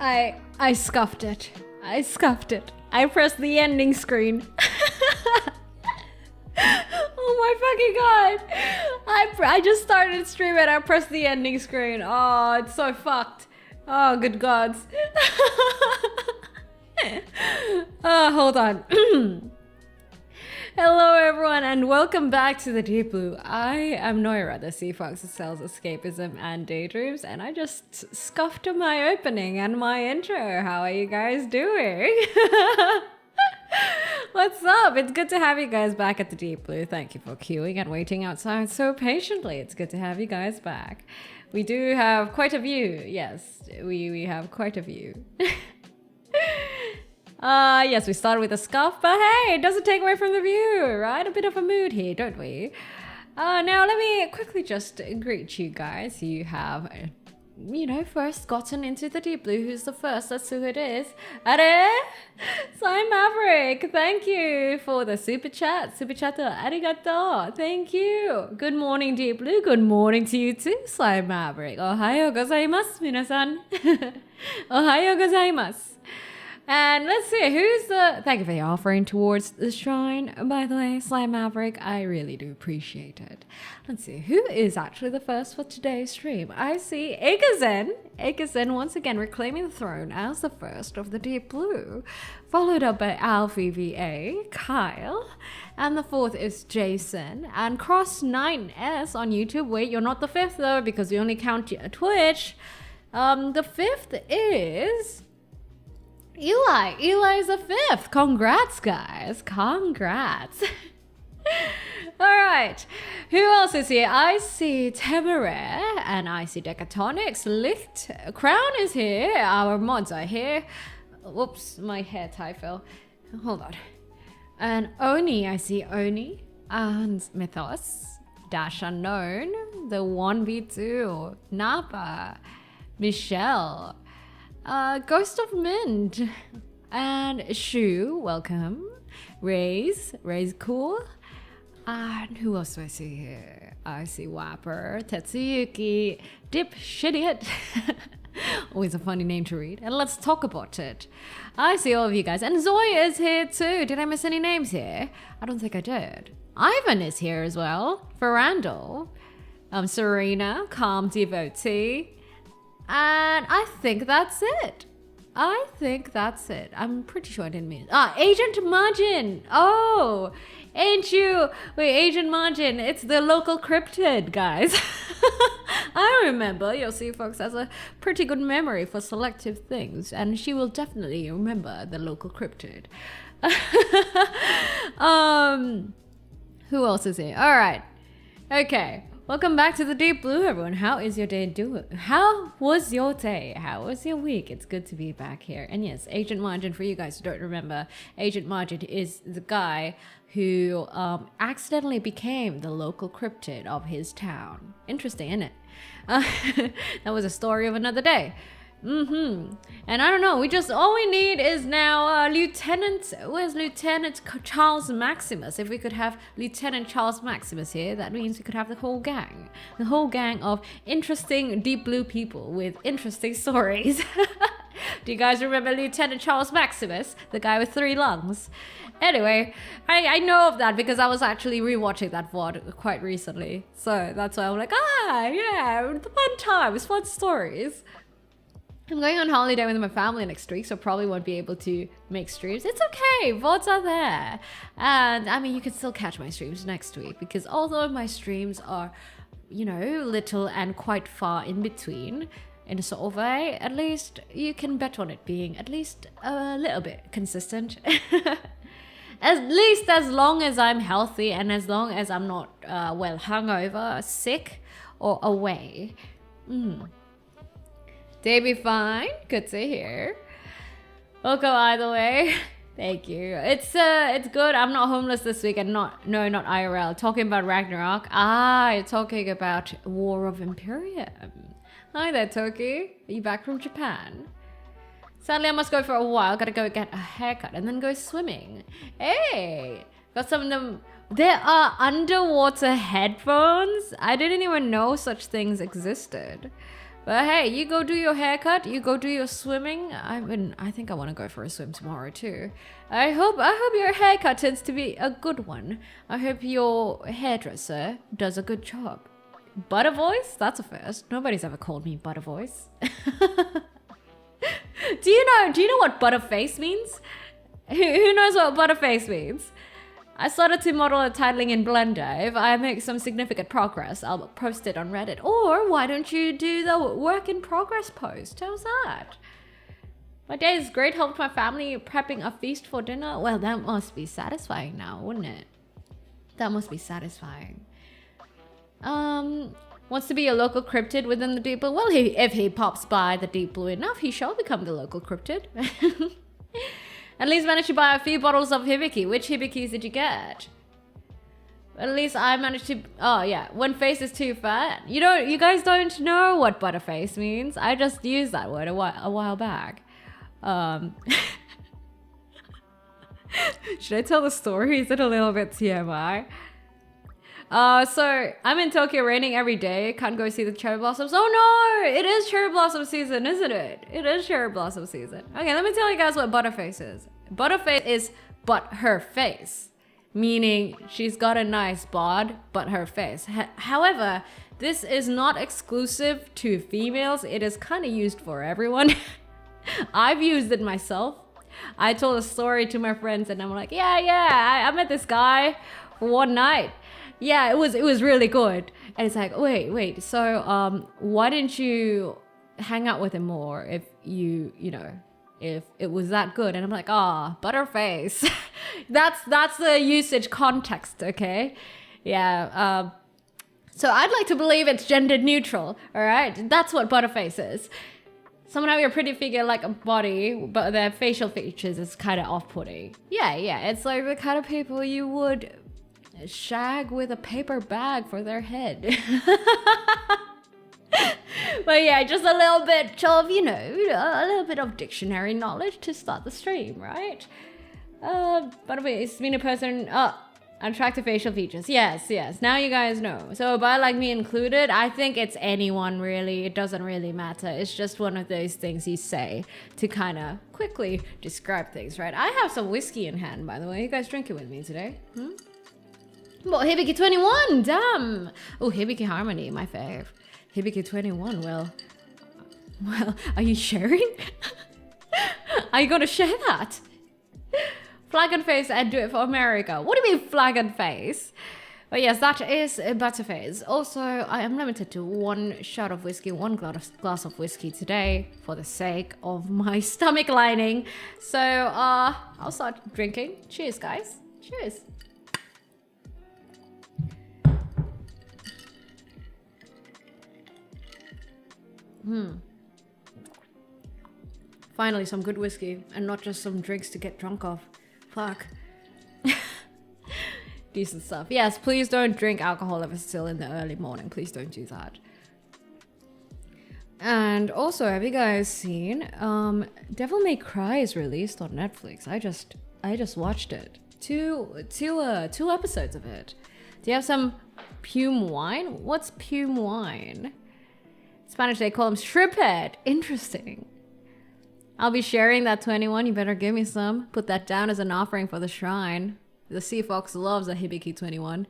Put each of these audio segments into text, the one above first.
I scuffed it. I scuffed it. I pressed the ending screen. Oh my fucking god. I just started streaming and I pressed the ending screen. Oh, it's so fucked. Oh, good gods. Hold on. Hello everyone and welcome back to the Deep Blue. I am Noira, the sea fox who sells escapism and daydreams, and I just scuffed my opening and my intro. How are you guys doing? What's up? It's good to have you guys back at the Deep Blue. Thank you for queuing and waiting outside so patiently. It's good to have you guys back. We do have quite a view. Yes, we have quite a view. Yes, we started with a scuff, but hey, it doesn't take away from the view, right? A bit of a mood here, don't we? Now let me quickly just greet you guys. You have, first gotten into the Deep Blue. Who's the first? Let's see who it is. Are? Slime Maverick, thank you for the super chat. Super chatter, arigato. Thank you. Good morning, Deep Blue. Good morning to you too, Slime Maverick. Ohayo gozaimasu, minasan. Ohayo gozaimasu. And let's see, thank you for your offering towards the shrine, by the way, Slime Maverick. I really do appreciate it. Let's see, who is actually the first for today's stream? I see Akazen once again reclaiming the throne as the first of the Deep Blue, followed up by Alfie VA, Kyle, and the fourth is Jason, and Cross9S on YouTube. Wait, you're not the fifth though, because we only count Twitch. The fifth is Eli. Eli's the fifth. Congrats, guys. Congrats. All right. Who else is here? I see Temeraire and I see Decatonics. Licht. Crown is here. Our mods are here. Whoops, my hair tie fell. Hold on. And Oni. I see Oni. And Mythos. Dash Unknown. The 1v2. Napa. Michelle. Ghost of Mint and Shu, welcome. Raze cool. And who else do I see here? I see Wapper, Tetsuyuki, Dip Shidiot. Always a funny name to read. And let's talk about it. I see all of you guys. And Zoe is here too. Did I miss any names here? I don't think I did. Ivan is here as well. Ferrandel. Serena, Calm Devotee. And I think that's it. I'm pretty sure I didn't mean it. Agent Margin. Oh, ain't you? Wait, Agent Margin. It's the local cryptid, guys. I remember. You'll see, folks has a pretty good memory for selective things, and she will definitely remember the local cryptid. Who else is here? All right. Okay. Welcome back to the Deep Blue, everyone. How is your day doing? How was your day? How was your week? It's good to be back here. And yes, Agent Margin, for you guys who don't remember, Agent Margin is the guy who accidentally became the local cryptid of his town. Interesting, isn't it? That was a story of another day. And I don't know, all we need is now where's Lieutenant Charles Maximus? If we could have Lieutenant Charles Maximus here, that means we could have the whole gang of interesting Deep Blue people with interesting stories. Do you guys remember Lieutenant Charles Maximus, the guy with 3 lungs? Anyway, I know of that because I was actually rewatching that VOD quite recently, so that's why I'm like, yeah, fun times, fun stories. I'm going on holiday with my family next week, so probably won't be able to make streams. It's okay, VODs are there. And I mean, you can still catch my streams next week because although my streams are, little and quite far in between, in a sort of way, at least you can bet on it being at least a little bit consistent. At least as long as I'm healthy and as long as I'm not, hungover, sick, or away. They be fine. Good to hear. We'll go either way. Thank you. It's good. I'm not homeless this week and not IRL. Talking about Ragnarok. You're talking about War of Imperium. Hi there, Toki. Are you back from Japan? Sadly, I must go for a while. Gotta go get a haircut and then go swimming. Hey, got some of them. There are underwater headphones. I didn't even know such things existed. But hey, you go do your haircut, you go do your swimming. I think I want to go for a swim tomorrow too. I hope your haircut tends to be a good one. I hope your hairdresser does a good job. Butter voice? That's a first. Nobody's ever called me butter voice. Do you know what butterface means? Who knows what butterface means? I started to model a titling in Blender. If I make some significant progress, I'll post it on Reddit. Or why don't you do the work in progress post? How's that? My day is great. Helped my family prepping a feast for dinner. Well, that must be satisfying now, wouldn't it? That must be satisfying. Wants to be a local cryptid within the Deep Blue. Well, if he pops by the Deep Blue enough, he shall become the local cryptid. At least managed to buy a few bottles of hibiki. Which hibikis did you get? At least I managed to... Oh, yeah. When face is too fat. You guys don't know what butterface means. I just used that word a while back. Should I tell the story? Is it a little bit TMI? So I'm in Tokyo, raining every day. Can't go see the cherry blossoms. Oh no! It is cherry blossom season, isn't it? It is cherry blossom season. Okay, let me tell you guys what butterface is. Butterface is but her face, meaning she's got a nice bod, but her face. However, this is not exclusive to females. It is kind of used for everyone. I've used it myself. I told a story to my friends and I'm like, I met this guy for one night. Yeah, it was really good. And it's like, wait, so why didn't you hang out with him more if if it was that good? And I'm like, butterface. that's the usage context, okay? Yeah, so I'd like to believe it's gender neutral, all right? That's what butterface is. Someone having a pretty figure like a body, but their facial features is kind of off-putting. Yeah, it's like the kind of people you would shag with a paper bag for their head. But yeah, just a little bit of, a little bit of dictionary knowledge to start the stream, right? But it's been a person, attractive facial features. Yes. Now you guys know. So by like me included, I think it's anyone really. It doesn't really matter. It's just one of those things you say to kind of quickly describe things, right? I have some whiskey in hand, by the way. You guys drinking with me today? Well, Hibiki 21, damn. Oh, Hibiki Harmony, my fave. Hibiki 21, well, are you sharing? Are you gonna share that? Flag and face and do it for America. What do you mean flag and face? But yes, that is a butterface. Also, I am limited to one shot of whiskey, one glass of whiskey today for the sake of my stomach lining. So, I'll start drinking. Cheers, guys. Cheers. Finally, some good whiskey and not just some drinks to get drunk off. Fuck. Decent stuff. Yes, please don't drink alcohol if it's still in the early morning. Please don't do that. And also, have you guys seen Devil May Cry is released on Netflix? I just watched it. Two episodes of it. Do you have some Pume wine? What's Pume wine? Spanish, they call them shrimphead. Interesting. I'll be sharing that 21. You better give me some. Put that down as an offering for the shrine. The Sea Fox loves a Hibiki 21.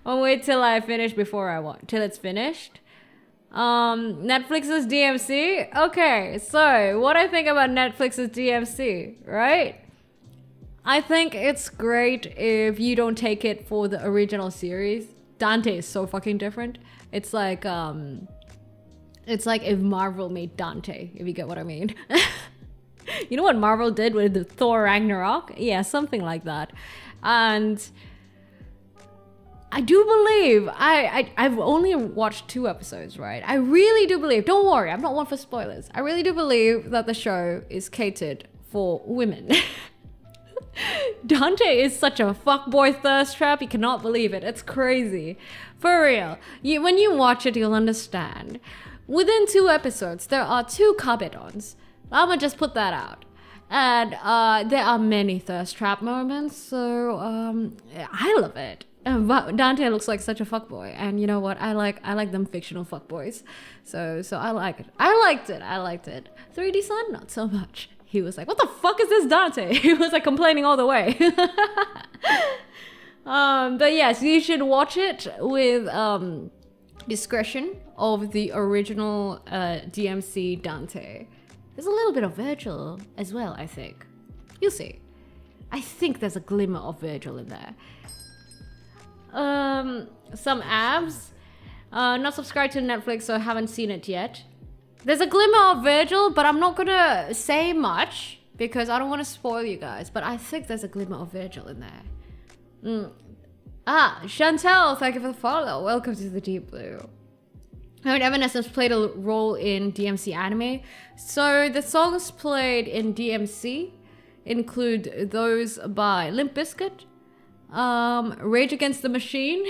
I'll wait till I finish before I watch. Till it's finished. Netflix's DMC? Okay, so what I think about Netflix's DMC, right? I think it's great if you don't take it for the original series. Dante is so fucking different. It's like if Marvel made Dante, if you get what I mean. You know what Marvel did with the Thor Ragnarok? Yeah, something like that. And I do believe, I've only watched 2 episodes, right? I really do believe, don't worry, I'm not one for spoilers. I really do believe that the show is catered for women. Dante is such a fuckboy thirst trap, you cannot believe it. It's crazy. For real. When you watch it, you'll understand. Within 2 episodes, there are 2 kabedons. I'ma just put that out. And there are many thirst trap moments, so I love it. But Dante looks like such a fuckboy, and you know what? I like them fictional fuckboys, so I like it. I liked it. 3D Sun, not so much. He was like, "What the fuck is this Dante?" He was like complaining all the way. But yes, you should watch it with discretion of the original DMC Dante. There's a little bit of Virgil as well, I think. You'll see. I think there's a glimmer of Virgil in there. Some abs. Not subscribed to Netflix, so haven't seen it yet. There's a glimmer of Virgil, but I'm not gonna say much because I don't want to spoil you guys. But I think there's a glimmer of Virgil in there. Chantel, thank you for the follow. Welcome to the Deep Blue. I heard Evanescence played a role in DMC anime. So the songs played in DMC include those by Limp Bizkit, Rage Against the Machine,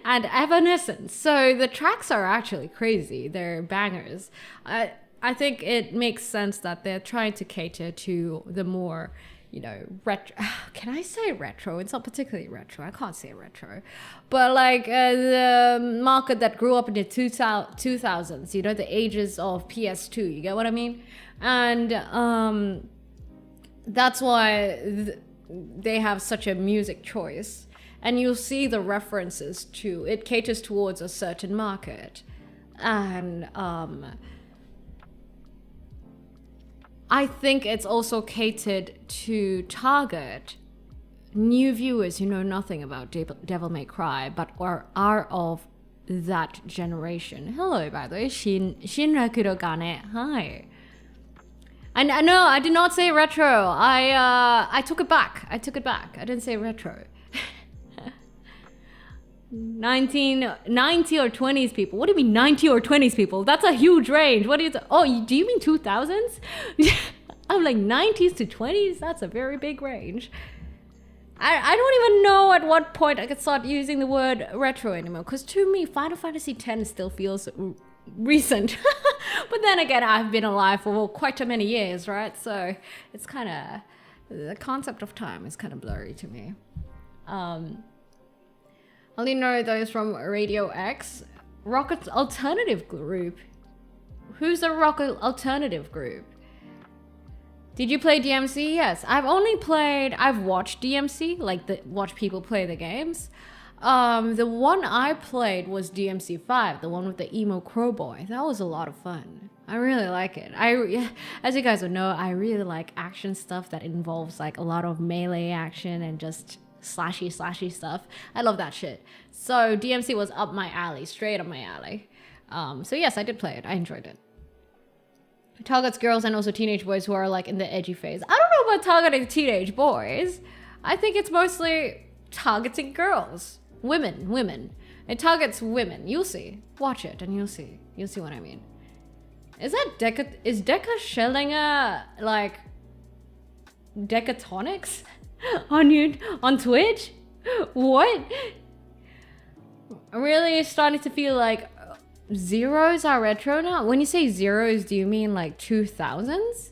and Evanescence. So the tracks are actually crazy. They're bangers. I think it makes sense that they're trying to cater to the more, you know, retro. Can I say retro? It's not particularly retro. I can't say retro. But like the market that grew up in the 2000s, you know, the ages of PS2. You get what I mean? And that's why they have such a music choice. And you'll see the references to it caters towards a certain market. And I think it's also catered to target new viewers who know nothing about Devil May Cry, but are of that generation. Hello, by the way, Shinra Kurogane. Hi. And no, I did not say retro. I took it back. I didn't say retro. 1990 or 20s people. What do you mean 90 or 20s people? That's a huge range. What do you do you mean 2000s? I'm like 90s to 20s. That's a very big range. I don't even know at what point I could start using the word retro anymore, because to me Final Fantasy X still feels recent. But then again, I've been alive for quite a many years, right? So it's kind of, the concept of time is kind of blurry to me. Only know those from Radio X. Rocket Alternative Group. Who's the Rocket Alternative Group? Did you play DMC? Yes. I've watched DMC, like watch people play the games. The one I played was DMC 5, the one with the emo crowboy. That was a lot of fun. I really like it. As you guys would know, I really like action stuff that involves like a lot of melee action and just slashy stuff. I love that shit. So DMC was up my alley, straight up my alley. So yes, I did play it. I enjoyed it. It targets girls and also teenage boys who are like in the edgy phase. I don't know about targeting teenage boys. I think it's mostly targeting girls. Women. It targets women. You'll see. Watch it and you'll see. You'll see what I mean. Is Deca Schellinger like Decatonics on Twitch? What? I'm really starting to feel like zeros are retro now. When you say zeros, do you mean like 2000s?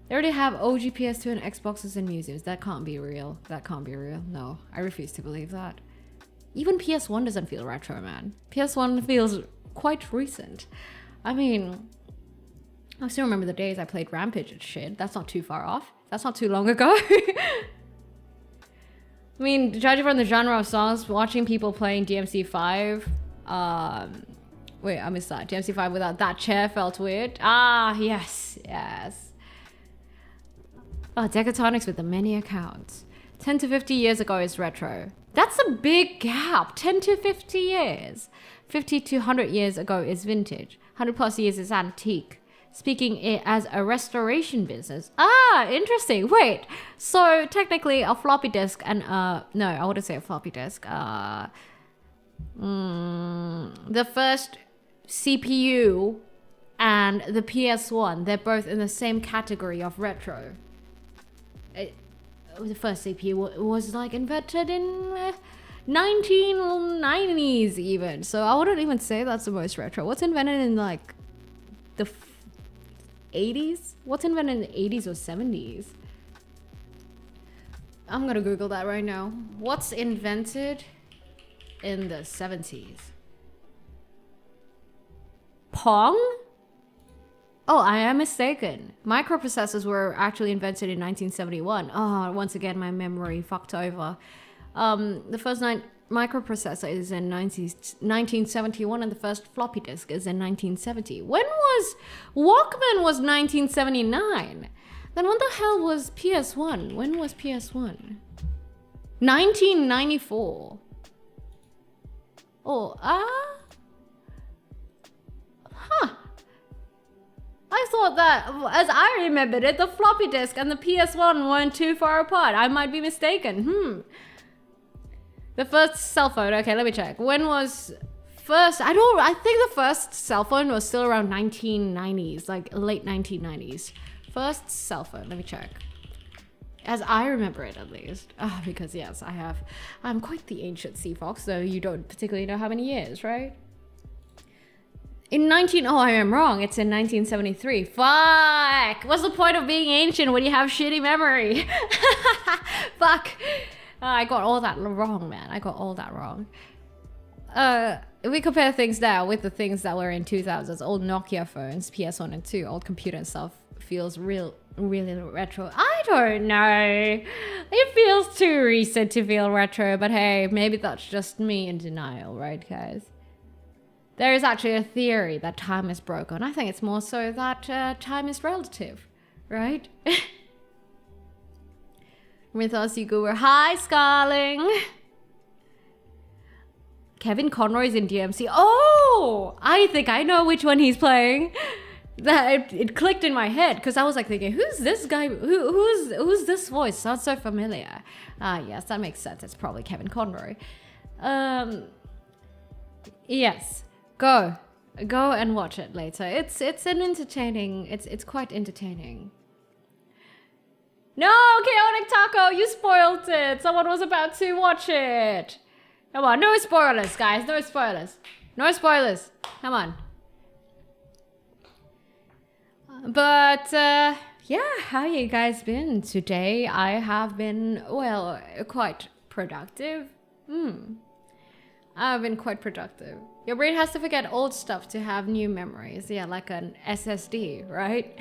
They already have OG PS2 and Xboxes in museums. That can't be real. No, I refuse to believe that. Even PS1 doesn't feel retro, man. PS1 feels quite recent. I mean, I still remember the days I played Rampage and shit. That's not too far off. That's not too long ago. I mean, judging from the genre of songs, watching people playing DMC 5, wait, I missed that. DMC 5 without that chair felt weird. Yes. Oh, Decatonics with the many accounts. 10 to 50 years ago is retro. That's a big gap. 10 to 50 years. 50 to 100 years ago is vintage. 100 plus years is antique. Speaking it as a restoration business. Interesting. Wait. So technically a floppy disk and no, I wouldn't say a floppy disk. The first CPU and the PS1, they're both in the same category of retro. The first CPU was like invented in 1990s even. So I wouldn't even say that's the most retro. What's invented in like the 80s? What's invented in the 80s or 70s? I'm gonna Google that right now. What's invented in the 70s? Pong? Oh, I am mistaken. Microprocessors were actually invented in 1971. Oh, once again, my memory fucked over. The first microprocessor is in 1971 and the first floppy disk is in 1970. When was Walkman was 1979? Then what the hell was PS1? When was PS1? 1994. Oh, huh. I thought that, as I remembered it, the floppy disk and the PS1 weren't too far apart. I might be mistaken. The first cell phone, okay, let me check. When was first, I think the first cell phone was still around 1990s, like late 1990s. First cell phone, let me check. As I remember it, at least. Because yes, I'm quite the ancient sea fox, so you don't particularly know how many years, right? Oh, I am wrong. It's in 1973. Fuck! What's the point of being ancient when you have shitty memory? Fuck! I got all that wrong, man. I got all that wrong. If we compare things now with the things that were in 2000s, old Nokia phones, PS1 and 2, old computer and stuff feels really retro. I don't know. It feels too recent to feel retro, but hey, maybe that's just me in denial, right, guys? There is actually a theory that time is broken. I think it's more so that time is relative, right? Mythos, you goober. Hi, Scarling. Kevin Conroy's in DMC. Oh, I think I know which one he's playing. That it clicked in my head because I was like thinking, who's this guy? Who's this voice? Sounds so familiar. Yes, that makes sense. It's probably Kevin Conroy. Yes. Go and watch it later. It's an entertaining. It's quite entertaining. No, Chaotic Taco, you spoiled it. Someone was about to watch it. Come on, no spoilers, guys. No spoilers. No spoilers. Come on. But yeah, how you guys been today? I have been, well, quite productive. I've been quite productive. Your brain has to forget old stuff to have new memories. Yeah, like an SSD, right?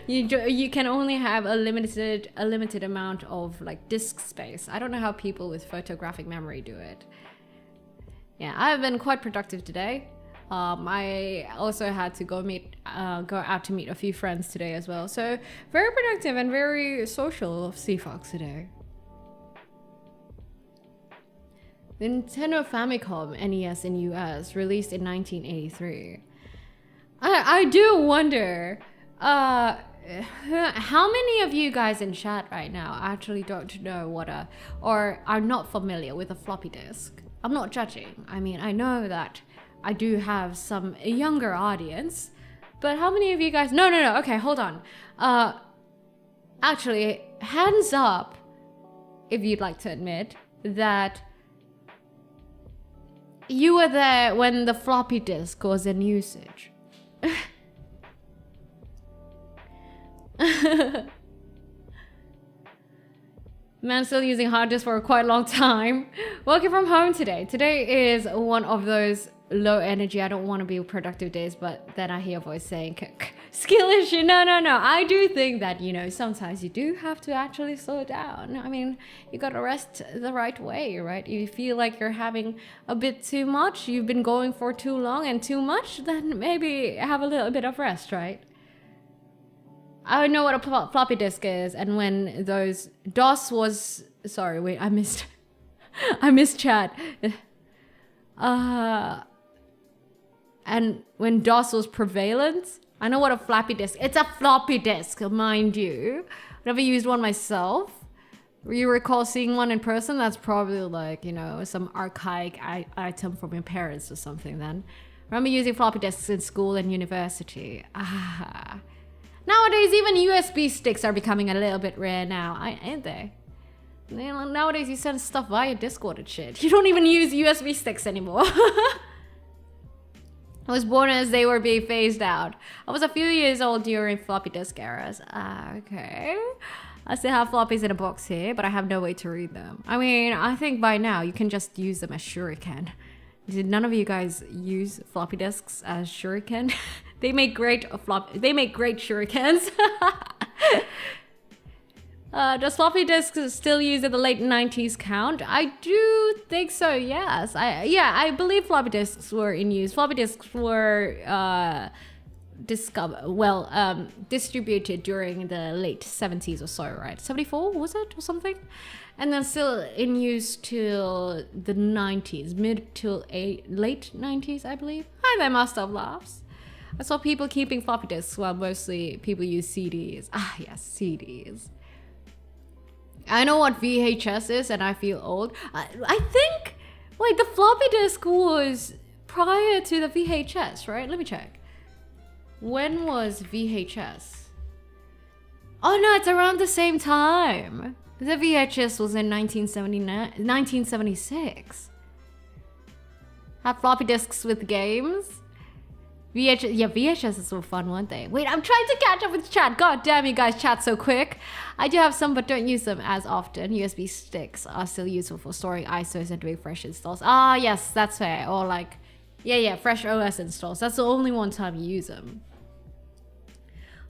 You can only have a limited amount of like disk space. I don't know how people with photographic memory do it. Yeah, I've been quite productive today. I also had to go out to meet a few friends today as well. So very productive and very social Sea Fox today. The Nintendo Famicom NES in US released in 1983. I do wonder, how many of you guys in chat right now actually don't know or are not familiar with a floppy disk? I'm not judging. I mean, I know that I do have some younger audience, but how many of you guys? No. Okay, hold on. Actually, hands up if you'd like to admit that you were there when the floppy disk was in usage. Man, still using hard disk for a quite long time. Working from home today. Today is one of those low energy, I don't want to be productive days, but then I hear a voice saying, skill issue. No. I do think that, sometimes you do have to actually slow down. I mean, you got to rest the right way, right? If you feel like you're having a bit too much, you've been going for too long and too much, then maybe have a little bit of rest, right? I know what a floppy disk is, and when those DOS was... Sorry, wait, I missed chat. And when DOS was prevalent, I know what a floppy disk... It's a floppy disk, mind you. I've never used one myself. You recall seeing one in person? That's probably like, some archaic item from your parents or something then. I remember using floppy disks in school and university. Nowadays, even USB sticks are becoming a little bit rare now, ain't they? Nowadays, you send stuff via Discord and shit. You don't even use USB sticks anymore. I was born as they were being phased out. I was a few years old during floppy disk eras. Okay. I still have floppies in a box here, but I have no way to read them. I mean, I think by now you can just use them as shuriken. Did none of you guys use floppy disks as shuriken? They make great shurikens. Does floppy disks still used in the late 90s count? I do think so, yes. I believe floppy disks were in use. Floppy disks were distributed during the late 70s or so, right? 74 was it or something? And then still in use till the 90s, mid to late 90s, I believe. Hi there, Master of Laughs. I saw people keeping floppy disks while mostly people use CDs. Ah, yes, CDs. I know what VHS is and I feel old. I think, wait, the floppy disk was prior to the VHS, right? Let me check. When was VHS? Oh no, it's around the same time. The VHS was in 1976. Have floppy disks with games? VHS is so fun, weren't they? Wait, I'm trying to catch up with chat. God damn, you guys chat so quick. I do have some, but don't use them as often. USB sticks are still useful for storing ISOs and doing fresh installs. Ah, yes, that's fair. Or like, fresh OS installs. That's the only one time you use them.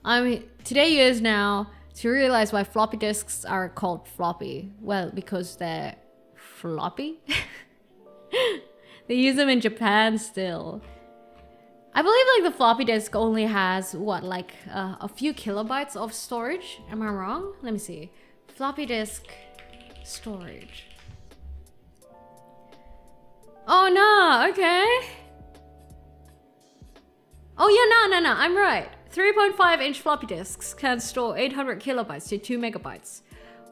I mean, today is now to realize why floppy disks are called floppy. Well, because they're floppy. They use them in Japan still. I believe like the floppy disk only has what, like a few kilobytes of storage. Am I wrong? Let me see. Floppy disk storage. Oh no, okay. Oh yeah, no, I'm right. 3.5-inch floppy disks can store 800 kilobytes to 2 megabytes,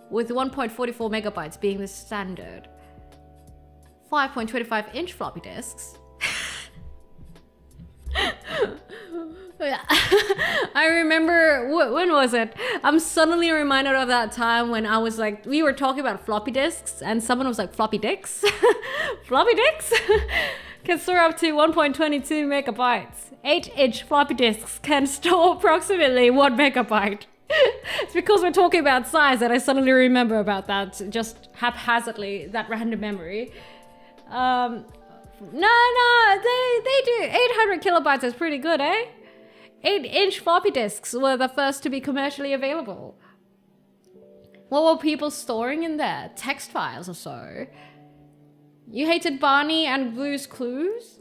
with 1.44 megabytes being the standard. 5.25-inch floppy disks. I remember, when was it? I'm suddenly reminded of that time when I was like, we were talking about floppy disks and someone was like, floppy dicks? Floppy dicks? Can store up to 1.22 megabytes. 8-inch floppy disks can store approximately 1 megabyte. It's because we're talking about size that I suddenly remember about that, just haphazardly, that random memory. No, they do. 800 kilobytes is pretty good, eh? 8-inch floppy disks were the first to be commercially available. What were people storing in there? Text files or so? You hated Barney and Blue's Clues?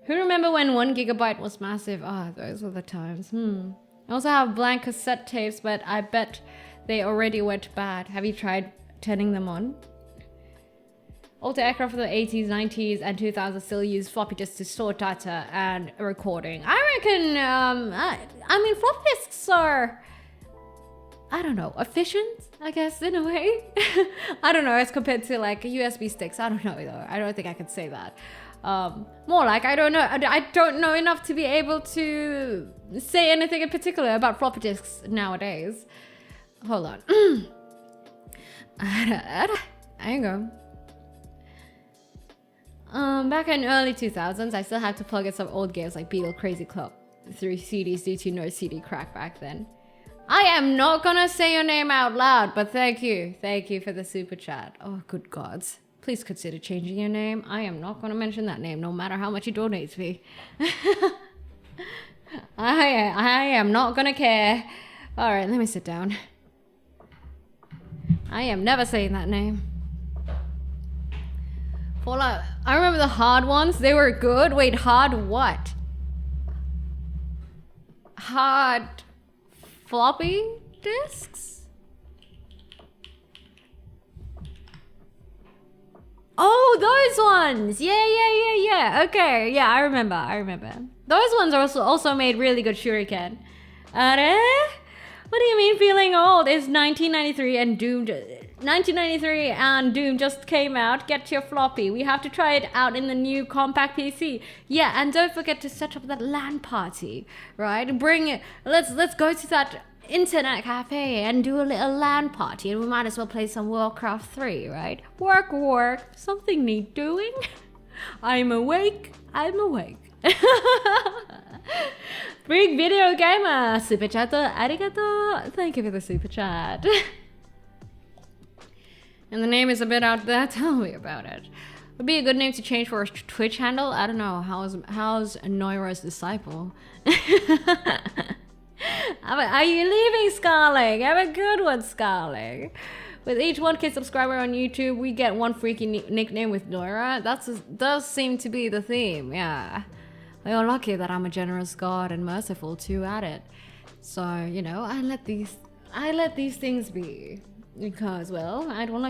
Who remember when 1 gigabyte was massive? Ah, those were the times. I also have blank cassette tapes, but I bet they already went bad. Have you tried turning them on? Older aircraft from the 80s, 90s, and 2000s still use floppy disks to store data and recording. I reckon, I mean, floppy disks are, I don't know, efficient, I guess, in a way. I don't know, as compared to like USB sticks. I don't know though. I don't think I could say that. More like, I don't know enough to be able to say anything in particular about floppy disks nowadays. Hold on. There you go. Back in early 2000s, I still had to plug in some old games like Beetle Crazy Club through CDs due to no CD crack back then. I am not gonna say your name out loud, but thank you. Thank you for the super chat. Oh, good gods. Please consider changing your name. I am not gonna mention that name no matter how much you donate to me. I am not gonna care. Alright, let me sit down. I am never saying that name. Fallout. I remember the hard ones. They were good. Wait, hard what? Hard floppy disks? Oh, those ones. Yeah. Okay. Yeah, I remember. Those ones also made really good shuriken. What do you mean feeling old? It's 1993 and Doom 1993 and Doom just came out. Get your floppy. We have to try it out in the new compact PC. Yeah, and don't forget to set up that LAN party, right? Bring it. Let's go to that internet cafe and do a little LAN party, and we might as well play some Warcraft 3, right? Work. Something need doing. I'm awake. Big video gamer, super chatter, arigato. Thank you for the super chat. And the name is a bit out there. Tell me about it. Would be a good name to change for a Twitch handle. I don't know. How's Noira's disciple? Are you leaving, Scarling? Have a good one, Scarling. With each 1K subscriber on YouTube, we get one freaky nickname with Noira. Does seem to be the theme, yeah. Well, you're lucky that I'm a generous god and merciful too at it. So, you know, I let these things be. Because, well, I don't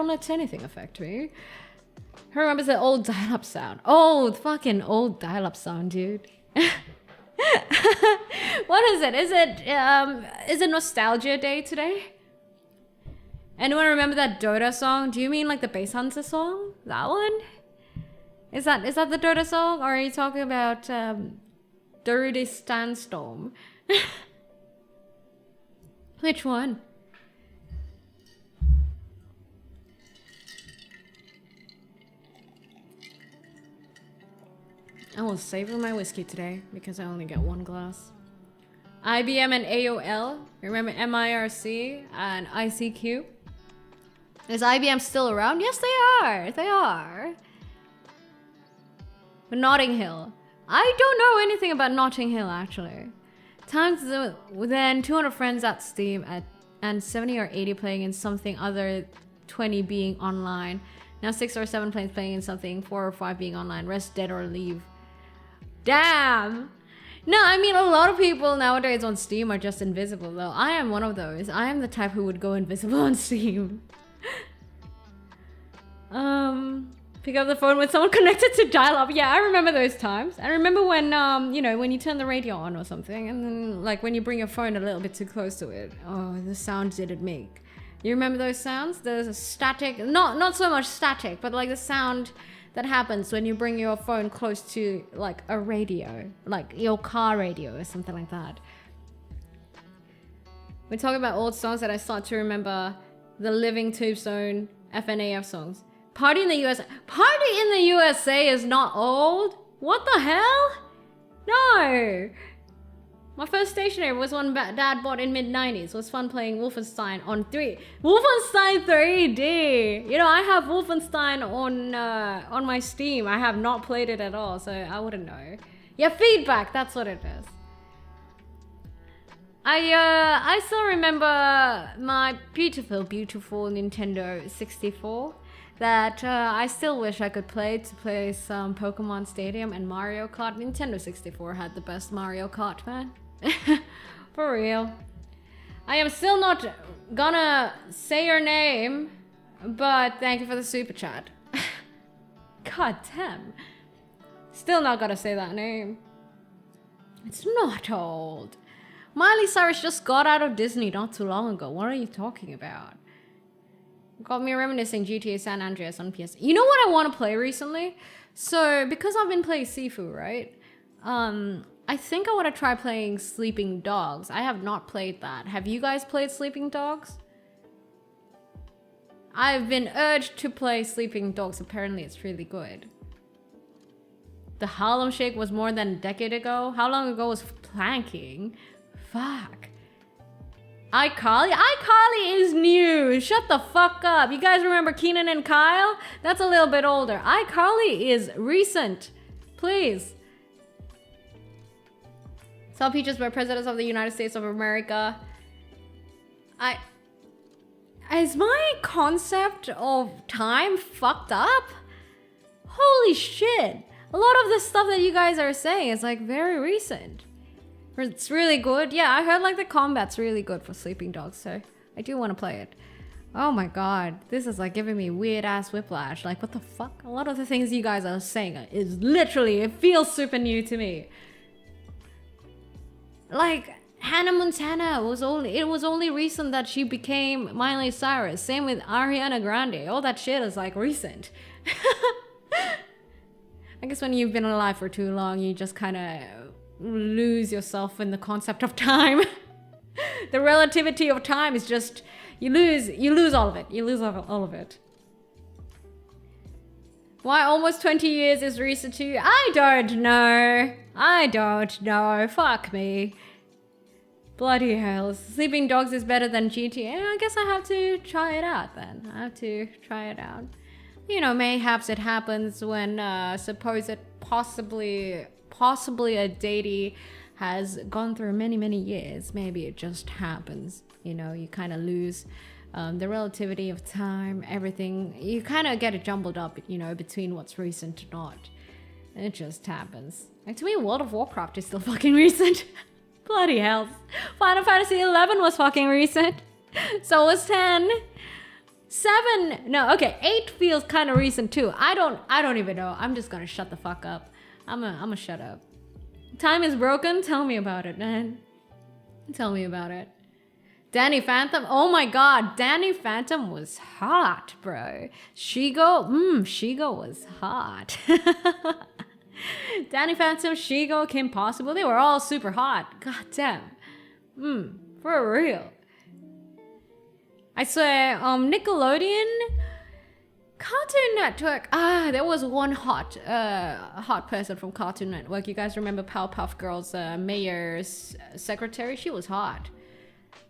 let anything affect me. Who remembers the old dial-up sound? Fucking old dial-up sound, dude. What is it? Is it nostalgia day today? Anyone remember that Dota song? Do you mean like the Bass Hunter song? That one? Is that the Dota song? Or are you talking about Dirty Sandstorm? Which one? I will savor my whiskey today because I only get one glass. IBM and AOL. Remember MIRC and ICQ? Is IBM still around? Yes, they are. They are. But Notting Hill. I don't know anything about Notting Hill, actually. Times then 200 friends at Steam and 70 or 80 playing in something other 20 being online. Now 6 or 7 playing in something, 4 or 5 being online. Rest dead or leave. Damn! No, I mean, a lot of people nowadays on Steam are just invisible, though. I am one of those. I am the type who would go invisible on Steam. Pick up the phone with someone connected to dial-up. Yeah, I remember those times. I remember when, you know, when you turn the radio on or something, and then, like, when you bring your phone a little bit too close to it. Oh, the sounds it'd make. You remember those sounds? There's a static, not so much static, but like the sound that happens when you bring your phone close to like a radio, like your car radio or something like that. We're talking about old songs that I start to remember the Living Tombstone FNAF songs. Party in the USA is not old? What the hell? No! My first stationery was one Dad bought in mid-90s. It was fun playing Wolfenstein on 3. Wolfenstein 3D! You know, I have Wolfenstein on my Steam. I have not played it at all, so I wouldn't know. Yeah, feedback, that's what it is. I still remember my beautiful, beautiful Nintendo 64 that I still wish I could play some Pokemon Stadium and Mario Kart. Nintendo 64 had the best Mario Kart, man. For real. I am still not gonna say your name, but thank you for the super chat. God damn. Still not gonna say that name. It's not old. Miley Cyrus just got out of Disney not too long ago. What are you talking about? Got me reminiscing GTA San Andreas on PS. You know what I want to play recently? So, because I've been playing Sifu, right? I think I want to try playing Sleeping Dogs. I have not played that. Have you guys played Sleeping Dogs? I've been urged to play Sleeping Dogs. Apparently, it's really good. The Harlem Shake was more than a decade ago. How long ago was Planking? Fuck. iCarly? iCarly is new. Shut the fuck up. You guys remember Kenan and Kyle? That's a little bit older. iCarly is recent. Please. Some peaches were presidents of the United States of America. Is my concept of time fucked up? Holy shit. A lot of the stuff that you guys are saying is like very recent. It's really good. Yeah, I heard like the combat's really good for Sleeping Dogs, so I do want to play it. Oh my god, this is like giving me weird ass whiplash. Like, what the fuck? A lot of the things you guys are saying is literally, it feels super new to me. Like, Hannah Montana it was only recent that she became Miley Cyrus. Same with Ariana Grande. All that shit is like recent. I guess when you've been alive for too long, you just kind of lose yourself in the concept of time. The relativity of time is just, you lose all of it. You lose all of it. Why almost 20 years is recent to you? I don't know. I don't know. Fuck me. Bloody hell. Sleeping Dogs is better than GTA. I guess I have to try it out then. I have to try it out. You know, mayhaps it happens when possibly a deity has gone through many years. Maybe it just happens. You know, you kind of lose the relativity of time, everything. You kind of get it jumbled up, you know, between what's recent and not. It just happens. Like, to me, World of Warcraft is still fucking recent. Bloody hell. Final Fantasy 11 was fucking recent. So was 10. 7. No, okay, 8 feels kind of recent too. I don't even know. I'm just gonna shut the fuck up. I'm gonna shut up. Time is broken. Tell me about it, man. Tell me about it. Danny Phantom. Oh my god, Danny Phantom was hot, bro. Shigo was hot. Danny Phantom, Shigo, Kim Possible, they were all super hot. God damn. For real. I swear, Nickelodeon, Cartoon Network. There was one hot person from Cartoon Network. You guys remember Powerpuff Girls, mayor's secretary? She was hot.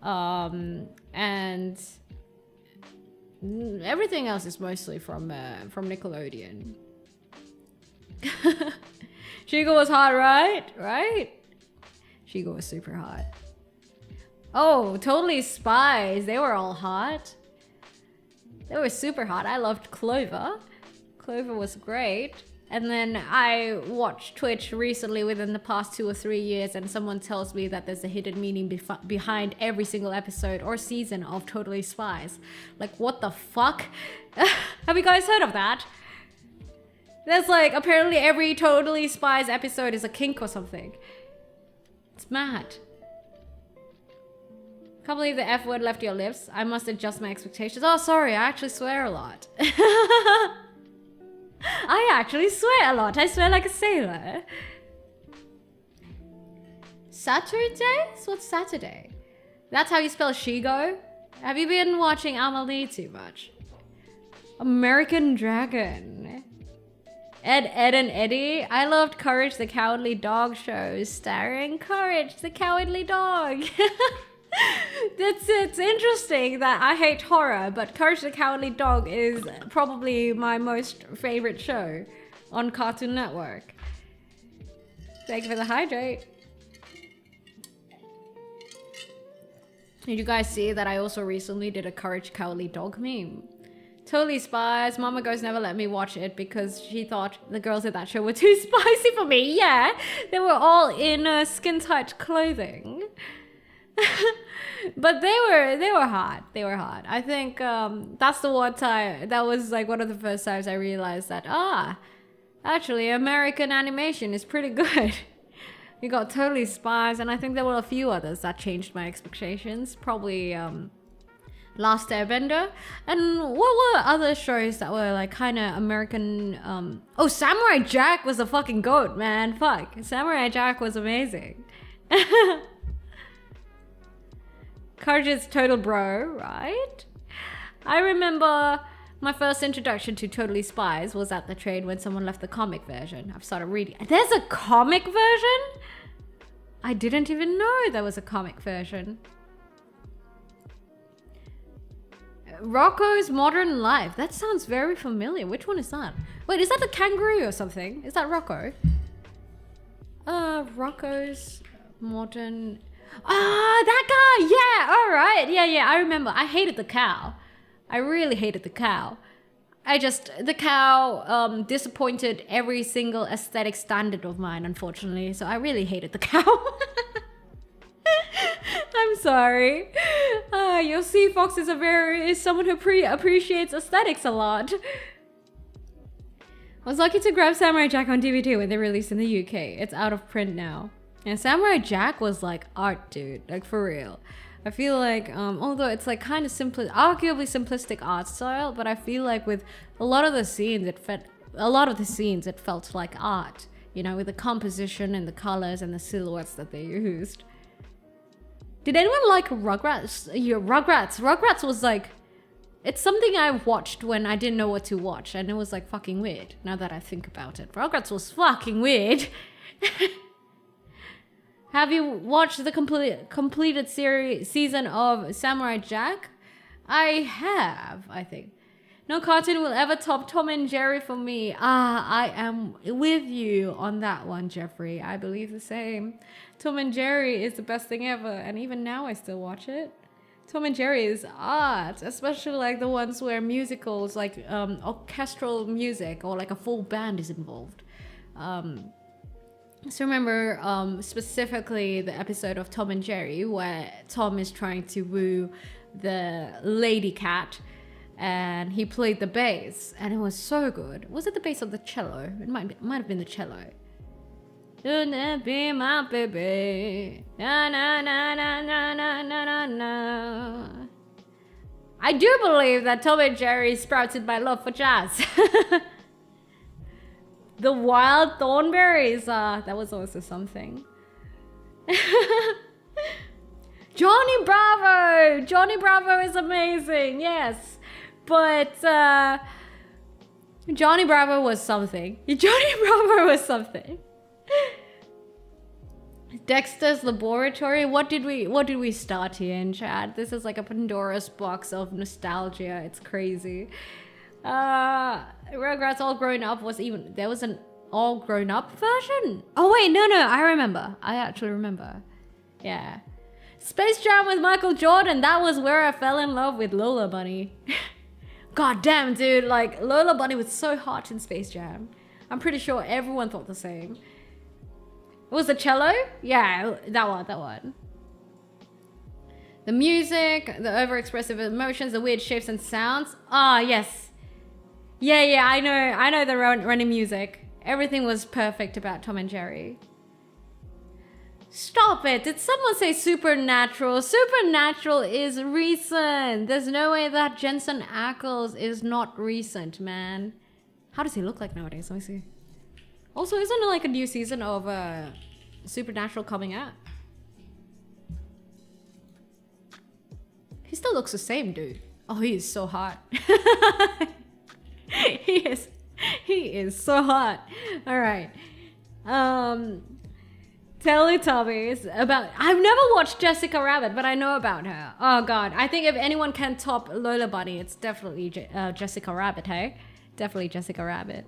And everything else is mostly from Nickelodeon. Shigo was hot, right? Shigo was super hot. Oh, Totally Spies. They were all hot. They were super hot. I loved Clover. Clover was great. And then I watched Twitch recently within the past 2 or 3 years, and someone tells me that there's a hidden meaning behind every single episode or season of Totally Spies. Like, what the fuck? Have you guys heard of that? There's like, apparently every Totally Spies episode is a kink or something. It's mad. Can't believe the F word left your lips. I must adjust my expectations. Oh, sorry, I actually swear a lot. I actually swear a lot. I swear like a sailor. Saturdays? What's Saturday? That's how you spell Shigo? Have you been watching Amelie too much? American Dragon. Ed, and Eddie. I loved Courage the Cowardly Dog shows starring Courage the Cowardly Dog. It's interesting that I hate horror, but Courage the Cowardly Dog is probably my most favorite show on Cartoon Network. Thank you for the hydrate. Did you guys see that I also recently did a Courage Cowardly Dog meme? Totally Spies. Mama Goes never let me watch it because she thought the girls in that show were too spicy for me. Yeah, they were all in skin-tight clothing. But they were hot. They were hot. I think that's the one time, that was like one of the first times I realized that, actually American animation is pretty good. You got Totally Spies, and I think there were a few others that changed my expectations. Probably Last Airbender. And what were other shows that were like kind of American? Oh, Samurai Jack was a fucking goat, man. Fuck, Samurai Jack was amazing. Courage is total bro, right? I remember my first introduction to Totally Spies was at the trade when someone left the comic version. I've started reading. There's a comic version? I didn't even know there was a comic version. Rocco's Modern Life. That sounds very familiar. Which one is that? Wait, is that the kangaroo or something? Is that Rocco? Rocco's Modern... that guy! Yeah, alright. Yeah, I remember. I hated the cow. I really hated the cow. The cow disappointed every single aesthetic standard of mine, unfortunately. So I really hated the cow. I'm sorry. You'll see Fox is someone who appreciates aesthetics a lot. I was lucky to grab Samurai Jack on DVD when they released in the UK. It's out of print now. And Samurai Jack was like art, dude. Like, for real. I feel like, although it's like kind of arguably simplistic art style, but I feel like with a lot of the scenes, it felt like art. You know, with the composition and the colors and the silhouettes that they used. Did anyone like Rugrats? Yeah, Rugrats. Rugrats was like It's something I watched when I didn't know what to watch, and it was like fucking weird. Now that I think about it, Rugrats was fucking weird. Have you watched the completed season of Samurai Jack? I have, I think. No cartoon will ever top Tom and Jerry for me. I am with you on that one, Jeffrey. I believe the same. Tom and Jerry is the best thing ever, and even now I still watch it. Tom and Jerry is art, especially like the ones where musicals, like orchestral music or like a full band is involved. So remember specifically the episode of Tom and Jerry where Tom is trying to woo the lady cat, and he played the bass, and it was so good. Was it the bass or the cello? It might have been the cello. Do not be my baby. Na na na na na na na na. I do believe that Tom and Jerry sprouted my love for jazz. The wild thornberries. That was also something. Johnny Bravo! Johnny Bravo is amazing, yes. But Johnny Bravo was something. Johnny Bravo was something. Dexter's Laboratory. What did we start here in chat? This is like a Pandora's box of nostalgia. It's crazy. Rugrats All Grown Up there was an all grown up version. Oh wait, no, I remember. I actually remember. Yeah. Space Jam with Michael Jordan. That was where I fell in love with Lola Bunny. God damn, dude. Like, Lola Bunny was so hot in Space Jam. I'm pretty sure everyone thought the same. It was the cello? Yeah, that one. The music, the overexpressive emotions, the weird shapes and sounds. Ah, yes. Yeah, I know the running music. Everything was perfect about Tom and Jerry. Stop it. Did someone say Supernatural? Supernatural is recent. There's no way that Jensen Ackles is not recent, man. How does he look like nowadays? Let me see. Also, isn't it like a new season of Supernatural coming out? He still looks the same, dude. Oh, he is so hot. He is so hot. All right. Teletubbies about. I've never watched Jessica Rabbit, but I know about her. Oh god, I think if anyone can top Lola Bunny, it's definitely Jessica Rabbit. Hey, definitely Jessica Rabbit.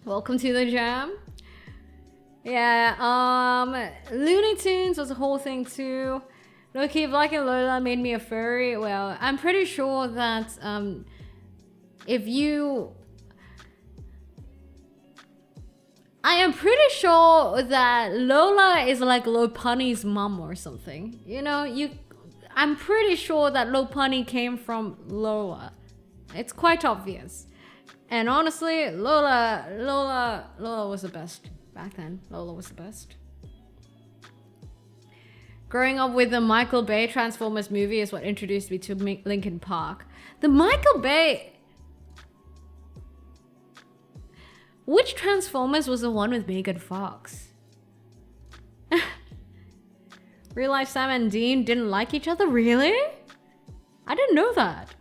Welcome to the jam. Yeah, Looney Tunes was a whole thing too. Loki, if liking Lola made me a furry, well, I'm pretty sure that I am pretty sure that Lola is like Lopunny's mom or something. You know, I'm pretty sure that Lopunny came from Lola. It's quite obvious. And honestly, Lola was the best back then. Lola was the best. Growing up with the Michael Bay Transformers movie is what introduced me to Linkin Park. The Michael Bay... Which Transformers was the one with Megan Fox? Real life Sam and Dean didn't like each other? Really? I didn't know that.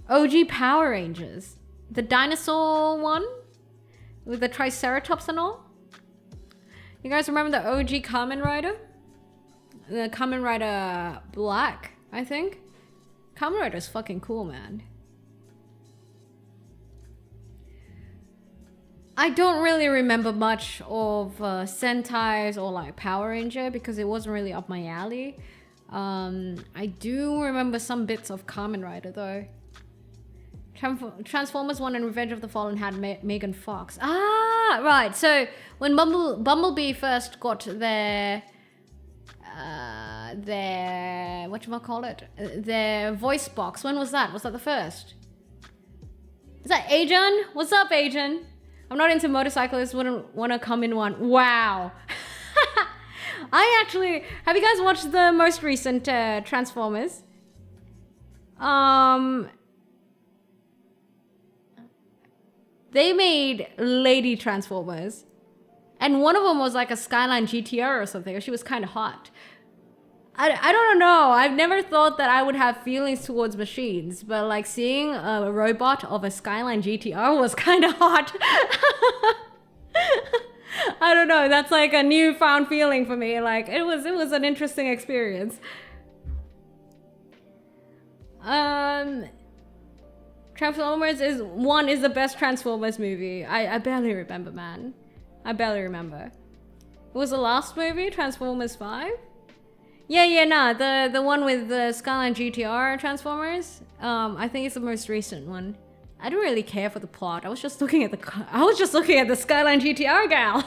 OG Power Rangers. The dinosaur one? With the Triceratops and all? You guys remember the OG Kamen Rider? The Kamen Rider Black, I think? Kamen Rider is fucking cool, man. I don't really remember much of Sentai's or like Power Ranger because it wasn't really up my alley. I do remember some bits of Kamen Rider though. Transformers 1 and Revenge of the Fallen had Megan Fox. Ah, right. So when Bumblebee first got their whatchamacallit? Their voice box. When was that? Was that the first? Is that Ajan? What's up, Ajan? I'm not into motorcyclists, wouldn't want to come in one. Wow. Have you guys watched the most recent Transformers? They made lady Transformers. And one of them was like a Skyline GTR or something. She was kind of hot. I don't know. I've never thought that I would have feelings towards machines, but like seeing a robot of a Skyline GTR was kind of hot. I don't know. That's like a newfound feeling for me. Like it was an interesting experience. Transformers is the best Transformers movie. I barely remember, man. I barely remember. It was the last movie, Transformers 5? The one with the Skyline GTR Transformers. I think it's the most recent one. I don't really care for the plot. I was just looking at the Skyline GTR gal.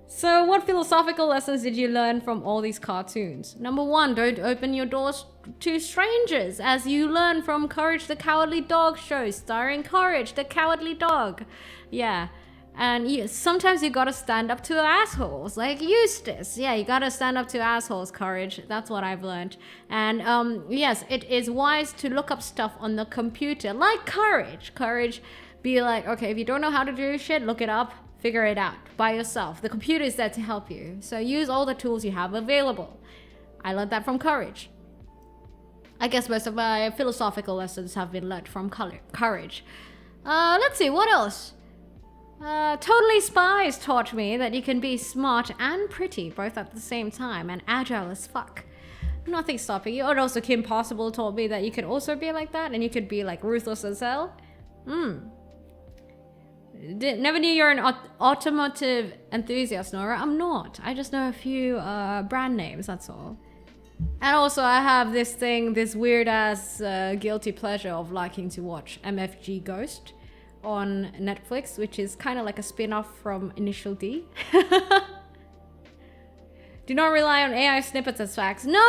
So what philosophical lessons did you learn from all these cartoons? Number 1, don't open your doors to strangers, as you learn from Courage the Cowardly Dog show starring Courage the Cowardly Dog. Yeah. And sometimes you gotta stand up to assholes, like Eustace. Yeah, you gotta stand up to assholes, Courage. That's what I've learned. And yes, it is wise to look up stuff on the computer, like Courage. Courage, be like, okay, if you don't know how to do shit, look it up, figure it out by yourself. The computer is there to help you. So use all the tools you have available. I learned that from Courage. I guess most of my philosophical lessons have been learned from Courage. Let's see, what else? Totally Spies taught me that you can be smart and pretty both at the same time and agile as fuck. Nothing stopping you. And also Kim Possible taught me that you can also be like that and you could be like ruthless as hell. Never knew you're an automotive enthusiast, Noira. I'm not. I just know a few brand names, that's all. And also I have this weird ass guilty pleasure of liking to watch MFG Ghost on Netflix, which is kind of like a spin-off from Initial D. Do not rely on AI snippets as facts. No.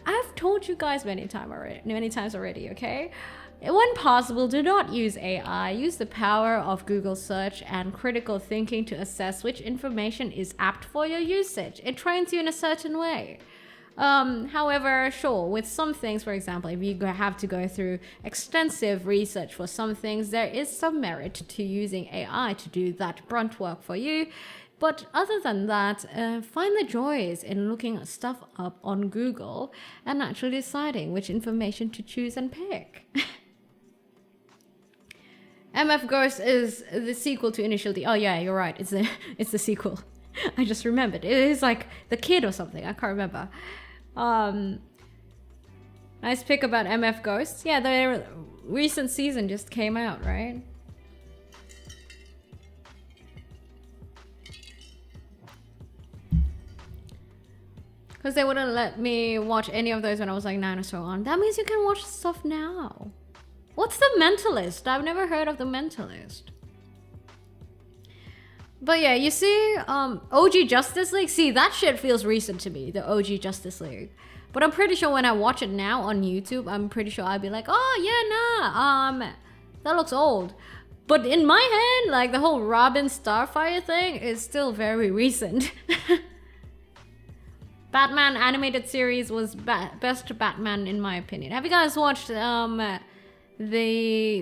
I've told you guys many times already, okay? When possible, do not use AI. Use the power of Google search and critical thinking to assess which information is apt for your usage. It trains you in a certain way. However, sure, with some things, for example, if you have to go through extensive research for some things, there is some merit to using AI to do that brunt work for you. But other than that, find the joys in looking stuff up on Google and actually deciding which information to choose and pick. MF Ghost is the sequel to Initial D. Oh yeah, you're right. It's the sequel. I just remembered. It is like the kid or something. I can't remember. Nice pick about MF Ghosts. Yeah, the recent season just came out, right? Because they wouldn't let me watch any of those when I was like 9 or so on. That means you can watch stuff now. What's The Mentalist? I've never heard of The Mentalist. But yeah, you see, OG Justice League, see, that shit feels recent to me, the OG Justice League. But I'm pretty sure when I watch it now on YouTube, I'm pretty sure I'll be like, oh yeah, nah, that looks old. But in my head, like the whole Robin Starfire thing is still very recent. Batman animated series was best Batman in my opinion. Have you guys watched the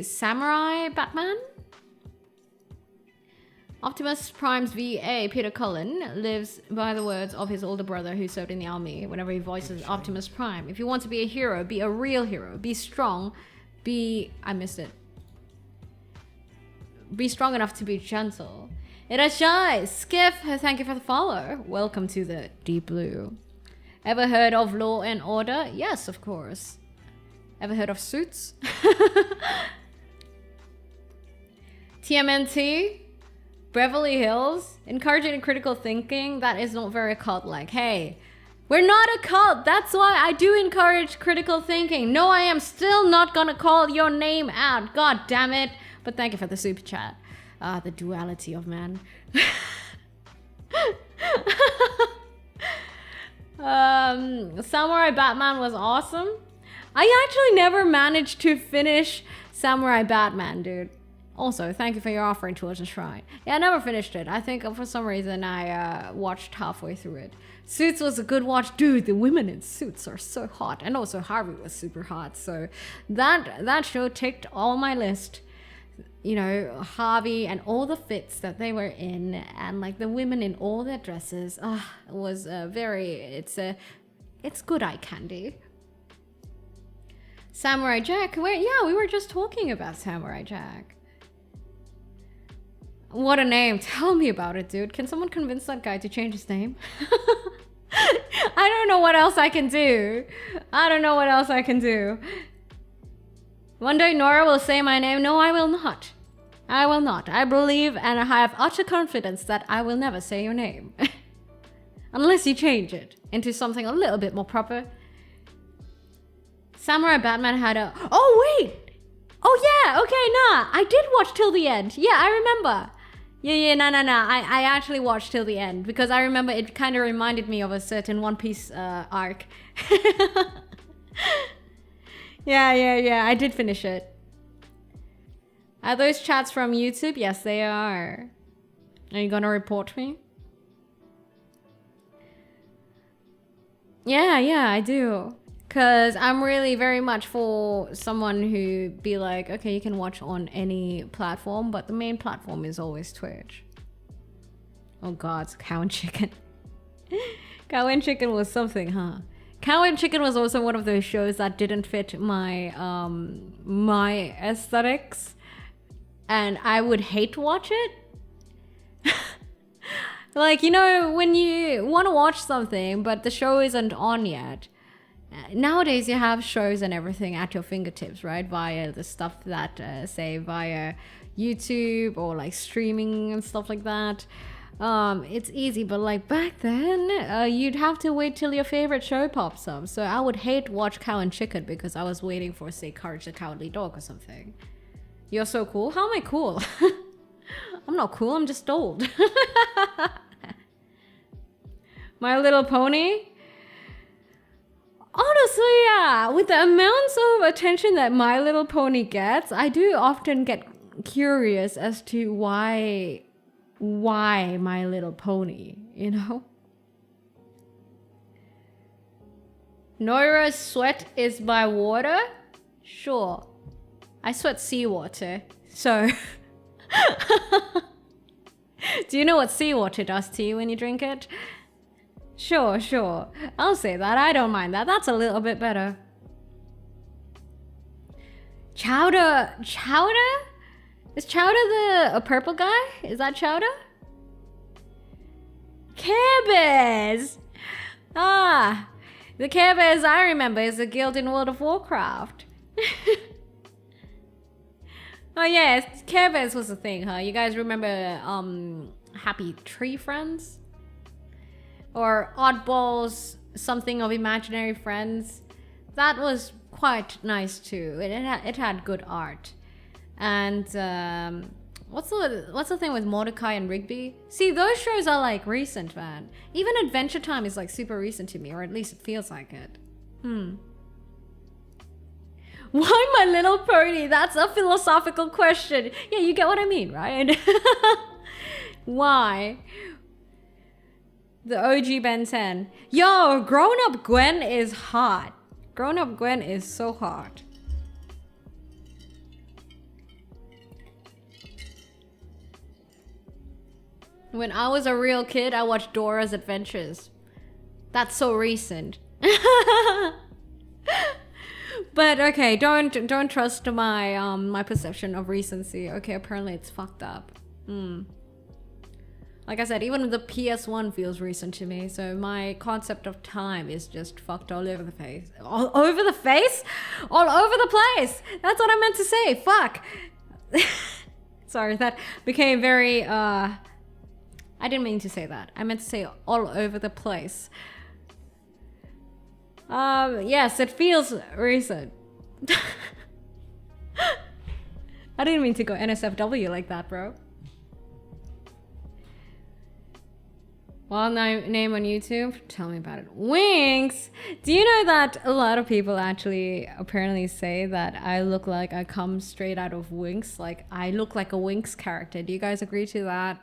Samurai Batman? Optimus Prime's VA, Peter Cullen, lives by the words of his older brother who served in the army whenever he voices Optimus Prime. If you want to be a hero, be a real hero. Be strong. I missed it. Be strong enough to be gentle. Irashai, Skiff, thank you for the follow. Welcome to the Deep Blue. Ever heard of Law and Order? Yes, of course. Ever heard of Suits? TMNT? Beverly Hills, encouraging critical thinking, that is not very cult-like. Hey, we're not a cult. That's why I do encourage critical thinking. No, I am still not gonna call your name out. God damn it. But thank you for the super chat. The duality of man. Samurai Batman was awesome. I actually never managed to finish Samurai Batman, dude. Also, thank you for your offering towards the shrine. Yeah, I never finished it. I think for some reason I watched halfway through it. Suits was a good watch. Dude, the women in Suits are so hot. And also Harvey was super hot. So that show ticked all my list. you know, Harvey and all the fits that they were in, and like the women in all their dresses. It was it's good eye candy. Samurai Jack, yeah, we were just talking about Samurai Jack. What a name. Tell me about it, dude. Can someone convince that guy to change his name? I don't know what else I can do. One day Noira will say my name. No, I will not. I believe and I have utter confidence that I will never say your name. Unless you change it into something a little bit more proper. Samurai Batman had a... Oh, wait! Oh, yeah, okay, nah. I did watch till the end. Yeah, I remember. Yeah, no. I actually watched till the end because I remember it kind of reminded me of a certain One Piece arc. Yeah, I did finish it. Are those chats from YouTube? Yes, they are. Are you gonna report me? Yeah, I do. Because I'm really very much for someone who be like, okay, you can watch on any platform, but the main platform is always Twitch. Oh god, Cow and Chicken. Cow and Chicken was something, huh? Cow and Chicken was also one of those shows that didn't fit my my aesthetics, and I would hate to watch it. Like, you know, when you want to watch something but the show isn't on yet. Nowadays you have shows and everything at your fingertips, right? Via the stuff that say via YouTube or like streaming and stuff like that. It's easy, but like back then you'd have to wait till your favorite show pops up. So I would hate watch Cow and Chicken because I was waiting for, say, Courage the Cowardly Dog or something. You're so cool. How am I cool? I'm not cool, I'm just old. My Little Pony. Honestly, yeah, with the amounts of attention that My Little Pony gets, I do often get curious as to why My Little Pony, you know? Noira's sweat is by water? Sure. I sweat seawater, so... Do you know what seawater does to you when you drink it? Sure. I'll say that. I don't mind that. That's a little bit better. Chowder? Is Chowder a purple guy? Is that Chowder? Care Bears! Ah, the Care Bears I remember is a guild in World of Warcraft. Oh yes, Care Bears was a thing, huh? You guys remember Happy Tree Friends? Or Oddballs, something of Imaginary Friends. That was quite nice too. It had good art. And what's the thing with Mordecai and Rigby? See, those shows are like recent, man. Even Adventure Time is like super recent to me, or at least it feels like it. Why My Little Pony? That's a philosophical question. Yeah, you get what I mean, right? Why? The OG Ben 10. Yo, Grown Up Gwen is hot. Grown Up Gwen is so hot. When I was a real kid, I watched Dora's Adventures. That's so recent. But okay, don't trust my my perception of recency. Okay, apparently it's fucked up. Like I said, even the PS1 feels recent to me, so my concept of time is just fucked all over the face. All over the face? All over the place! That's what I meant to say, fuck! Sorry, that became very, I didn't mean to say that. I meant to say all over the place. Yes, it feels recent. I didn't mean to go NSFW like that, bro. Wild name on YouTube? Tell me about it. Winx! Do you know that a lot of people actually apparently say that I look like I come straight out of Winx? Like, I look like a Winx character. Do you guys agree to that?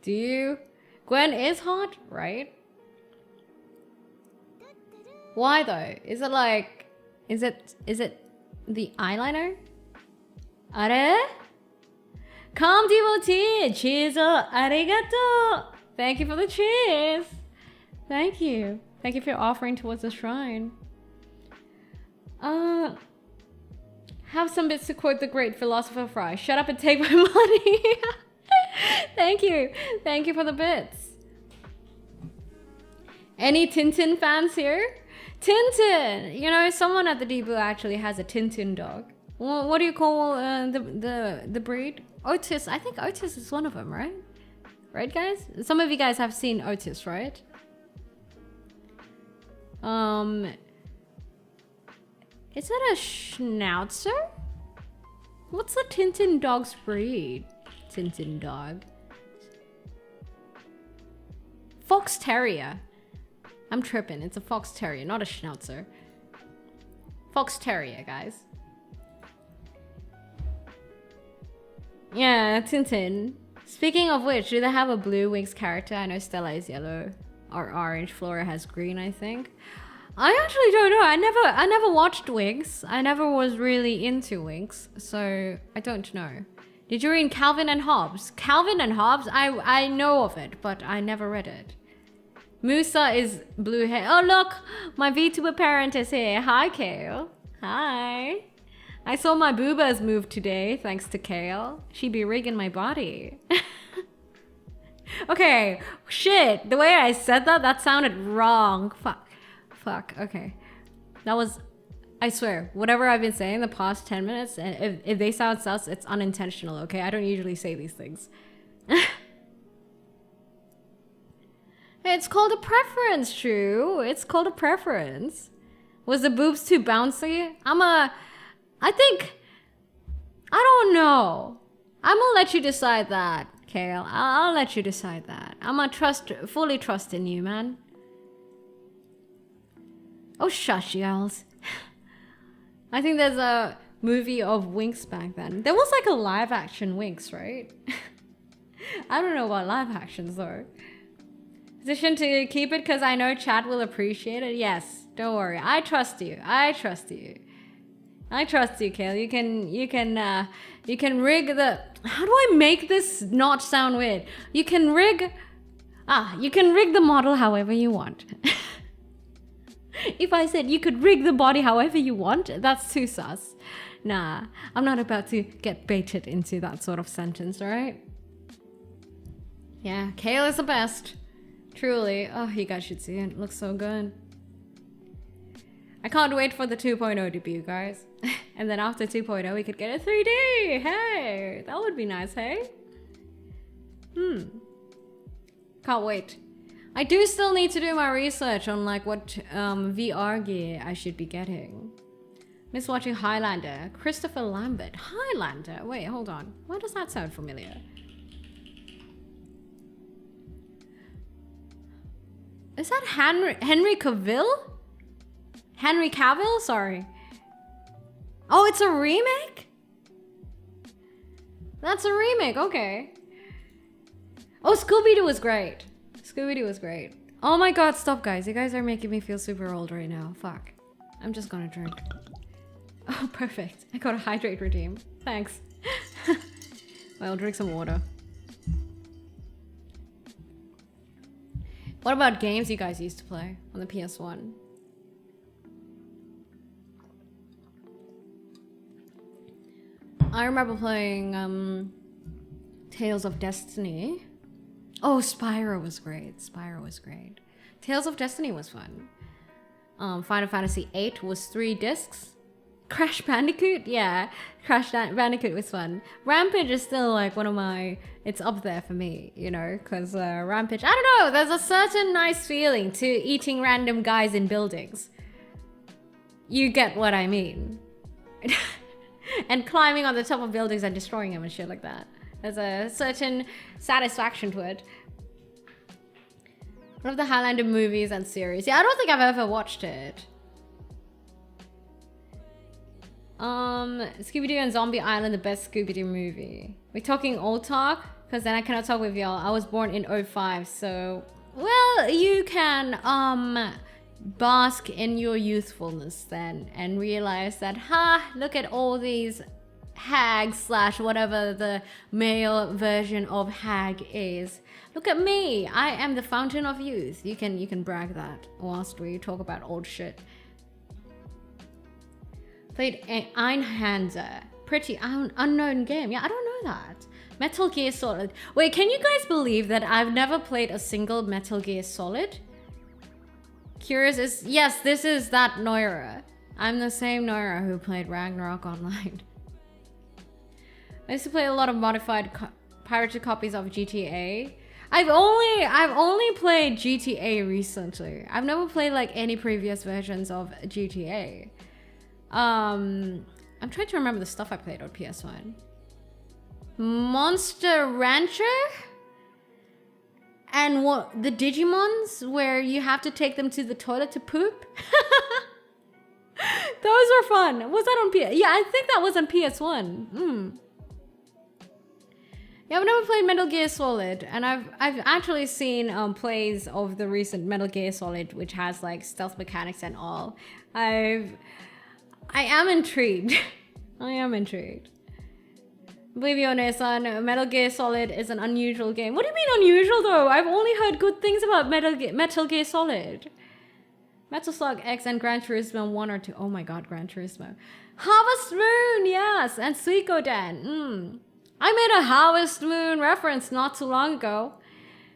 Do you? Gwen is hot, right? Why though? Is it like Is it the eyeliner? Are? Calm devotee, cheers, arigato. Thank you for the cheers. Thank you. Thank you for your offering towards the shrine. Have some bits to quote the great philosopher Fry. Shut up and take my money. Thank you. Thank you for the bits. Any Tintin fans here? Tintin! You know, someone at the depot actually has a Tintin dog. What do you call the breed? Otis. I think Otis is one of them, right? Right, guys? Some of you guys have seen Otis, right? Is it a Schnauzer? What's the Tintin dog's breed? Tintin dog. Fox Terrier. I'm tripping. It's a Fox Terrier, not a Schnauzer. Fox Terrier, guys. Yeah, Tintin. Speaking of which, do they have a blue Winx character? I know Stella is yellow or orange. Flora has green, I think. I actually don't know. I never watched Winx. I never was really into Winx, so I don't know. Did you read Calvin and Hobbes? Calvin and Hobbes? I know of it, but I never read it. Musa is blue hair. Oh look, my VTuber parent is here. Hi Kale. Hi. I saw my boobas move today, thanks to Kale. She be rigging my body. Okay, shit. The way I said that sounded wrong. Fuck, okay. That was, I swear, whatever I've been saying the past 10 minutes, and if they sound sus, it's unintentional, okay? I don't usually say these things. It's called a preference, True. It's called a preference. Was the boobs too bouncy? I don't know. I'm gonna let you decide that, Kale. I'll let you decide that. I'm gonna fully trust in you, man. Oh, shush, y'alls. I think there's a movie of Winx back then. There was like a live action Winx, right? I don't know about live actions though. Position to keep it because I know chat will appreciate it. Yes, don't worry. I trust you. I trust you. I trust you, Kale. You can rig the. How do I make this not sound weird? You can rig the model however you want. If I said you could rig the body however you want, that's too sus. Nah, I'm not about to get baited into that sort of sentence, alright? Yeah, Kale is the best. Truly. Oh, you guys should see it. It looks so good. I can't wait for the 2.0 debut, guys. And then after 2.0, we could get a 3D. Hey, that would be nice, hey? Can't wait. I do still need to do my research on like what VR gear I should be getting. Miss watching Highlander. Christopher Lambert. Highlander? Wait, hold on. Why does that sound familiar? Is that Henry Cavill? Henry Cavill? Sorry. Oh, it's a remake? That's a remake, okay. Oh, Scooby-Doo was great. Scooby-Doo was great. Oh my god, stop guys. You guys are making me feel super old right now. Fuck. I'm just gonna drink. Oh, perfect. I got a hydrate redeem. Thanks. Well, I'll drink some water. What about games you guys used to play on the PS1? I remember playing Tales of Destiny. Oh, Spyro was great. Spyro was great. Tales of Destiny was fun. Final Fantasy VIII was 3 discs. Crash Bandicoot? Yeah, Crash Bandicoot was fun. Rampage is still like one of my... It's up there for me, you know, because Rampage... I don't know, there's a certain nice feeling to eating random guys in buildings. You get what I mean. And climbing on the top of buildings and destroying them and shit like that. There's a certain satisfaction to it. One of the Highlander movies and series. Yeah, I don't think I've ever watched it. Scooby-Doo and Zombie Island, the best Scooby-Doo movie. We're talking old talk? Because then I cannot talk with y'all. I was born in 05, so... Well, you can, bask in your youthfulness then and realize that, look at all these hags slash whatever the male version of hag is. Look at me, I am the fountain of youth. You can brag that whilst we talk about old shit. Played Einhanzer. Pretty unknown game. Yeah, I don't know that. Metal Gear Solid. Wait, can you guys believe that I've never played a single Metal Gear Solid? Curious is... Yes, this is that Noira. I'm the same Noira who played Ragnarok Online. I used to play a lot of modified pirated copies of GTA. I've only played GTA recently. I've never played like any previous versions of GTA. I'm trying to remember the stuff I played on PS1. Monster Rancher? And what, the Digimons where you have to take them to the toilet to poop? Those were fun. Was that on PS? Yeah, I think that was on PS1. Yeah, I've never played Metal Gear Solid, and I've actually seen plays of the recent Metal Gear Solid, which has like stealth mechanics and all. I am intrigued. I am intrigued. Believe me, Onesan, Metal Gear Solid is an unusual game. What do you mean unusual though? I've only heard good things about Metal Gear Solid. Metal Slug X and Gran Turismo 1 or 2. Oh my god, Gran Turismo. Harvest Moon, yes, and Suikoden. I made a Harvest Moon reference not too long ago.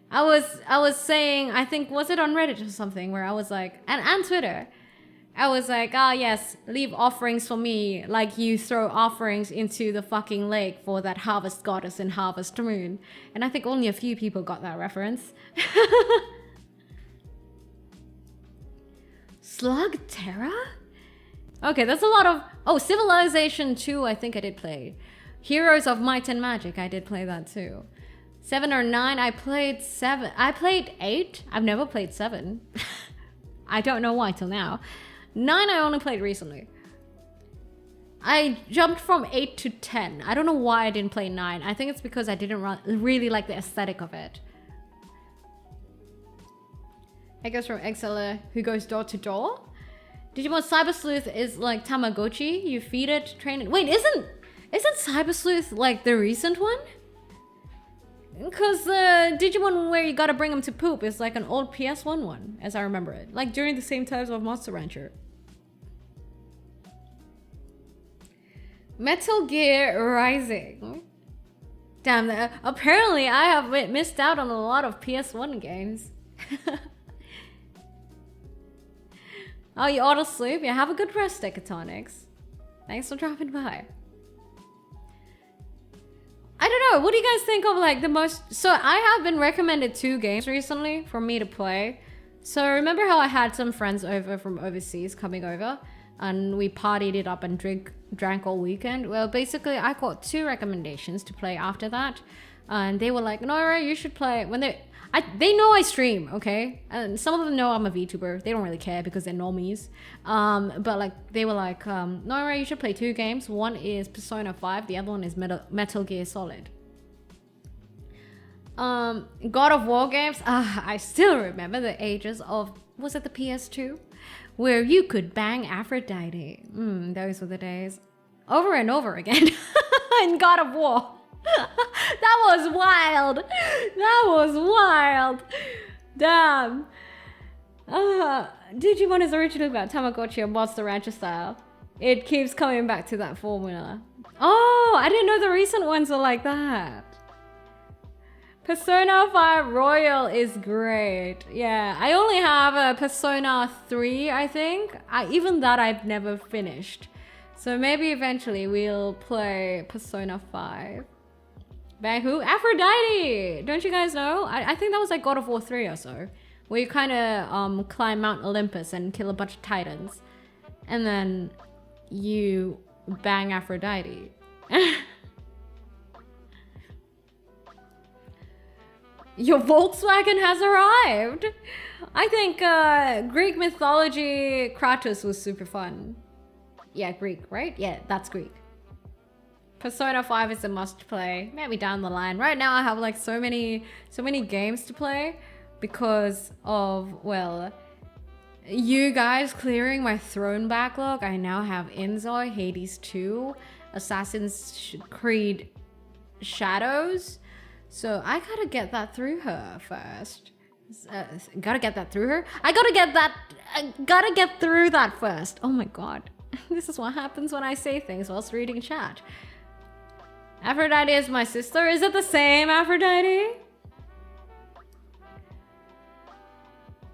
I was saying, I think, was it on Reddit or something, where I was like, and Twitter. I was like, yes, leave offerings for me, like you throw offerings into the fucking lake for that harvest goddess in Harvest Moon. And I think only a few people got that reference. Slug Terra? Okay, there's a lot of... Oh, Civilization 2, I think I did play. Heroes of Might and Magic, I did play that too. 7 or 9, I played 7. I played 8. I've never played 7. I don't know why till now. 9 I only played recently. I jumped from 8 to 10. I don't know why I didn't play 9. I think it's because I didn't really like the aesthetic of it. I guess from XLA who goes door to door. Digimon Cyber Sleuth is like Tamagotchi. You feed it, train it. Wait, isn't Cyber Sleuth like the recent one? Because the Digimon where you gotta bring them to poop is like an old PS1 one, as I remember it. Like during the same times of Monster Rancher. Metal Gear Rising. Damn, apparently I have missed out on a lot of PS1 games. Oh, you auto sleep? Yeah, have a good rest, Decatonics. Thanks for dropping by. I don't know, what do you guys think of like the most... So I have been recommended 2 games recently for me to play. So remember how I had some friends over from overseas coming over and we partied it up and drank all weekend? Well, basically I got 2 recommendations to play after that. And they were like, Noira, you should play... When they know I stream, okay? And some of them know I'm a VTuber. They don't really care because they're normies. But like, they were like, Noira, you should play 2 games. One is Persona 5. The other one is Metal Gear Solid. God of War games. I still remember the ages of... Was it the PS2? Where you could bang Aphrodite. Those were the days. Over and over again. In God of War. That was wild. That was wild. Damn. Digimon is originally about Tamagotchi or Monster Rancher style. It keeps coming back to that formula. Oh, I didn't know the recent ones were like that. Persona 5 Royal is great. Yeah, I only have a Persona 3, I think. Even that I've never finished. So maybe eventually we'll play Persona 5. Bang who? Aphrodite! Don't you guys know? I think that was like God of War 3 or so. Where you kind of climb Mount Olympus and kill a bunch of titans. And then you bang Aphrodite. Your Volkswagen has arrived! I think Greek mythology Kratos was super fun. Yeah, Greek, right? Yeah, that's Greek. Persona 5 is a must play. Maybe down the line. Right now I have like so many games to play because of, well, you guys clearing my throne backlog. I now have Inzoi, Hades 2, Assassin's Creed Shadows. So I gotta get that through her first. Gotta get that through her. I gotta get through that first. Oh my god. This is what happens when I say things whilst reading chat. Aphrodite is my sister. Is it the same Aphrodite?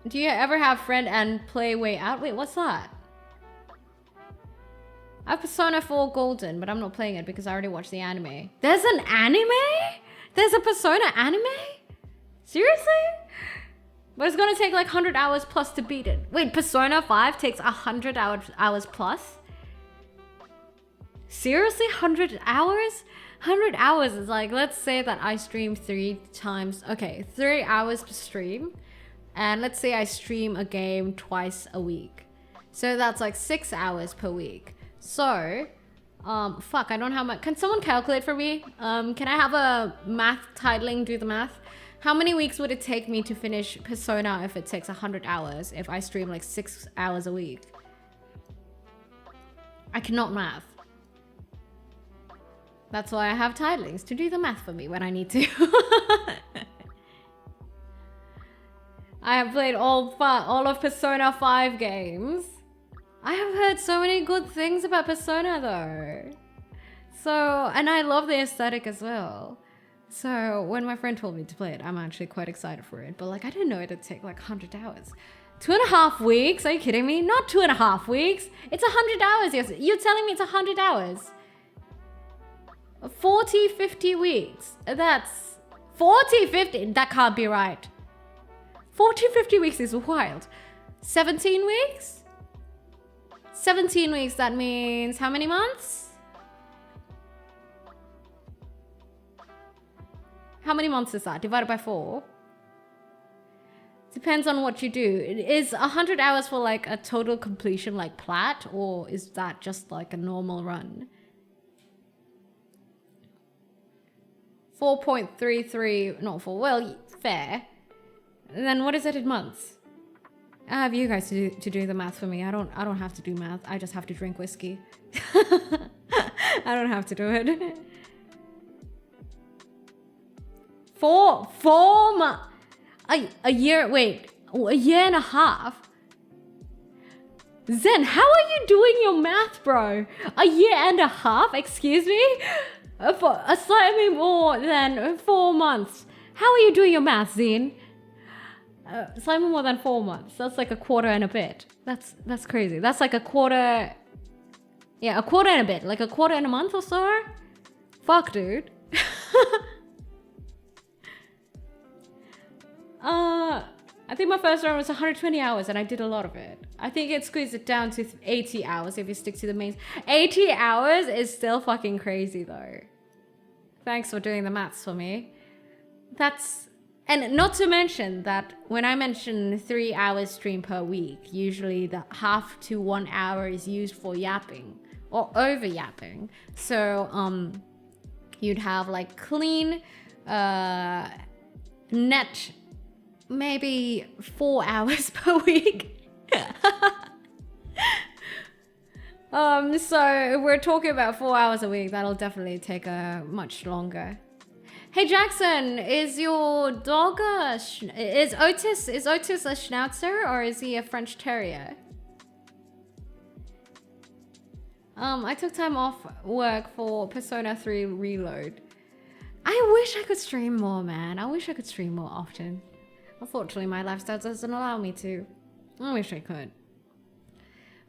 Do you ever have friend and play way out? Wait, what's that? I have Persona 4 Golden, but I'm not playing it because I already watched the anime. There's an anime? There's a Persona anime? Seriously? But it's gonna take like 100 hours plus to beat it. Wait, Persona 5 takes 100 hours plus? Seriously, 100 hours? 100 hours is like, let's say that I stream 3 times. Okay, 3 hours per stream. And let's say I stream a game twice a week. So that's like 6 hours per week. So, fuck, I don't have my... Can someone calculate for me? Can I have a math titling do the math? How many weeks would it take me to finish Persona if it takes 100 hours, if I stream like 6 hours a week? I cannot math. That's why I have titlings, to do the math for me when I need to. I have played all of Persona 5 games. I have heard so many good things about Persona though. So, and I love the aesthetic as well. So when my friend told me to play it, I'm actually quite excited for it. But like, I didn't know it'd take like 100 hours. 2.5 weeks? Are you kidding me? Not 2.5 weeks. It's 100 hours. Yes. You're telling me it's 100 hours. 40, 50 weeks. That's 40, 50. That can't be right. 40, 50 weeks is wild. 17 weeks? 17 weeks, that means how many months? How many months is that? Divided by 4? Depends on what you do. Is 100 hours for like a total completion like plat, or is that just like a normal run? 4.33, not 4, well, fair. And then what is it in months? I have you guys to do the math for me. I don't have to do math. I just have to drink whiskey. I don't have to do it. 4 months. A year, wait, a year and a half? Zen, how are you doing your math, bro? A year and a half, excuse me? For slightly more than 4 months. How are you doing your math, Zen? Slightly more than 4 months. That's like a quarter and a bit. That's crazy. That's like a quarter. Yeah, a quarter and a bit. Like a quarter and a month or so. Fuck, dude. I think my first round was 120 hours and I did a lot of it. I think it squeezed it down to 80 hours if you stick to the mains. 80 hours is still fucking crazy though. Thanks for doing the maths for me. That's... And not to mention that when I mention 3 hours stream per week, usually the half to 1 hour is used for yapping or over yapping. So you'd have like clean net maybe 4 hours per week. So we're talking about 4 hours a week. That'll definitely take much longer. Hey Jackson, is your dog is Otis a Schnauzer or is he a French Terrier? I took time off work for Persona 3 Reload. I wish I could stream more, man. I wish I could stream more often. Unfortunately, my lifestyle doesn't allow me to. I wish I could.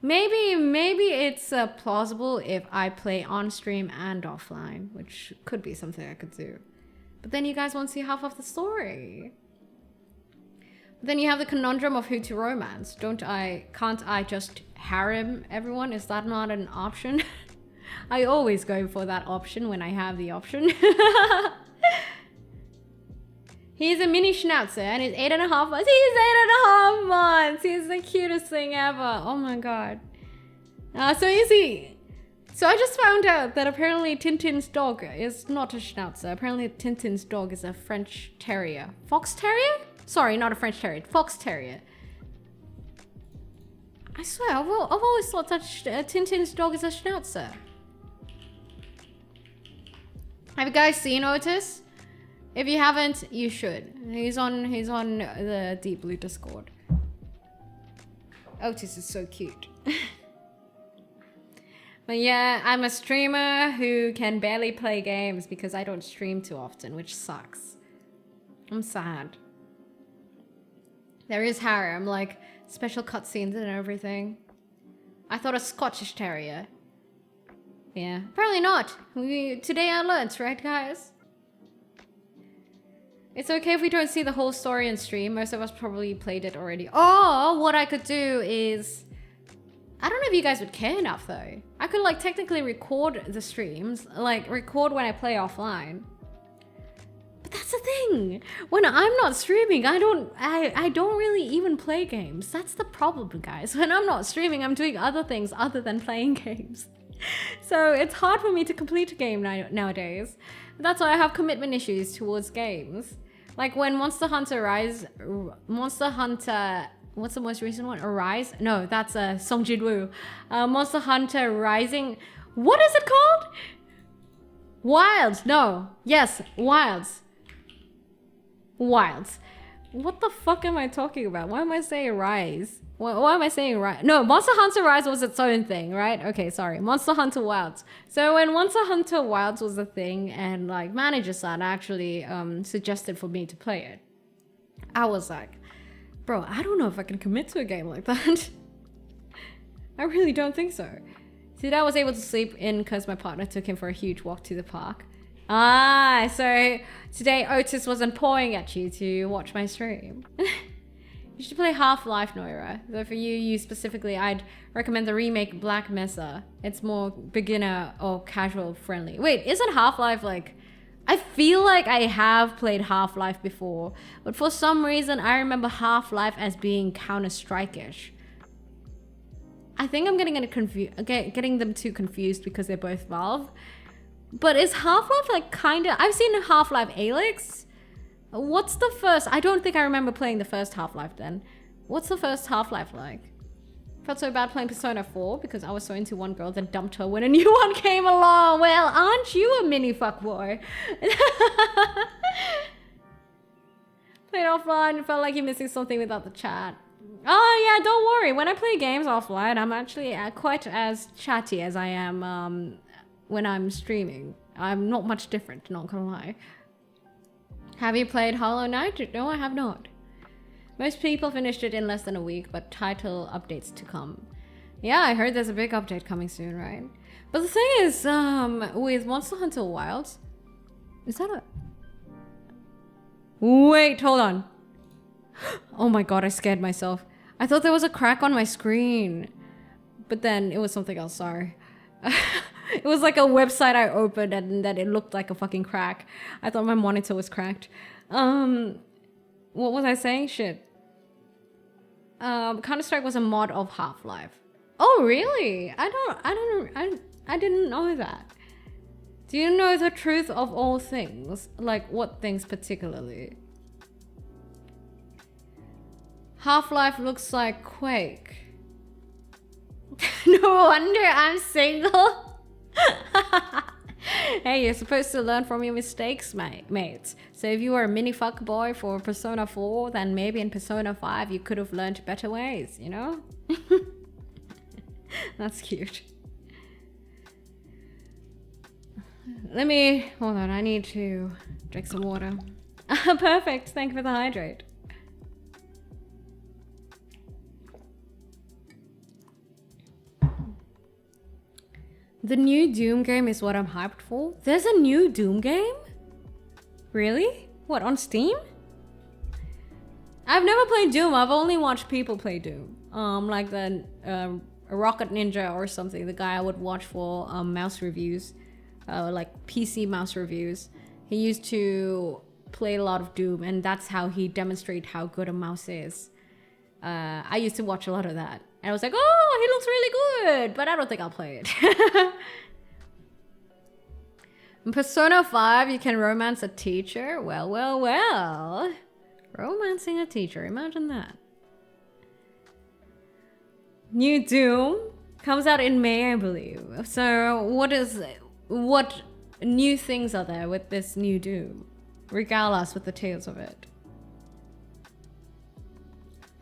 Maybe it's plausible if I play on stream and offline, which could be something I could do. But then you guys won't see half of the story. But then you have the conundrum of who to romance. Can't I just harem everyone? Is that not an option? I always go for that option when I have the option. He's a mini schnauzer and he's 8.5 months. He's 8.5 months. He's the cutest thing ever. Oh my god. So easy. So I just found out that apparently Tintin's dog is not a schnauzer. Apparently Tintin's dog is a French Terrier. Fox Terrier? Sorry, not a French Terrier. Fox Terrier. I swear, I've always thought that Tintin's dog is a schnauzer. Have you guys seen Otis? If you haven't, you should. He's on the Deep Blue Discord. Otis is so cute. But yeah, I'm a streamer who can barely play games because I don't stream too often, which sucks. I'm sad. There is harem, like special cutscenes and everything. I thought a Scottish Terrier. Yeah, apparently not. Today I learned, right guys? It's okay if we don't see the whole story in stream. Most of us probably played it already. Oh, what I could do is... I don't know if you guys would care enough though. I could like technically record the streams, like record when I play offline. But that's the thing. When I'm not streaming, I don't really even play games. That's the problem, guys. When I'm not streaming, I'm doing other things other than playing games. So it's hard for me to complete a game nowadays. That's why I have commitment issues towards games. Like when Monster Hunter Rise, what's the most recent one? Arise? No, that's Song Jinwoo. Monster Hunter Rising. What is it called? Wilds. No. Yes, Wilds. Wilds. What the fuck am I talking about? Why am I saying Rise? Why am I saying Rise? No, Monster Hunter Rise was its own thing, right? Okay, sorry. Monster Hunter Wilds. So when Monster Hunter Wilds was a thing and like Manager-san actually suggested for me to play it, I was like, bro, I don't know if I can commit to a game like that. I really don't think so. Today I was able to sleep in because my partner took him for a huge walk to the park. Ah, so today Otis wasn't pawing at you to watch my stream. You should play Half-Life, Noira. Though for you specifically, I'd recommend the remake Black Mesa. It's more beginner or casual friendly. Wait, isn't Half-Life like... I feel like I have played Half-Life before, but for some reason I remember Half-Life as being Counter-Strike-ish. I think I'm getting them too confused because they're both Valve. But is Half-Life like kinda... I've seen Half-Life Alyx. What's the first... I don't think I remember playing the first Half-Life then. What's the first Half-Life like? Felt so bad playing Persona 4 because I was so into one girl that dumped her when a new one came along. Well, aren't you a mini fuckboy? Played offline and felt like you're missing something without the chat. Oh yeah, don't worry. When I play games offline, I'm actually quite as chatty as I am when I'm streaming. I'm not much different, not gonna lie. Have you played Hollow Knight? No, I have not. Most people finished it in less than a week, but title updates to come. Yeah, I heard there's a big update coming soon, right? But the thing is, with Monster Hunter Wilds, is that a... Wait, hold on. Oh my god, I scared myself. I thought there was a crack on my screen. But then it was something else, sorry. It was like a website I opened and then it looked like a fucking crack. I thought my monitor was cracked. What was I saying? Shit. Counter-Strike was a mod of Half-Life. Oh, really? I didn't know that. Do you know the truth of all things? Like, what things particularly? Half-Life looks like Quake. No wonder I'm single. Hey, you're supposed to learn from your mistakes, mates. So if you were a mini fuckboy for Persona 4, then maybe in Persona 5 you could have learned better ways, you know? That's cute. Hold on, I need to drink some water. Perfect, thank you for the hydrate. The new Doom game is what I'm hyped for. There's a new Doom game? Really? What, on Steam? I've never played Doom. I've only watched people play Doom. Like the Rocket Ninja or something. The guy I would watch for mouse reviews. Like PC mouse reviews. He used to play a lot of Doom and that's how he demonstrated how good a mouse is. I used to watch a lot of that. And I was like, oh, he looks really good, but I don't think I'll play it. In Persona 5, you can romance a teacher. Well, well, well. Romancing a teacher, imagine that. New Doom comes out in May, I believe. So what new things are there with this new Doom? Regale us with the tales of it.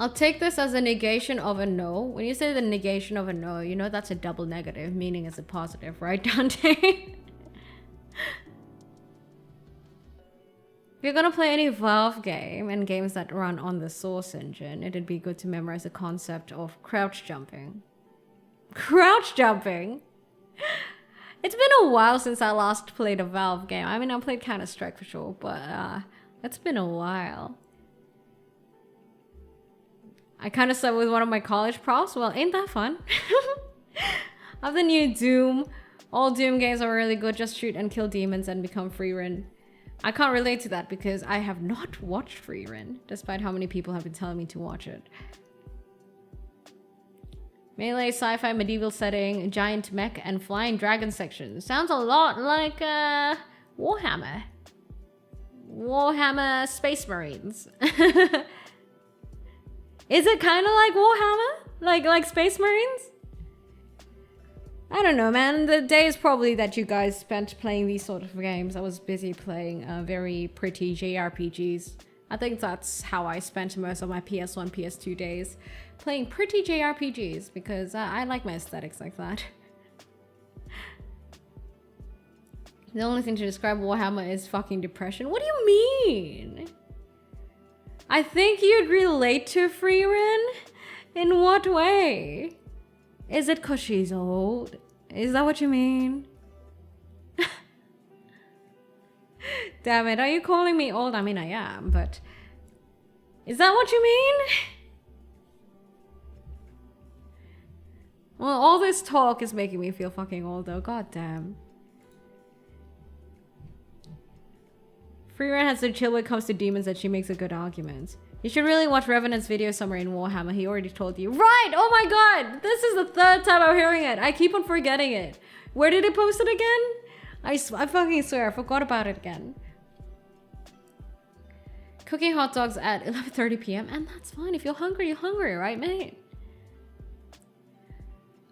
I'll take this as a negation of a no. When you say the negation of a no, you know that's a double negative, meaning it's a positive, right, Dante? If you're gonna play any Valve game and games that run on the Source engine, it'd be good to memorize the concept of crouch jumping. Crouch jumping? It's been a while since I last played a Valve game. I mean, I played Counter-Strike for sure, but it's been a while. I kind of slept with one of my college profs. Well, ain't that fun? Of the new Doom. All Doom games are really good. Just shoot and kill demons and become free run. I can't relate to that because I have not watched Free Run, despite how many people have been telling me to watch it. Melee, sci-fi, medieval setting, giant mech, and flying dragon section. Sounds a lot like Warhammer. Warhammer Space Marines. Is it kind of like Warhammer? Like Space Marines? I don't know, man. The days probably that you guys spent playing these sort of games, I was busy playing very pretty JRPGs. I think that's how I spent most of my PS1, PS2 days. Playing pretty JRPGs because I like my aesthetics like that. The only thing to describe Warhammer is fucking depression. What do you mean? I think you'd relate to Free Run? In what way? Is it cause she's old? Is that what you mean? Damn it, are you calling me old? I mean, I am, but... Is that what you mean? Well, all this talk is making me feel fucking old though, god damn. Free Run has to chill when it comes to demons and she makes a good argument. You should really watch Revenant's video somewhere in Warhammer. He already told you. Right! Oh my god! This is the third time I'm hearing it. I keep on forgetting it. Where did he post it again? I fucking swear, I forgot about it again. Cooking hot dogs at 11:30 p.m. And that's fine. If you're hungry, right, mate?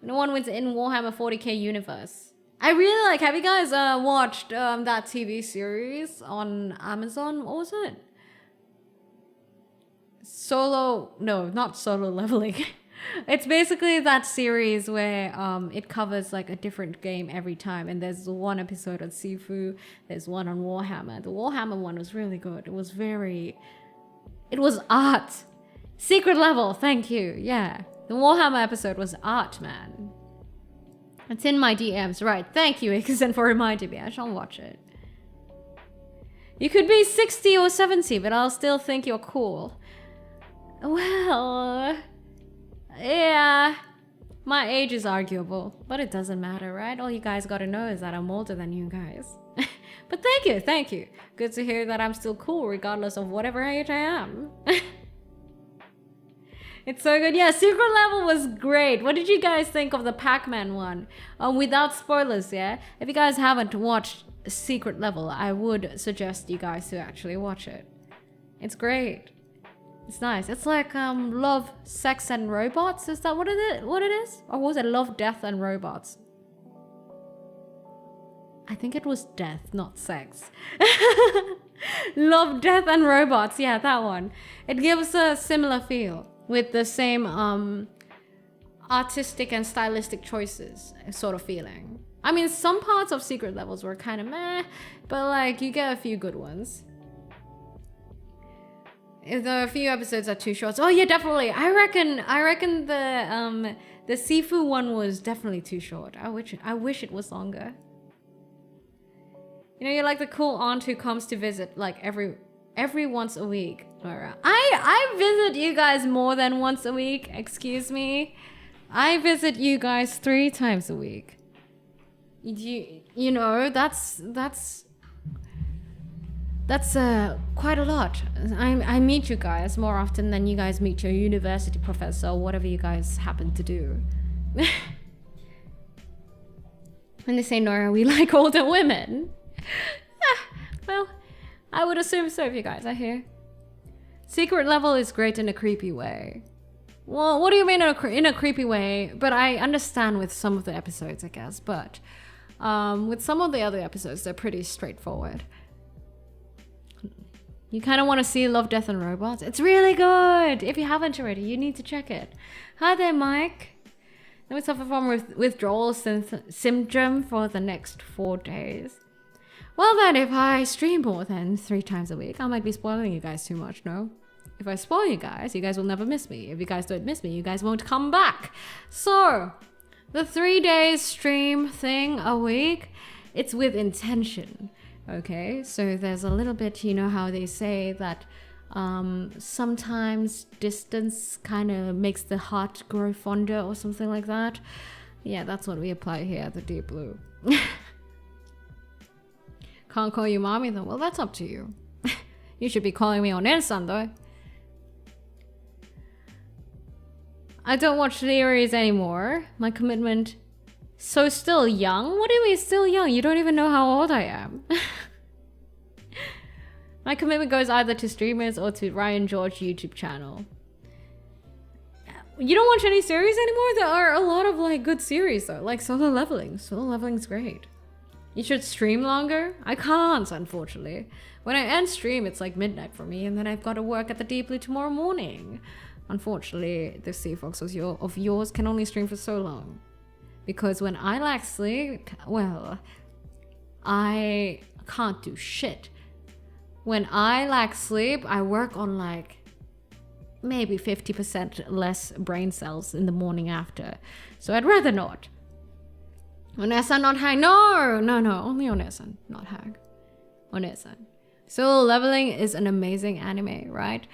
No one wins in Warhammer 40k universe. I really like... Have you guys watched that TV series on Amazon? What was it? No, not Solo Leveling. It's basically that series where it covers like a different game every time, and there's one episode on Sifu, there's one on Warhammer. The Warhammer one was really good. It was art. Secret level, thank you. Yeah, the Warhammer episode was art, man. It's in my DMs, right? Thank you, Ixen, for reminding me. I shall watch it. You could be 60 or 70, but I'll still think you're cool. Well, yeah, my age is arguable, but it doesn't matter, right? All you guys gotta know is that I'm older than you guys. But thank you. Good to hear that I'm still cool regardless of whatever age I am. It's so good. Yeah, Secret Level was great. What did you guys think of the Pac-Man one? Without spoilers, yeah? If you guys haven't watched Secret Level, I would suggest you guys to actually watch it. It's great. It's nice. It's like Love, Sex and Robots. Is that what it is? Or was it Love, Death and Robots? I think it was death, not sex. Love, Death and Robots. Yeah, that one. It gives a similar feel with the same artistic and stylistic choices sort of feeling. I mean, some parts of Secret Levels were kind of meh, but like you get a few good ones. The few episodes are too short. Oh yeah, definitely. I reckon the Sifu one was definitely too short. I wish it was longer. You know, you're like the cool aunt who comes to visit like every once a week. Noira. I visit you guys more than once a week. Excuse me. I visit you guys 3 times a week. You know, that's quite a lot. I meet you guys more often than you guys meet your university professor or whatever you guys happen to do. When they say Noira, we like older women. Well, I would assume so if you guys are here. Secret Level is great in a creepy way. Well, what do you mean in a creepy way? But I understand with some of the episodes, I guess. But with some of the other episodes, they're pretty straightforward. You kind of want to see Love, Death and Robots? It's really good! If you haven't already, you need to check it. Hi there, Mike. Let me suffer from withdrawal syndrome for the next 4 days. Well then, if I stream more than 3 times a week, I might be spoiling you guys too much, no? If I spoil you guys will never miss me. If you guys don't miss me, you guys won't come back. So, the 3 days stream thing a week, it's with intention. Okay, so there's a little bit, you know how they say that sometimes distance kind of makes the heart grow fonder or something like that. Yeah, that's what we apply here at the Deep Blue. Can't call you mommy though. Well, that's up to you. You should be calling me Onen-san though. I don't watch series anymore. My commitment... So still young? What do you mean still young? You don't even know how old I am. My commitment goes either to streamers or to Ryan George YouTube channel. You don't watch any series anymore? There are a lot of like good series though, like Solo Leveling. Solo Leveling's great. You should stream longer? I can't, unfortunately. When I end stream, it's like midnight for me, and then I've got to work at the Deep Blue tomorrow morning. Unfortunately, the Sea Fox of yours can only stream for so long. Because when I lack sleep, well, I can't do shit. When I lack sleep, I work on like maybe 50% less brain cells in the morning after. So I'd rather not. Onesan, not hag. No, only Onesan, not hag. Onesan. Solo Leveling is an amazing anime, right?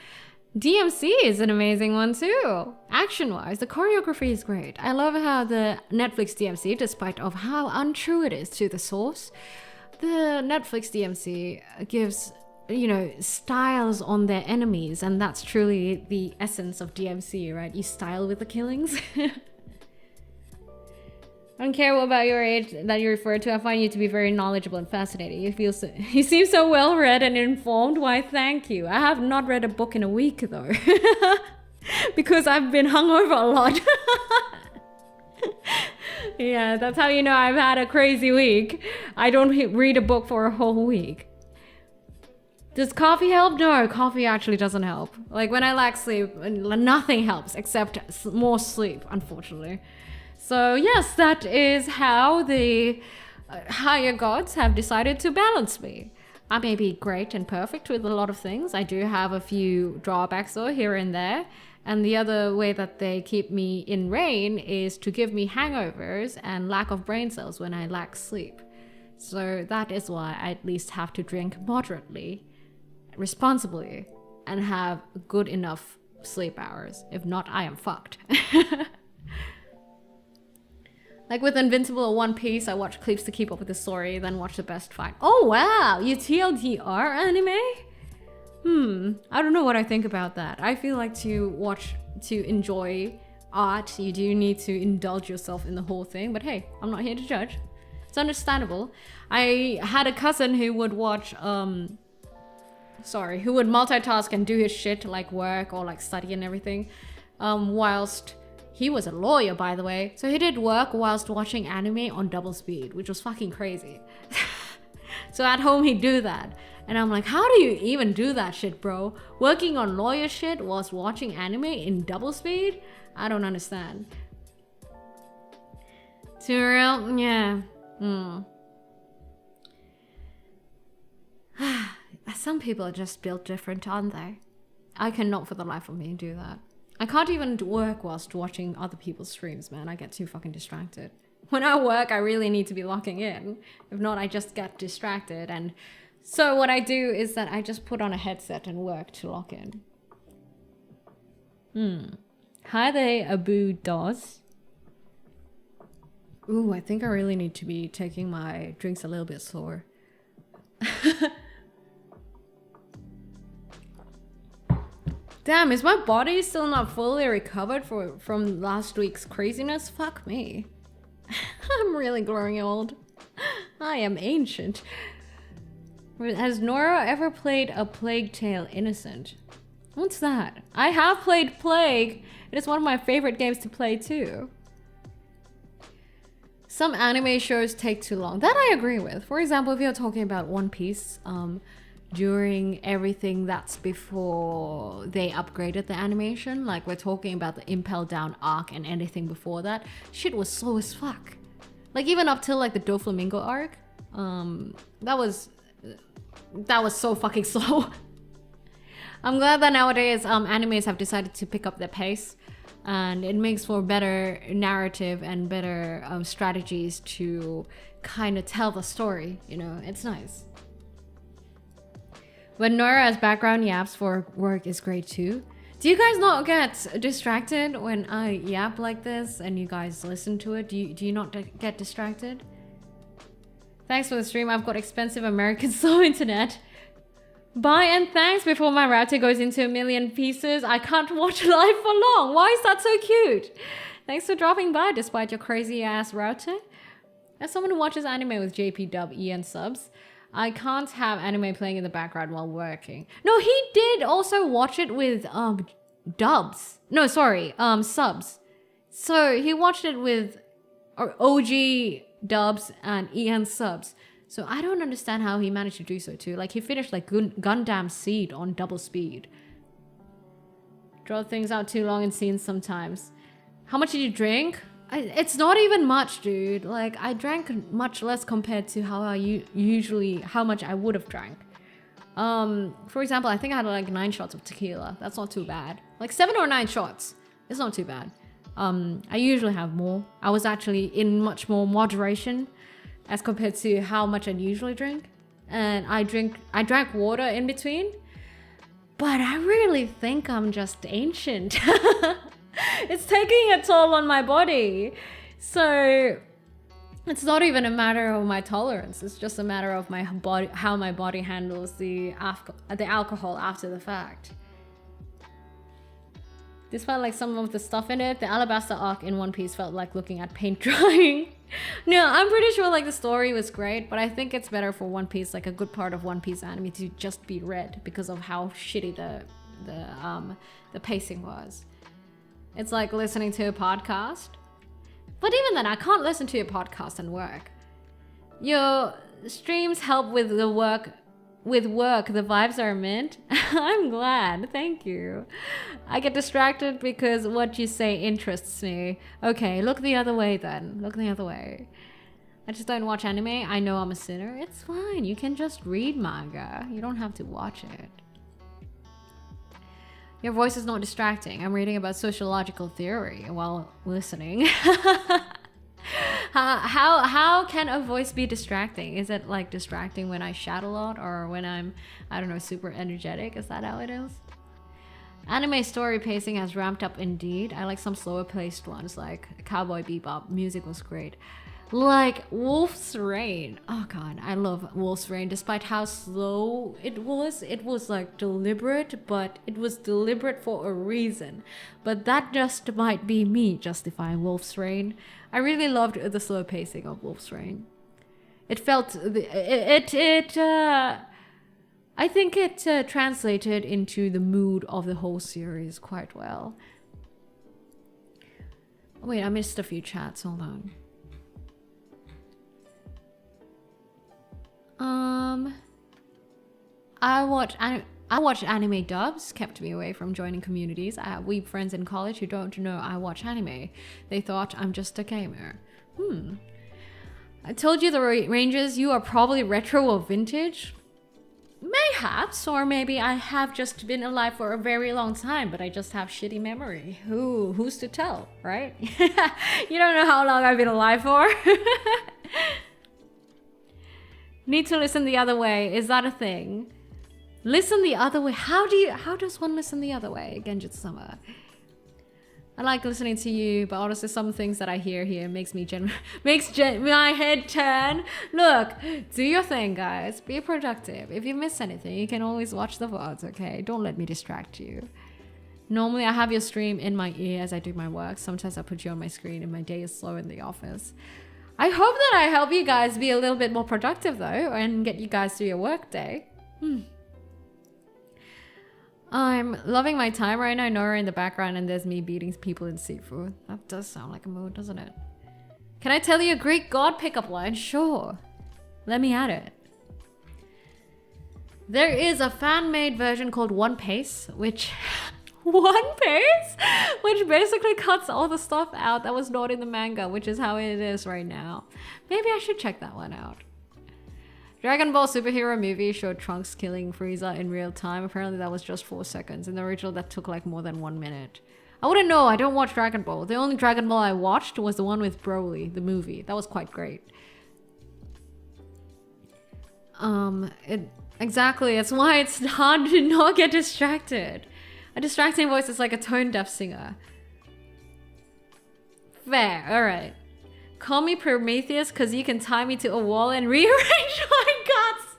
DMC is an amazing one too. Action-wise, the choreography is great. I love how the Netflix DMC, despite of how untrue it is to the source, the Netflix DMC gives, you know, styles on their enemies, and that's truly the essence of DMC, right? You style with the killings. I don't care what about your age that you refer to. I find you to be very knowledgeable and fascinating. You seem so well read and informed. Why, thank you. I have not read a book in a week though, because I've been hungover a lot. Yeah, that's how you know I've had a crazy week. I don't read a book for a whole week. Does coffee help? No, coffee actually doesn't help. Like when I lack sleep, nothing helps except more sleep, unfortunately. So yes, that is how the higher gods have decided to balance me. I may be great and perfect with a lot of things. I do have a few drawbacks though here and there. And the other way that they keep me in rein is to give me hangovers and lack of brain cells when I lack sleep. So that is why I at least have to drink moderately, responsibly, and have good enough sleep hours. If not, I am fucked. Like with Invincible or One Piece, I watch clips to keep up with the story, then watch the best fight. Oh wow, you TLDR anime? I don't know what I think about that. I feel like to enjoy art, you do need to indulge yourself in the whole thing, but hey, I'm not here to judge. It's understandable. I had a cousin who would watch, who would multitask and do his shit like work or like study and everything, whilst he was a lawyer, by the way. So he did work whilst watching anime on double speed, which was fucking crazy. So at home he'd do that. And I'm like, how do you even do that shit, bro? Working on lawyer shit whilst watching anime in double speed? I don't understand. Too real? Yeah. Some people are just built different, aren't they? I cannot for the life of me do that. I can't even work whilst watching other people's streams, man. I get too fucking distracted. When I work, I really need to be locking in. If not, I just get distracted. And so what I do is that I just put on a headset and work to lock in. Hi there, Abu Dos. Ooh, I think I really need to be taking my drinks a little bit slower. Damn, is my body still not fully recovered from last week's craziness? Fuck me. I'm really growing old. I am ancient. Has Noira ever played A Plague Tale Innocent? What's that? I have played Plague, It is one of my favorite games to play too. Some anime shows take too long. That I agree with. For example, if you're talking about One Piece, during everything that's before they upgraded the animation, like we're talking about the Impel Down arc and anything before that, shit was slow as fuck. Like even up till like the Doflamingo arc, that was so fucking slow. I'm glad that nowadays animes have decided to pick up their pace, and it makes for better narrative and better strategies to kind of tell the story, you know. It's nice. But Noira as background yaps for work is great too. Do you guys not get distracted when I yap like this and you guys listen to it? Do you not get distracted? Thanks for the stream. I've got expensive American slow internet. Bye and thanks before my router goes into a million pieces. I can't watch live for long. Why is that so cute? Thanks for dropping by despite your crazy ass router. As someone who watches anime with JP dub EN subs, I can't have anime playing in the background while working. No, he did also watch it with dubs. No, sorry, subs. So he watched it with OG dubs and EN subs. So I don't understand how he managed to do so too. Like he finished like Gundam Seed on double speed. Draw things out too long in scenes sometimes. How much did you drink? It's not even much, dude. Like I drank much less compared to how how much I would have drank. For example, I think I had like 9 shots of tequila. That's not too bad. Like 7 or 9 shots. It's not too bad. I usually have more. I was actually in much more moderation as compared to how much I usually drink. And I drank water in between. But I really think I'm just ancient. It's taking a toll on my body. So it's not even a matter of my tolerance. It's just a matter of my body, how my body handles the alcohol after the fact. This felt like some of the stuff in it. The Alabasta arc in One Piece felt like looking at paint drying. No, I'm pretty sure like the story was great, but I think it's better for One Piece, like a good part of One Piece anime, to just be read because of how shitty the pacing was. It's like listening to a podcast. But even then, I can't listen to a podcast and work. Your streams help with the work. With work, the vibes are mint. I'm glad, thank you. I get distracted because what you say interests me. Okay, look the other way then. Look the other way. I just don't watch anime. I know I'm a sinner. It's fine. You can just read manga. You don't have to watch it. Your voice is not distracting. I'm reading about sociological theory while listening. How can a voice be distracting? Is it like distracting when I shout a lot or when I'm, I don't know, super energetic? Is that how it is? Anime story pacing has ramped up indeed. I like some slower paced ones like Cowboy Bebop. Music was great. Like Wolf's Rain. Oh god, I love Wolf's Rain. Despite how slow it was like deliberate, but it was deliberate for a reason. But that just might be me justifying Wolf's Rain. I really loved the slow pacing of Wolf's Rain. It felt I think it translated into the mood of the whole series quite well. Wait, I missed a few chats. Hold on. I watch anime dubs, kept me away from joining communities. I have weeb friends in college who don't know I watch anime. They thought I'm just a gamer. I told you the ranges, you are probably retro or vintage. Mayhaps, or maybe I have just been alive for a very long time, but I just have shitty memory. Who's to tell, right? You don't know how long I've been alive for. Need to listen the other way. Is that a thing? Listen the other way. How does one listen the other way? Genjutsu-sama. I like listening to you, but honestly, some things that I hear here makes my head turn. Look, do your thing, guys. Be productive. If you miss anything, you can always watch the VODs, okay? Don't let me distract you. Normally, I have your stream in my ear as I do my work. Sometimes I put you on my screen and my day is slow in the office. I hope that I help you guys be a little bit more productive though and get you guys through your work day. I'm loving my time right now. Noira in the background, and there's me beating people in seafood. That does sound like a mood, doesn't it? Can I tell you a Greek god pickup line? Sure. Let me add it. There is a fan-made version called One Pace, which... One Pace? Which basically cuts all the stuff out that was not in the manga, which is how it is right now. Maybe I should check that one out. Dragon Ball superhero movie showed Trunks killing Frieza in real time. Apparently that was just 4 seconds. In the original that took like more than 1 minute. I wouldn't know, I don't watch Dragon Ball. The only Dragon Ball I watched was the one with Broly, the movie. That was quite great. Exactly, it's why it's hard to not get distracted. A distracting voice is like a tone-deaf singer. Fair, alright. Call me Prometheus because you can tie me to a wall and rearrange my guts.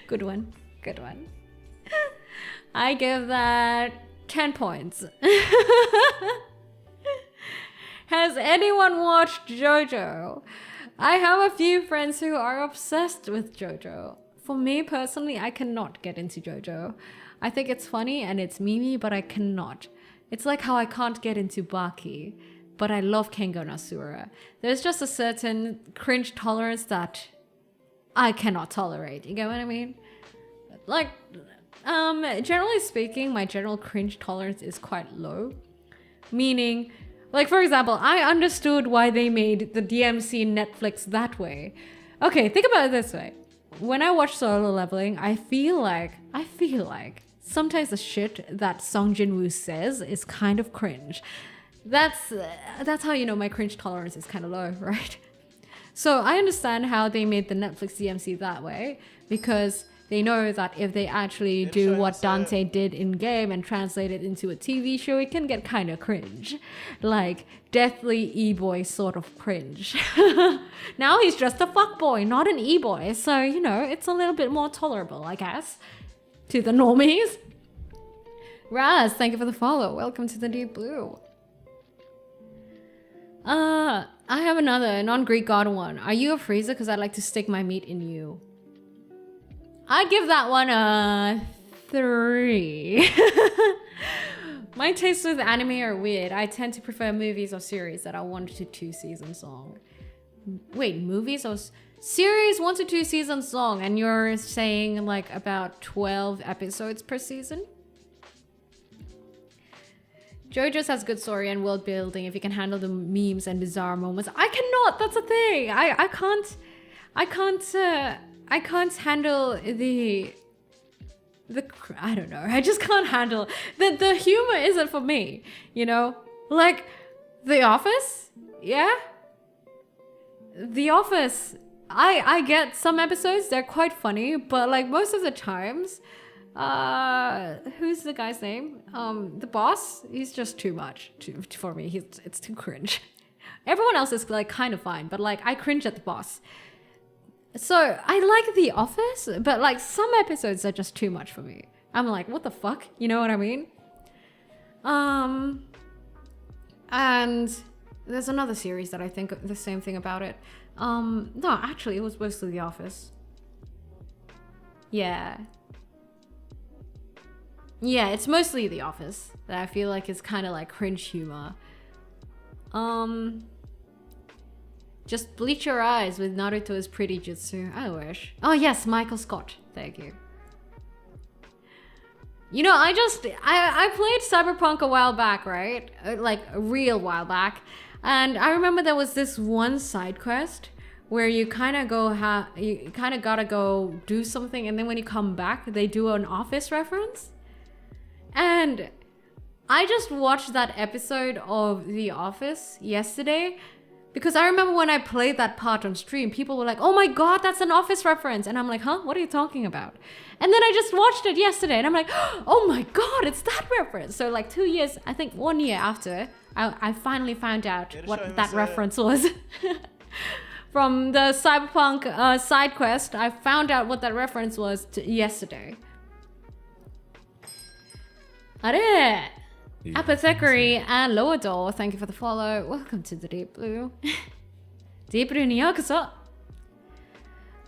Good one. Good one. I give that 10 points. Has anyone watched JoJo? I have a few friends who are obsessed with JoJo. For me personally, I cannot get into JoJo. I think it's funny and it's memey, but I cannot. It's like how I can't get into Baki, but I love Kengo Nasura. There's just a certain cringe tolerance that I cannot tolerate. You get what I mean? Like, generally speaking, my general cringe tolerance is quite low. Meaning, like for example, I understood why they made the DMC Netflix that way. Okay, think about it this way. When I watch Solo Leveling, I feel like sometimes the shit that Song Jin-woo says is kind of cringe. That's how you know my cringe tolerance is kind of low, right? So I understand how they made the Netflix DMC that way, because they know that if they actually do what Dante did in game and translate it into a TV show, it can get kind of cringe. Like, deathly e-boy sort of cringe. Now he's just a fuckboy, not an e-boy. So, you know, it's a little bit more tolerable, I guess, to the normies. Raz, thank you for the follow. Welcome to the Deep Blue. I have another non-Greek god one. Are you a Frieza? Because I'd like to stick my meat in you. I give that one a 3. My tastes with anime are weird. I tend to prefer movies or series that are 1 to 2 seasons long. Wait, movies or series 1 to 2 seasons long, and you're saying like about 12 episodes per season? JoJo's has good story and world building if you can handle the memes and bizarre moments. I cannot. That's a thing. I can't handle the I don't know. I just can't handle the humor isn't for me, you know? Like The Office? Yeah? The Office. I get some episodes, they're quite funny, but like most of the times, who's the guy's name? The boss, he's just too much for me. It's too cringe. Everyone else is like kind of fine, but like I cringe at the boss. So I like The Office, but like some episodes are just too much for me. I'm like, what the fuck? You know what I mean? And there's another series that I think the same thing about it. No, actually it was mostly The Office. Yeah, it's mostly The Office that I feel like is kind of like cringe humor. Just bleach your eyes with Naruto's pretty jutsu. I wish. Oh yes, Michael Scott. Thank you. You know, I played Cyberpunk a while back, right? Like a real while back. And I remember there was this one side quest where you kind of gotta go do something, and then when you come back, they do an Office reference. And I just watched that episode of The Office yesterday, because I remember when I played that part on stream, people were like, oh my god, that's an Office reference. And I'm like, huh? What are you talking about? And then I just watched it yesterday and I'm like, oh my god, it's that reference. So like 2 years, I think 1 year after, I finally found out what that reference was. From the Cyberpunk side quest, I found out what that reference was yesterday. Are! Apothecary and Lower Door, thank you for the follow. Welcome to the Deep Blue. Deep Blue ni yokoso.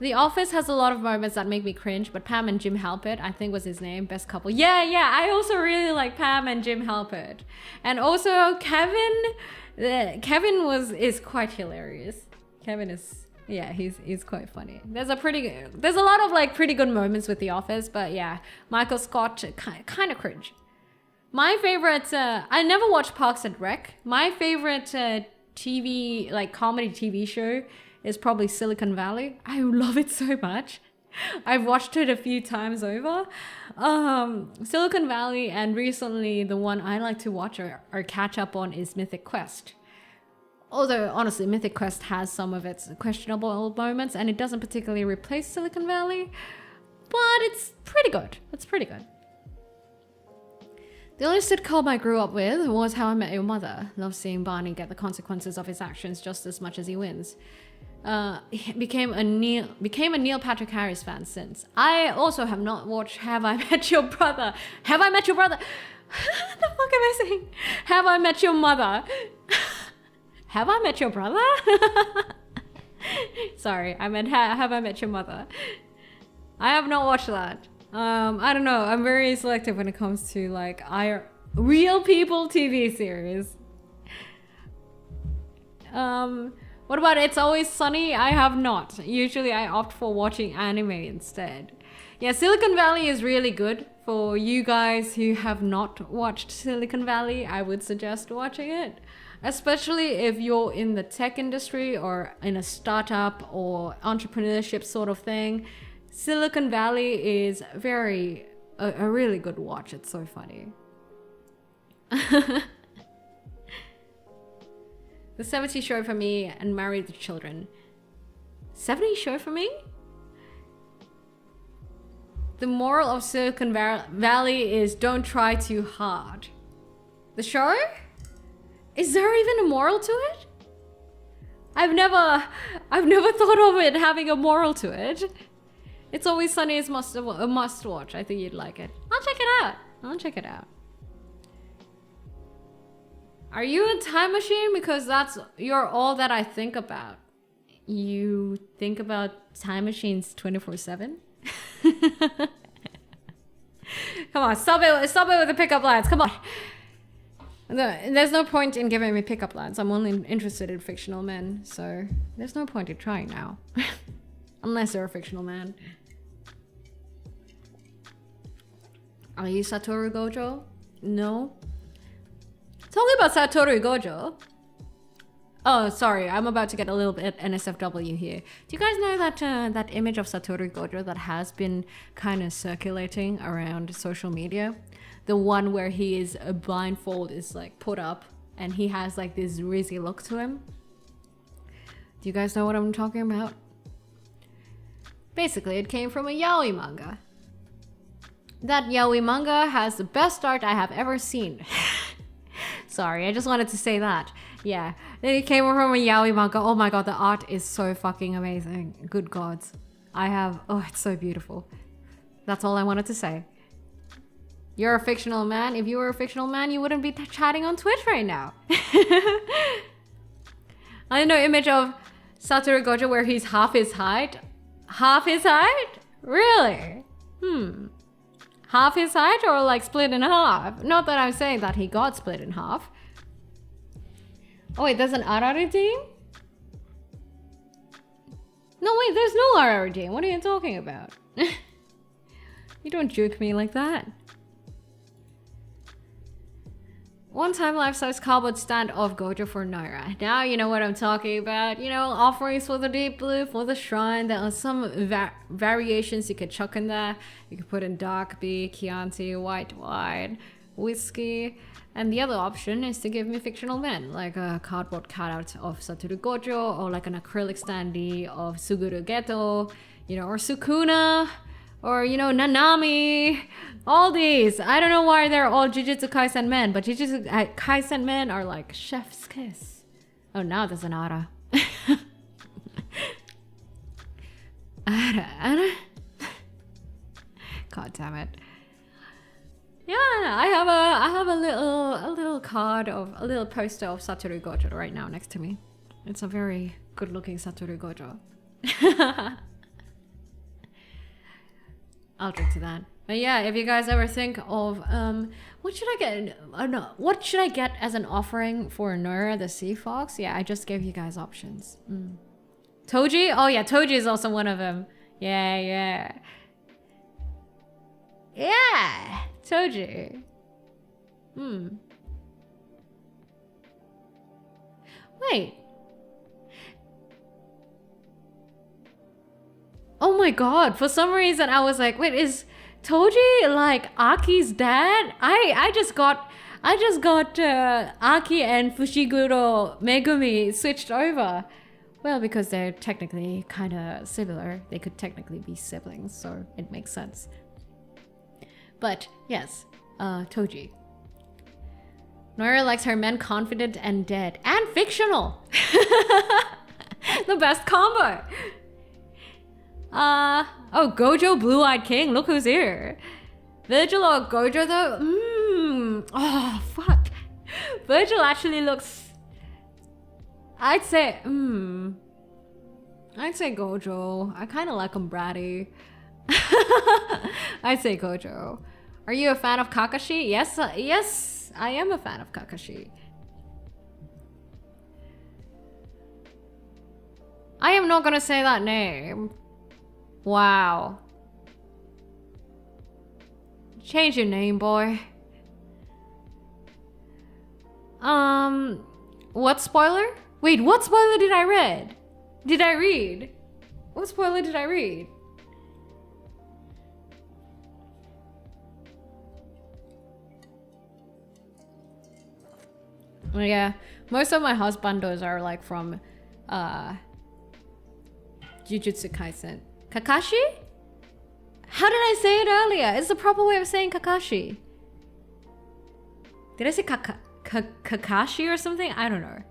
The Office has a lot of moments that make me cringe, but Pam and Jim Halpert, I think was his name, best couple. Yeah, I also really like Pam and Jim Halpert. And also Kevin is quite hilarious. Kevin is, yeah, he's quite funny. There's a lot of like pretty good moments with The Office, but yeah, Michael Scott kind of cringe. My favorite, I never watched Parks and Rec. My favorite TV, like comedy TV show is probably Silicon Valley. I love it so much. I've watched it a few times over. Silicon Valley, and recently the one I like to watch or catch up on is Mythic Quest. Although, honestly, Mythic Quest has some of its questionable moments, and it doesn't particularly replace Silicon Valley, but it's pretty good. It's pretty good. The only sitcom I grew up with was How I Met Your Mother. Love seeing Barney get the consequences of his actions just as much as he wins. He became a Neil Patrick Harris fan since. I also have not watched Have I Met Your Brother. Have I Met Your Brother? What the fuck am I saying? Have I Met Your Mother? Have I Met Your Brother? Sorry, I meant Have I Met Your Mother. I have not watched that. I don't know. I'm very selective when it comes to like real people TV series. What about It's Always Sunny? I have not. Usually I opt for watching anime instead. Yeah, Silicon Valley is really good. For you guys who have not watched Silicon Valley, I would suggest watching it. Especially if you're in the tech industry or in a startup or entrepreneurship sort of thing. Silicon Valley is a really good watch. It's so funny. The 70s show for me and Married with Children. 70s show for me? The moral of Silicon Valley is don't try too hard. The show? Is there even a moral to it? I've never thought of it having a moral to it. It's Always Sunny is a must watch. I think you'd like it. I'll check it out. Are you a time machine? Because you're all that I think about. You think about time machines 24/7? Come on, stop it with the pickup lines. Come on. There's no point in giving me pickup lines. I'm only interested in fictional men, so there's no point in trying now. Unless you're a fictional man. Are you Satoru Gojo? No. Talking about Satoru Gojo. Oh, sorry. I'm about to get a little bit NSFW here. Do you guys know that image of Satoru Gojo that has been kind of circulating around social media? The one where his blindfold is like put up and he has like this rizzy look to him. Do you guys know what I'm talking about? Basically, it came from a yaoi manga. That yaoi manga has the best art I have ever seen. Sorry, I just wanted to say that. Yeah, it came from a yaoi manga. Oh my god, the art is so fucking amazing. Good gods. Oh, it's so beautiful. That's all I wanted to say. You're a fictional man. If you were a fictional man, you wouldn't be chatting on Twitch right now. I know image of Satoru Gojo where he's half his height. Half his height? Really? Half his height or like split in half? Not that I'm saying that he got split in half. Oh wait, there's an RR team? No wait, there's no RR team. What are you talking about? You don't juke me like that. One-time life-size cardboard stand of Gojo for Noira. Now you know what I'm talking about. You know, offerings for the Deep Blue, for the Shrine. There are some variations you could chuck in there. You could put in dark B, Chianti, white wine, whiskey. And the other option is to give me fictional men, like a cardboard cutout of Satoru Gojo, or like an acrylic standee of Suguru Geto, you know, or Sukuna, or, you know, Nanami. All these. I don't know why they're all Jujutsu Kaisen men, but Jujutsu Kaisen men are like chef's kiss. Oh, now there's an Ara. Ara? God damn it. Yeah, I have a little card of a little poster of Satoru Gojo right now next to me. It's a very good looking Satoru Gojo. I'll drink to that. But yeah, if you guys ever think of what should I get? No, what should I get as an offering for Noira the sea fox? Yeah, I just gave you guys options. Toji? Oh yeah, Toji is also one of them. Yeah. Yeah, Toji. Wait. Oh my god, for some reason I was like, wait, is Toji like Aki's dad? I just got Aki and Fushiguro Megumi switched over. Well, because they're technically kind of similar. They could technically be siblings, so it makes sense. But yes, Toji. Noira likes her men confident and dead. And fictional! The best combo! Oh, Gojo Blue-Eyed King, look who's here. Virgil or Gojo though? Oh, fuck. Virgil actually looks... I'd say Gojo. I kind of like him bratty. I'd say Gojo. Are you a fan of Kakashi? Yes, yes, I am a fan of Kakashi. I am not gonna say that name. Wow. Change your name, boy. What spoiler? Wait, what spoiler did I read? What spoiler did I read? Yeah, most of my husbandos are like from Jujutsu Kaisen. Kakashi? How did I say it earlier? It's the proper way of saying Kakashi. Did I say Kakashi or something? I don't know.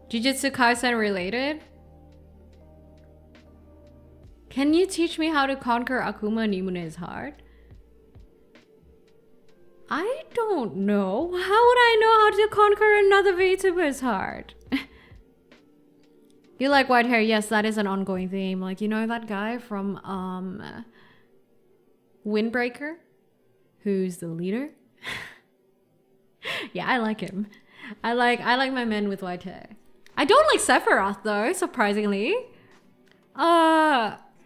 Jujutsu Kaisen related? Can you teach me how to conquer Akuma Nimune's heart? I don't know. How would I know how to conquer another VTuber's heart? You like white hair? Yes, that is an ongoing theme. Like, you know that guy from Windbreaker? Who's the leader? Yeah, I like him. I like my men with white hair. I don't like Sephiroth though, surprisingly.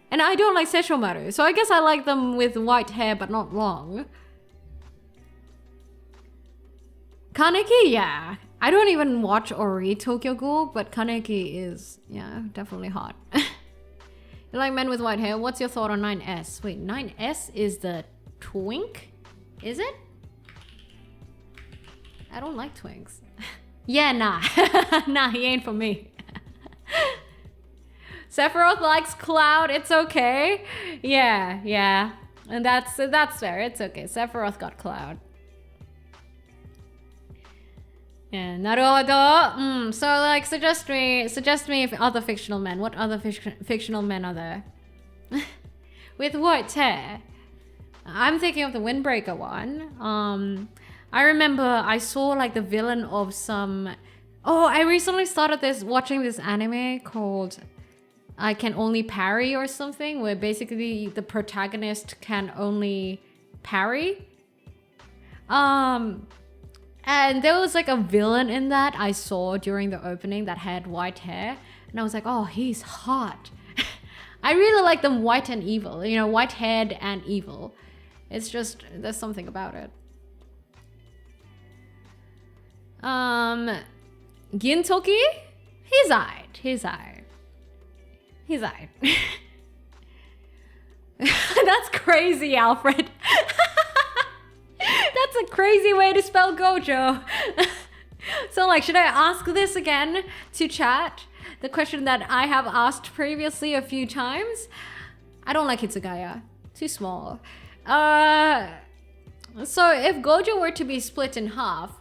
And I don't like Sesshomaru, so I guess I like them with white hair but not long. Kaneki, yeah. I don't even watch or read Tokyo Ghoul, but Kaneki is, yeah, definitely hot. You like men with white hair? What's your thought on 9S? Wait, 9S is the twink? Is it? I don't like twinks. Yeah, nah. Nah, he ain't for me. Sephiroth likes Cloud, it's okay. Yeah. And that's fair, it's okay. Sephiroth got Cloud. Yeah, naruhodo. So like suggest me if other fictional men. What other fictional men are there? With white hair. I'm thinking of the Windbreaker one. I remember I saw like the villain of some... Oh, I recently started watching this anime called I Can Only Parry or something, where basically the protagonist can only parry. And there was like a villain in that I saw during the opening that had white hair. And I was like, oh, he's hot. I really like them white and evil, you know, white haired and evil. It's just, there's something about it. Gintoki? He's aight. That's crazy, Alfred. That's a crazy way to spell Gojo. So like, should I ask this again to chat? The question that I have asked previously a few times. I don't like Hitsugaya. Too small. So if Gojo were to be split in half,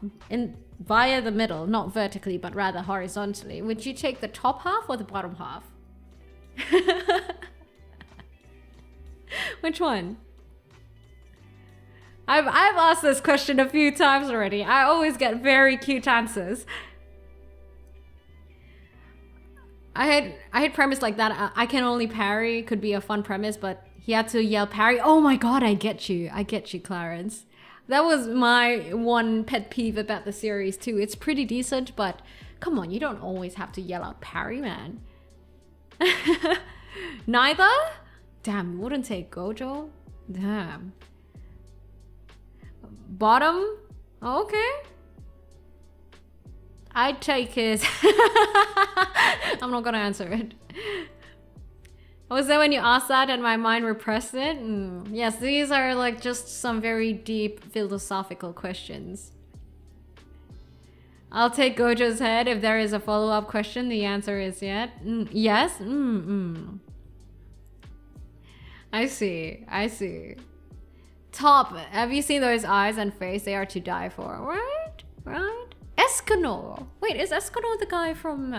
via the middle, not vertically, but rather horizontally, would you take the top half or the bottom half? Which one? I've asked this question a few times already. I always get very cute answers. I had premise like that. I can only parry could be a fun premise, but he had to yell parry. Oh my god, I get you, Clarence. That was my one pet peeve about the series too. It's pretty decent, but come on, you don't always have to yell out parry, man. Neither? Damn, you wouldn't take Gojo? Damn. Bottom? Okay. I'd take his... I'm not gonna answer it. Was that when you asked that and my mind repressed it? Yes, these are like just some very deep philosophical questions. I'll take Gojo's head if there is a follow-up question. The answer is yes. I see. Top, have you seen those eyes and face? They are to die for. Right? Escanor. Wait, is Escanor the guy from...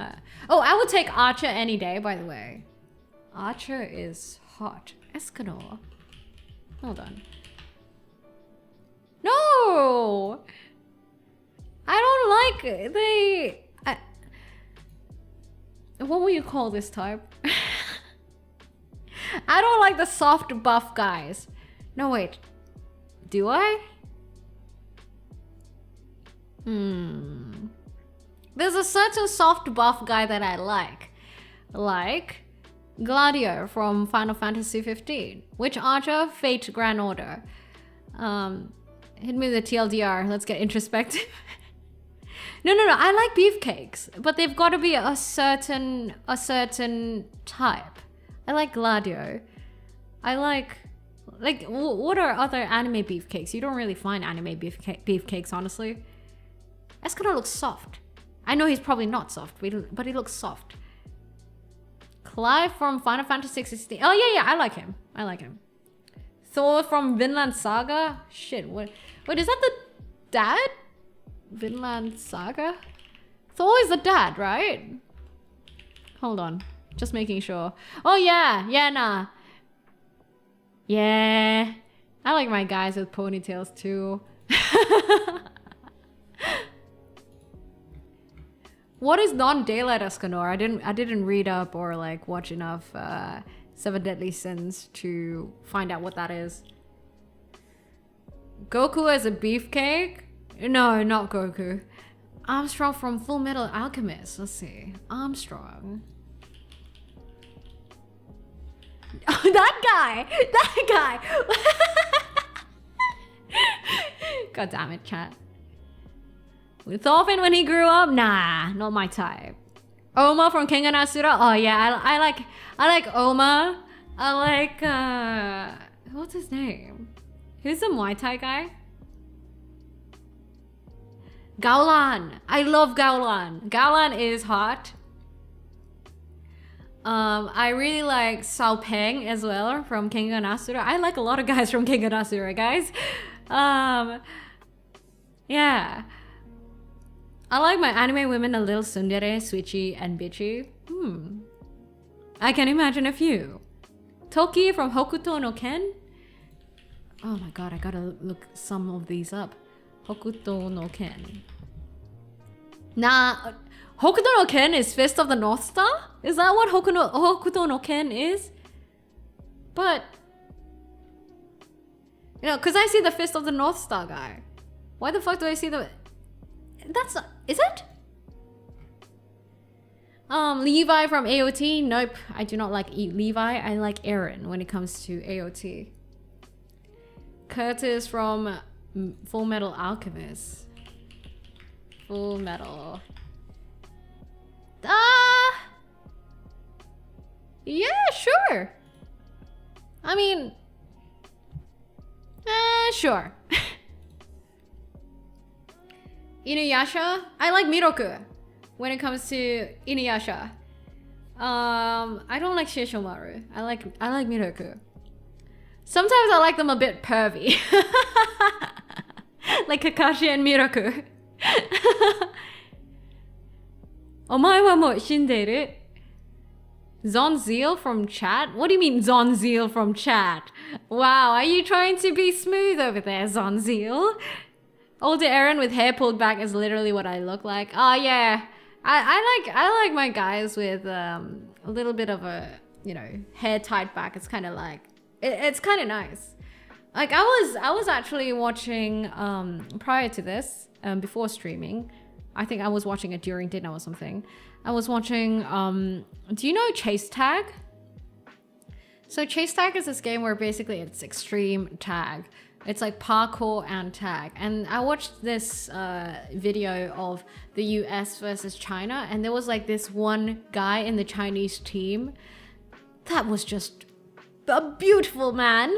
Oh, I would take Archer any day, by the way. Archer is hot. Escanor. Hold on. No! I don't like... what will you call this type? I don't like the soft buff guys. No, wait. Do I? There's a certain soft buff guy that I like. Like Gladio from Final Fantasy 15. Which Archer? Fate Grand Order. Hit me with the TLDR. Let's get introspective. No. I like beefcakes, but they've got to be a certain type. I like Gladio. I like what are other anime beefcakes? You don't really find anime beefcakes, honestly. Escanor looks soft. I know he's probably not soft, but he looks soft. Clive from Final Fantasy 16. Oh yeah, I like him. Thor from Vinland Saga. Shit, wait, is that the dad? Vinland Saga? Thor is the dad, right? Hold on, just making sure. Oh yeah, nah. Yeah, I like my guys with ponytails too. What is non-daylight Escanor? I didn't read up or like watch enough Seven Deadly Sins to find out what that is. Goku as a beefcake? No, not Goku. Armstrong from Full Metal Alchemist. Let's see. Armstrong. Oh, that guy. God damn it, chat. With Thorfinn when he grew up? Nah, not my type. Oma from Kengan Asura? Oh yeah, I like Oma. I like what's his name? Who's the Muay Thai guy? Gaulan. I love Gaulan. Gaulan is hot. I really like Sao Peng as well from Kengan Asura. I like a lot of guys from Kengan Asura, guys. Yeah. I like my anime women a little tsundere, switchy, and bitchy. I can imagine a few. Toki from Hokuto no Ken. Oh my god, I gotta look some of these up. Hokuto no Ken. Nah, Hokuto no Ken is Fist of the North Star? Is that what Hokuto no Ken is? But, you know, cause I see the Fist of the North Star guy. Why the fuck do I see the... That's... Is it? Levi from AOT? Nope, I do not like Levi. I like Aaron when it comes to AOT. Curtis from Full Metal Alchemist. Full Metal. Yeah, sure. I mean... sure. Inuyasha? I like Miroku when it comes to Inuyasha. I don't like Shishomaru. I like Miroku. Sometimes I like them a bit pervy. Like Kakashi and Miroku. Omae wa mo shinderu? Zonzeal from chat? What do you mean Zonzeal from chat? Wow, are you trying to be smooth over there, Zonzeal? Older Aaron with hair pulled back is literally what I look like. Oh yeah, I like my guys with a little bit of a, you know, hair tied back. It's kind of like it's kind of nice. Like I was actually watching prior to this, before streaming. I think I was watching it during dinner or something. I was watching do you know Chase Tag? So Chase Tag is this game where basically it's extreme tag. It's like parkour and tag. And I watched this video of the US versus China, and there was like this one guy in the Chinese team that was just a beautiful man.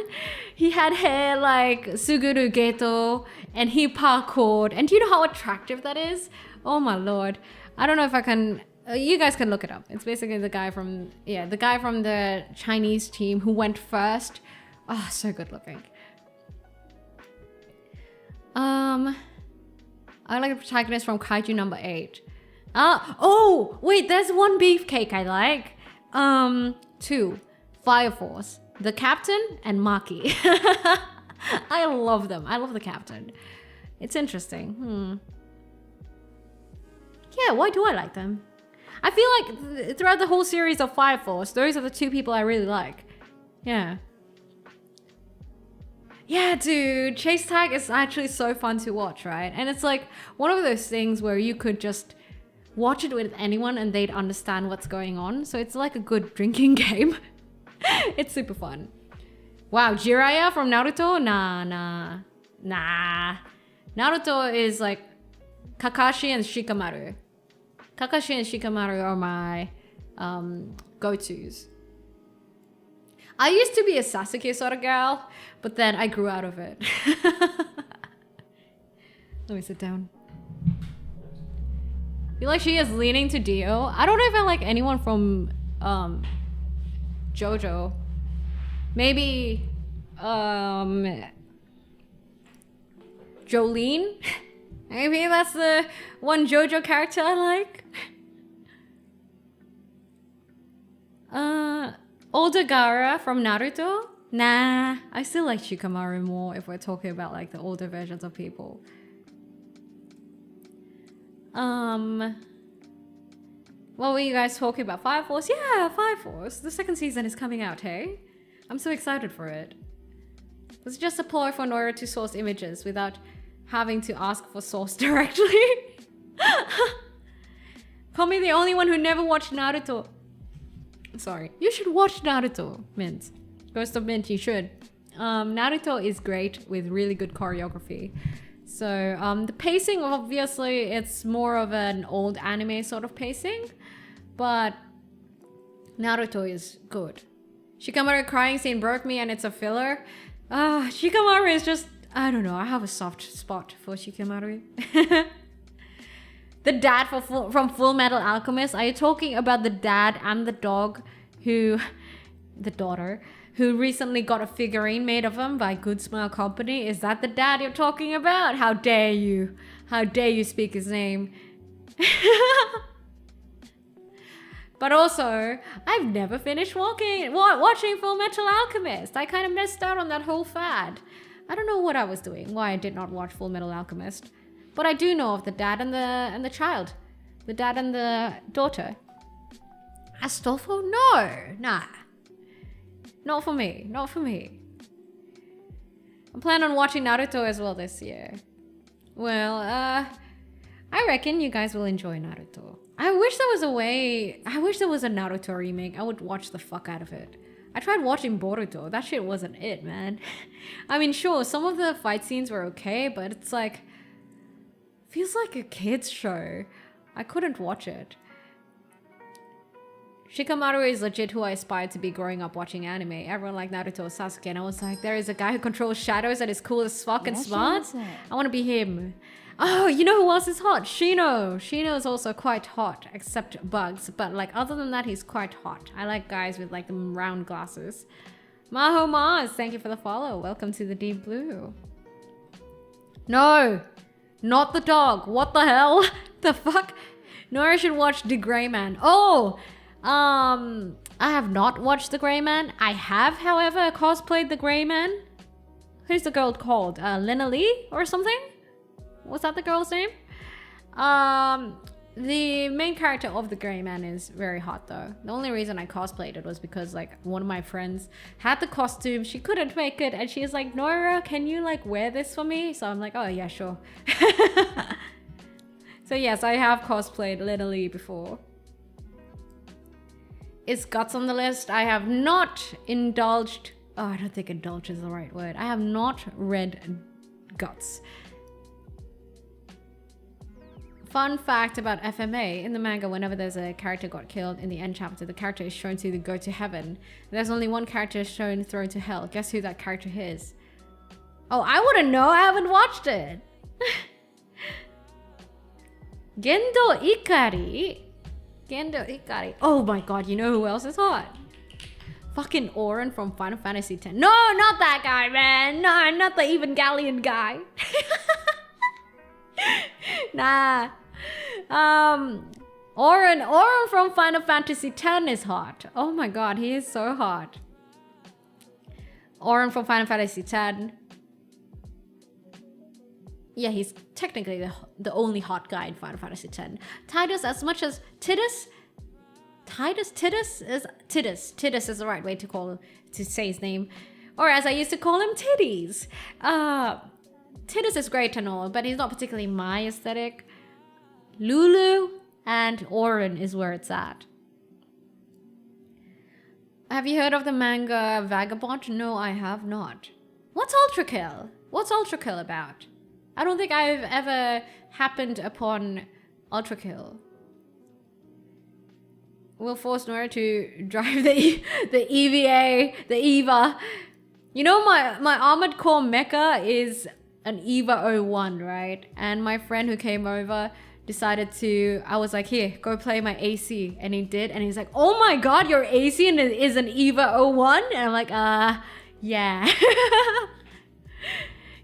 He had hair like Suguru Geto, and he parkoured. And do you know how attractive that is? Oh my lord. I don't know if I can... you guys can look it up. It's basically the guy from... yeah, the guy from the Chinese team who went first. Oh, so good looking. I like the protagonist from Kaiju number 8. Oh, wait, there's one beefcake I like. 2. Fire Force. The captain and Maki. I love them. I love the captain. It's interesting. Yeah, why do I like them? I feel like throughout the whole series of Fire Force, those are the 2 people I really like. Yeah. Yeah, dude, Chase Tag is actually so fun to watch, right? And it's like one of those things where you could just watch it with anyone and they'd understand what's going on. So it's like a good drinking game. It's super fun. Wow, Jiraiya from Naruto? Nah. Naruto is like Kakashi and Shikamaru. Kakashi and Shikamaru are my go-tos. I used to be a Sasuke sort of girl, but then I grew out of it. Let me sit down. Feel like she is leaning to Dio. I don't know if I like anyone from JoJo. Maybe Jolene? Maybe that's the one JoJo character I like. Older Gaara from Naruto? Nah, I still like Shikamaru more if we're talking about like the older versions of people. What were you guys talking about? Fire Force? Yeah, Fire Force. The 2nd season is coming out, hey? I'm so excited for it. It's just a ploy for Noira to source images without having to ask for source directly. Call me the only one who never watched Naruto. Sorry. You should watch Naruto, Mint. Ghost of Mint, you should. Naruto is great with really good choreography. So the pacing, obviously, it's more of an old anime sort of pacing. But Naruto is good. Shikamaru crying scene broke me and it's a filler. Shikamaru is just... I don't know. I have a soft spot for Shikamaru. The dad from Full Metal Alchemist. Are you talking about the dad and the dog who... the daughter, who recently got a figurine made of him by Good Smile Company? Is that the dad you're talking about? How dare you? How dare you speak his name? But also, I've never finished watching Full Metal Alchemist. I kind of missed out on that whole fad. I don't know what I was doing, why I did not watch Full Metal Alchemist. But I do know of the dad and the child. The dad and the daughter. Astolfo? No. Nah. Not for me. Not for me. I plan on watching Naruto as well this year. Well, I reckon you guys will enjoy Naruto. I wish there was a Naruto remake. I would watch the fuck out of it. I tried watching Boruto. That shit wasn't it, man. I mean, sure, some of the fight scenes were okay, but it's like... feels like a kid's show. I couldn't watch it. Shikamaru is legit who I aspired to be growing up watching anime. Everyone liked Naruto or Sasuke, and I was like, there is a guy who controls shadows that is cool as fuck and smart. I want to be him. Oh, you know who else is hot? Shino. Shino is also quite hot, except bugs. But like, other than that, he's quite hot. I like guys with like the round glasses. Maho Mars, thank you for the follow. Welcome to the Deep Blue. No, not the dog. What the hell? The fuck? Noira should watch The Grey Man. Oh, I have not watched The Grey Man. I have, however, cosplayed The Grey Man. Who's the girl called? Lena Lee or something? Was that the girl's name? The main character of the Grey Man is very hot though. The only reason I cosplayed it was because like one of my friends had the costume, she couldn't make it, and she's like, Noira, can you like wear this for me? So I'm like, oh yeah, sure. So yes, I have cosplayed literally before. Is Guts on the list? I have not indulged. Oh, I don't think indulge is the right word. I have not read Guts. Fun fact about FMA, in the manga, whenever there's a character got killed in the end chapter, the character is shown to either go to heaven. There's only one character shown thrown to hell. Guess who that character is? Oh, I wouldn't know. I haven't watched it. Gendo Ikari. Gendo Ikari. Oh my god, you know who else is hot? Fucking Oren from Final Fantasy X. No, not that guy, man. No, not the Evangelion guy. Nah. Oren from Final Fantasy X is hot. Oh my god, he is so hot. Oren from Final Fantasy X. Yeah, he's technically the only hot guy in Final Fantasy X. Tidus, as much as Tidus is the right way to say his name. Or as I used to call him, Titties. Tidus is great and all, but he's not particularly my aesthetic. Lulu and Oren is where it's at. Have you heard of the manga Vagabond? No, I have not. What's Ultra Kill? What's Ultra Kill about? I don't think I've ever happened upon Ultra Kill. We'll force Noira to drive the EVA, the EVA. You know, my Armored Core mecha is an EVA 01, right? And my friend who came over decided to, I was like, here, go play my AC. And he did. And he's like, oh my god, your AC is an EVA 01? And I'm like, yeah.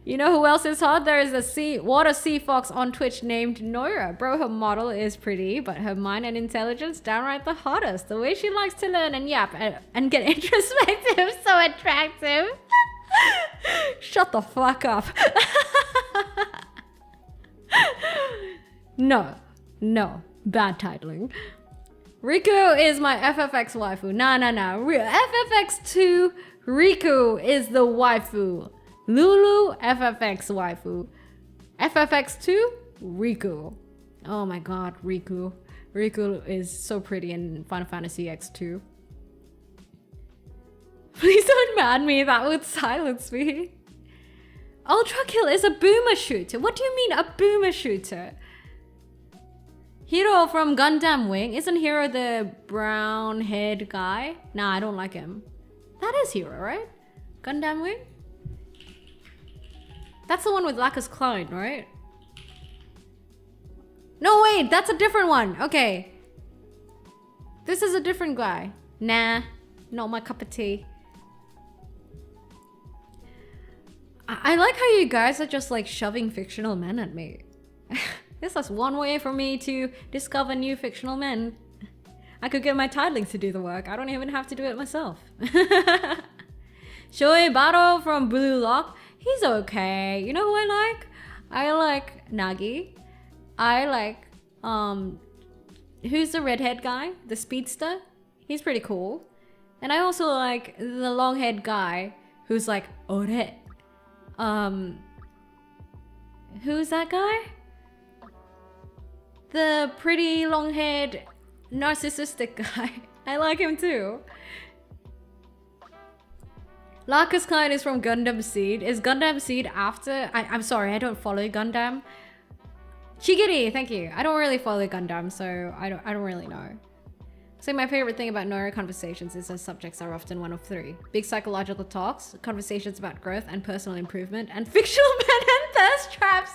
You know who else is hot? There is a water sea fox on Twitch named Noira. Bro, her model is pretty, but her mind and intelligence downright the hottest. The way she likes to learn and yap and get introspective, so attractive. Shut the fuck up. No, bad titling. Riku is my FFX waifu. Nah. FFX2, Riku is the waifu. Lulu, FFX waifu. FFX2, Riku. Oh my god, Riku. Riku is so pretty in Final Fantasy X2. Please don't mad me, that would silence me. Ultra Kill is a boomer shooter. What do you mean a boomer shooter? Hero from Gundam Wing. Isn't Hero the brown haired guy? Nah, I don't like him. That is Hero, right? Gundam Wing? That's the one with Lacus Clone, right? No, wait, that's a different one. Okay. This is a different guy. Nah, not my cup of tea. I like how you guys are just like shoving fictional men at me. This is one way for me to discover new fictional men. I could get my titlings to do the work. I don't even have to do it myself. Shoei Baro from Blue Lock. He's okay. You know who I like? I like Nagi. I like, who's the redhead guy? The speedster? He's pretty cool. And I also like the long-haired guy who's like, Ore. Who's that guy? The pretty long-haired narcissistic guy. I like him too. Lacus Klein is from Gundam Seed. Is Gundam Seed after? I'm sorry, I don't follow Gundam. Chigiri, thank you. I don't really follow Gundam, so I don't really know. So my favorite thing about Noira conversations is her subjects are often one of three. Big psychological talks, conversations about growth and personal improvement, and fictional men and thirst traps.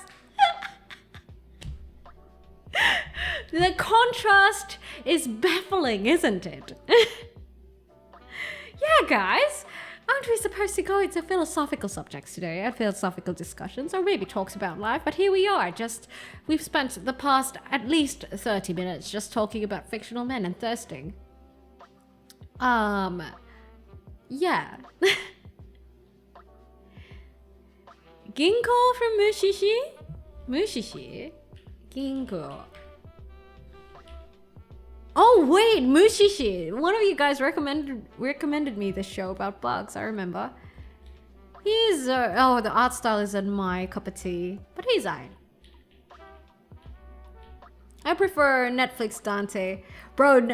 The contrast is baffling, isn't it? Yeah, guys. Aren't we supposed to go into philosophical subjects today and philosophical discussions, or maybe talks about life? But here we are, we've spent the past at least 30 minutes just talking about fictional men and thirsting. Yeah. Ginko from Mushishi? Mushishi? Ginko. Oh wait, Mushishi. One of you guys recommended me this show about bugs. I remember. He's oh, the art style isn't my cup of tea, but he's alright. I prefer Netflix Dante, bro.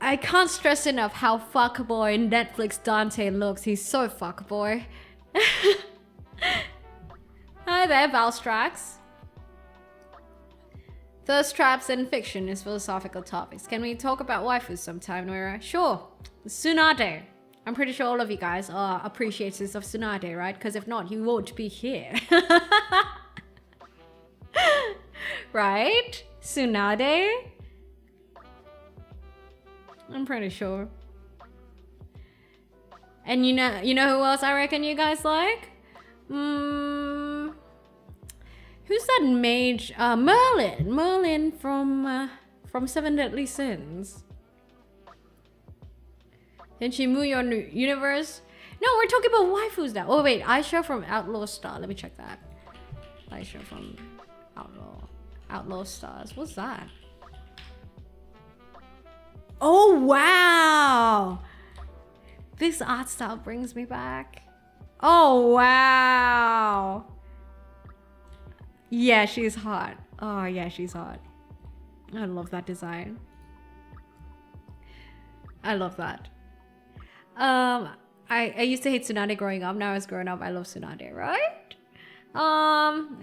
I can't stress enough how fuckboy Netflix Dante looks. He's so fuckboy. Hi there, Valstrax. Thirst traps in fiction is philosophical topics. Can we talk about waifus sometime, Noira? Sure. Tsunade. I'm pretty sure all of you guys are appreciators of Tsunade, right? Because if not, you won't be here. Right? Tsunade? I'm pretty sure. And you know who else I reckon you guys like? Who's that mage? Merlin. Merlin from Seven Deadly Sins. Denchimu your universe? No, we're talking about waifus now. Oh wait, Aisha from Outlaw Star. Let me check that. Aisha from Outlaw Stars. What's that? Oh wow! This art style brings me back. Oh wow! Yeah, she's hot. Oh yeah, she's hot. I love that design. I love that. I used to hate Tsunade growing up. Now as growing up, I love Tsunade, right?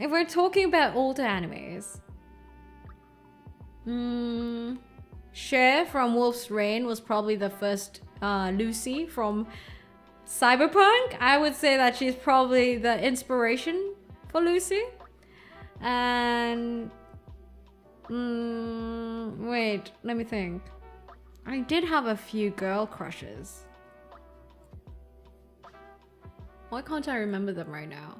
If we're talking about older animes, Cher from Wolf's Rain was probably the first Lucy from Cyberpunk. I would say that she's probably the inspiration for Lucy. And wait, let me think. I did have a few girl crushes. Why can't I remember them right now?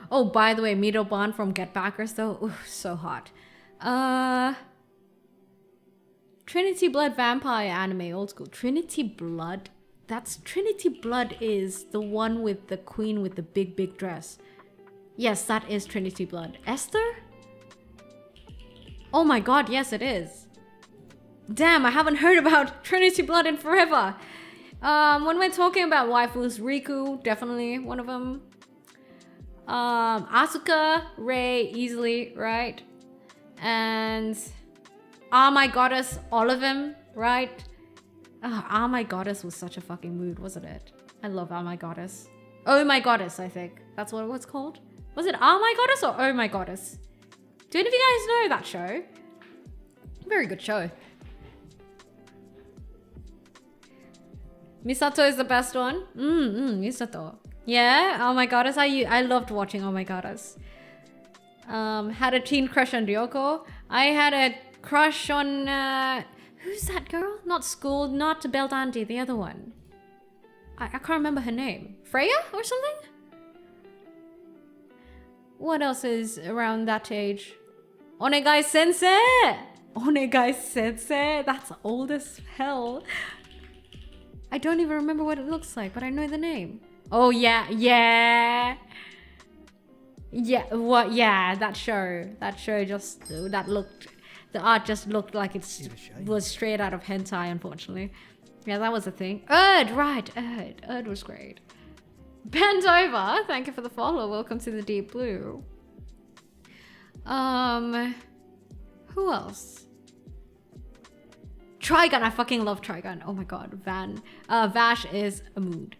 Oh, by the way, Middleban from Get Backers though. Ooh, so hot. Trinity Blood vampire anime, old school. Trinity Blood? That's Trinity Blood is the one with the queen with the big dress. Yes, that is Trinity Blood. Esther? Oh my god, yes it is. Damn, I haven't heard about Trinity Blood in forever. When we're talking about waifus, Riku, definitely one of them. Asuka, Rei, easily, right? And Ah My Goddess, all of them, right? Ah My Goddess was such a fucking mood, wasn't it? I love Ah My Goddess. Oh My Goddess, I think. That's what it was called. Was it Ah My Goddess or Oh My Goddess? Do any of you guys know that show? Very good show. Misato is the best one. Misato. Yeah, Oh My Goddess. I loved watching Oh My Goddess. Had a teen crush on Ryoko. I had a crush on who's that girl? Not School, not Beldandi, the other one. I can't remember her name. Freya or something? What else is around that age? Onegai Sensei! Onegai Sensei! That's old as hell. I don't even remember what it looks like, but I know the name. Oh yeah, yeah. Yeah, what? Yeah, that show just, the art just looked like it was straight out of hentai, unfortunately. Yeah, that was a thing. Right, Erd was great. Bend over, thank you for the follow. Welcome to the Deep Blue. Who else? Trigun, I fucking love Trigun. Oh my god, Vash is a mood.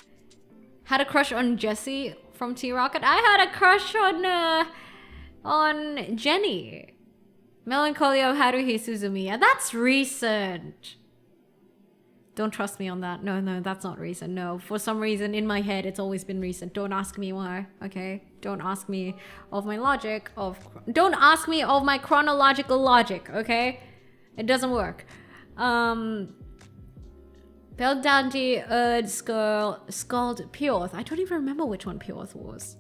Had a crush on Jessie from T-Rocket. I had a crush on Jenny. Melancholy of Haruhi Suzumiya. That's recent. Don't trust me on that. No, that's not recent. No, for some reason in my head it's always been recent. Don't ask me why, okay? Don't ask me of my logic don't ask me of my chronological logic, okay? It doesn't work. Beldandi, Erd, Scald, Pyoth. I don't even remember which one Pyoth was.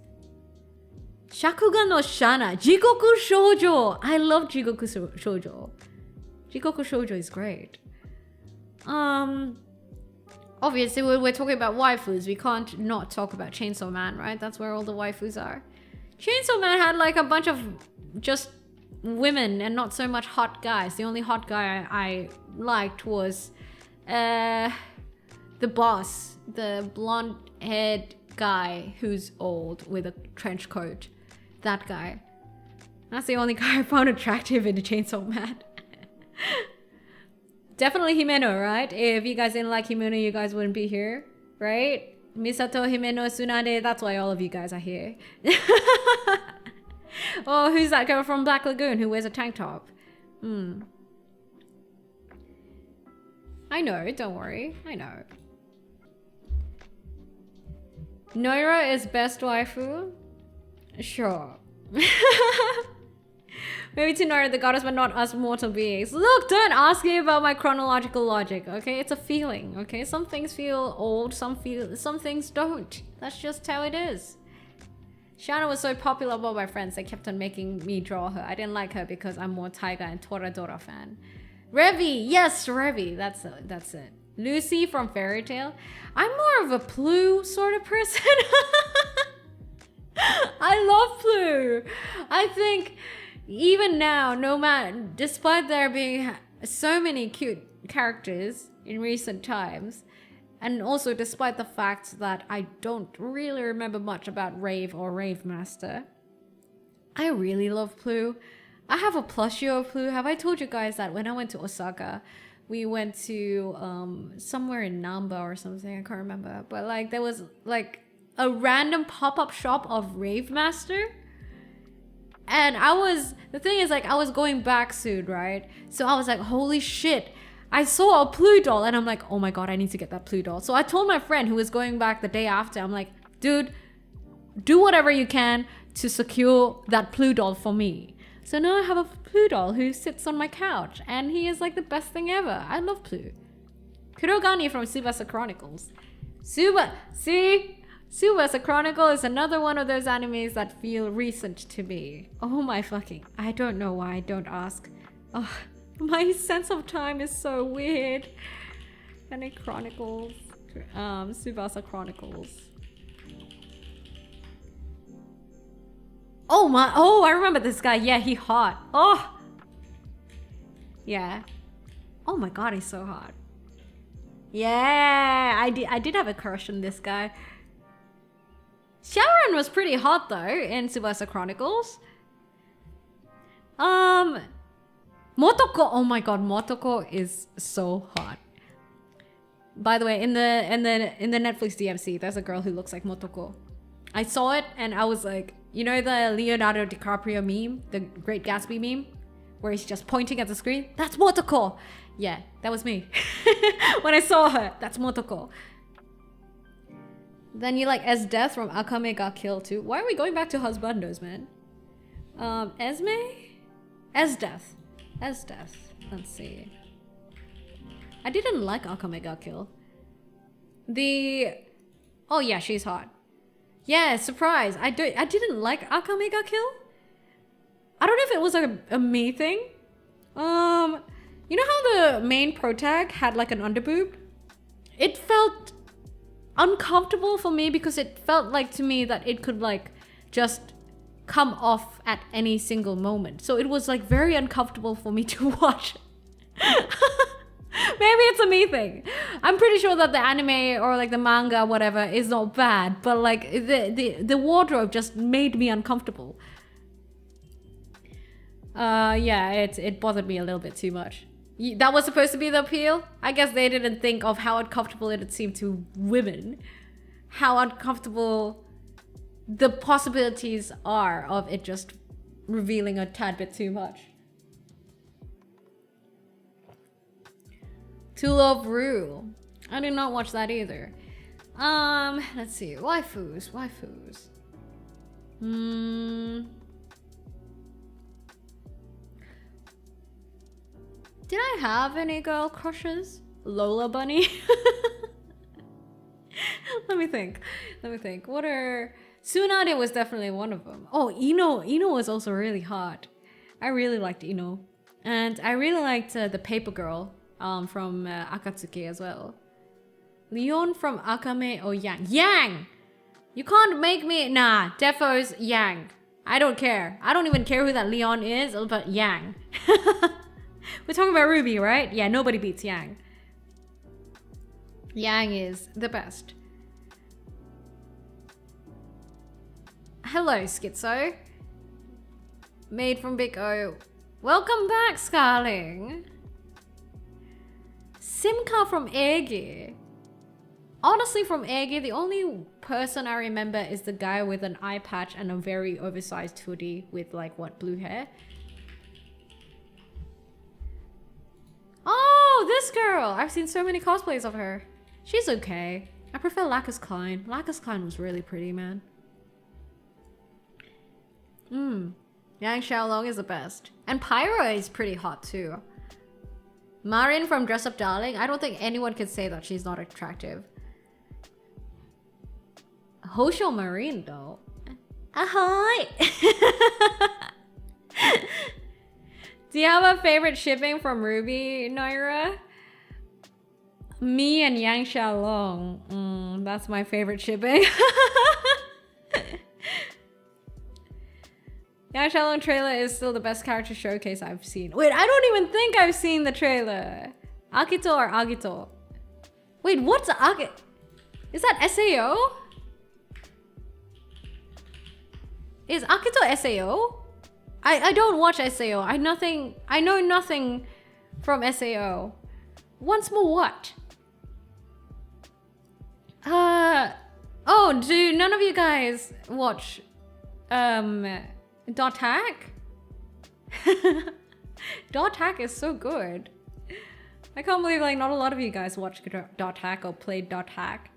Shakugan no Shana. Jigoku Shoujo. I love Jigoku Shoujo. Jigoku Shoujo is great. Obviously when we're talking about waifus, we can't not talk about Chainsaw Man, right? That's where all the waifus are. Chainsaw Man had like a bunch of just women and not so much hot guys. The only hot guy I liked was the boss, the blonde-haired guy who's old with a trench coat. That guy. That's the only guy I found attractive in the Chainsaw Man. Definitely Himeno, right? If you guys didn't like Himeno, you guys wouldn't be here, right? Misato, Himeno, Tsunade, that's why all of you guys are here. Oh, who's that girl from Black Lagoon who wears a tank top? I know, don't worry. I know. Noira is best waifu? Sure. Maybe to Noira the goddess, but not us mortal beings. Look, don't ask me about my chronological logic, okay? It's a feeling, okay? Some things feel old, some things don't. That's just how it is. Shana was so popular among my friends, they kept on making me draw her. I didn't like her because I'm more Taiga and Toradora fan. Revi, yes, Revi, that's it. Lucy from Fairy Tail. I'm more of a Plu sort of person. I love Plu. I think even now, despite there being so many cute characters in recent times, and also despite the fact that I don't really remember much about Rave or Rave Master, I really love Plu. I have a plushie of Plu. Have I told you guys that when I went to Osaka, we went to somewhere in Namba or something, I can't remember, but like there was like a random pop-up shop of Rave Master. And the thing is, like, I was going back soon, right? So I was like, holy shit, I saw a Plu doll, and I'm like, oh my god, I need to get that Plu doll. So I told my friend who was going back the day after, I'm like, dude, do whatever you can to secure that Plu doll for me. So now I have a Plu doll who sits on my couch, and he is like the best thing ever. I love Plu. Kurogani from Tsubasa Chronicles. Tsubasa Chronicle is another one of those animes that feel recent to me. Oh my fucking... I don't know why, don't ask. Oh, my sense of time is so weird. Any Chronicles? Tsubasa Chronicles. Oh, I remember this guy. Yeah, he hot. Oh! Yeah. Oh my god, he's so hot. Yeah, I did have a crush on this guy. Sharon was pretty hot though in Tsubasa Chronicles. Motoko, oh my god, Motoko is so hot. By the way, in the Netflix DMC, there's a girl who looks like Motoko. I saw it and I was like, you know the Leonardo DiCaprio meme, the Great Gatsby meme, where he's just pointing at the screen? That's Motoko. Yeah, that was me. When I saw her, that's Motoko. Then you like as Death from Akame ga Kill too. Why are we going back to husbandos, man? Esme? As Death. Let's see. I didn't like Akame ga Kill. Oh yeah, she's hot. Yeah, surprise. I didn't like Akame ga Kill. I don't know if it was like a me thing. You know how the main protag had like an underboob? It felt uncomfortable for me because it felt like to me that it could like just come off at any single moment. So it was like very uncomfortable for me to watch. Maybe it's a me thing. I'm pretty sure that the anime or like the manga, whatever, is not bad, but like the wardrobe just made me uncomfortable. Yeah, it bothered me a little bit too much. That was supposed to be the appeal? I guess they didn't think of how uncomfortable it would seem to women. How uncomfortable the possibilities are of it just revealing a tad bit too much. To Love Rue. I did not watch that either. Let's see. Waifus. Did I have any girl crushes? Lola Bunny? Let me think. What are... Tsunade was definitely one of them. Oh, Ino was also really hot. I really liked Ino. And I really liked the paper girl from Akatsuki as well. Leon from Akame or Yang? Yang! You can't make me... Nah, Defo's Yang. I don't care. I don't even care who that Leon is, but Yang. We're talking about Ruby, right? Yeah, nobody beats Yang. Yang is the best. Hello, Schizo. Made from Big O. Welcome back, Scarling. Simka from Aegir. Honestly, from Aegir, the only person I remember is the guy with an eye patch and a very oversized hoodie with like, what, blue hair? Oh, this girl! I've seen so many cosplays of her. She's okay. I prefer Lacus Klein. Lacus Klein was really pretty, man. Yang Xiaolong is the best. And Pyro is pretty hot too. Marin from Dress Up Darling, I don't think anyone can say that she's not attractive. Hosho Marine though. Ahoy! Do you have a favorite shipping from Ruby, Noira? Me and Yang Xiaolong. That's my favorite shipping. Yang Xiaolong trailer is still the best character showcase I've seen. Wait, I don't even think I've seen the trailer. Akito or Agito? Wait, what's Agito? Is that SAO? Is Akito SAO? I don't watch SAO. I know nothing from SAO. Once more what? Oh, do none of you guys watch Dot Hack? Dot Hack is so good. I can't believe like not a lot of you guys watch Dot Hack or played Dot Hack.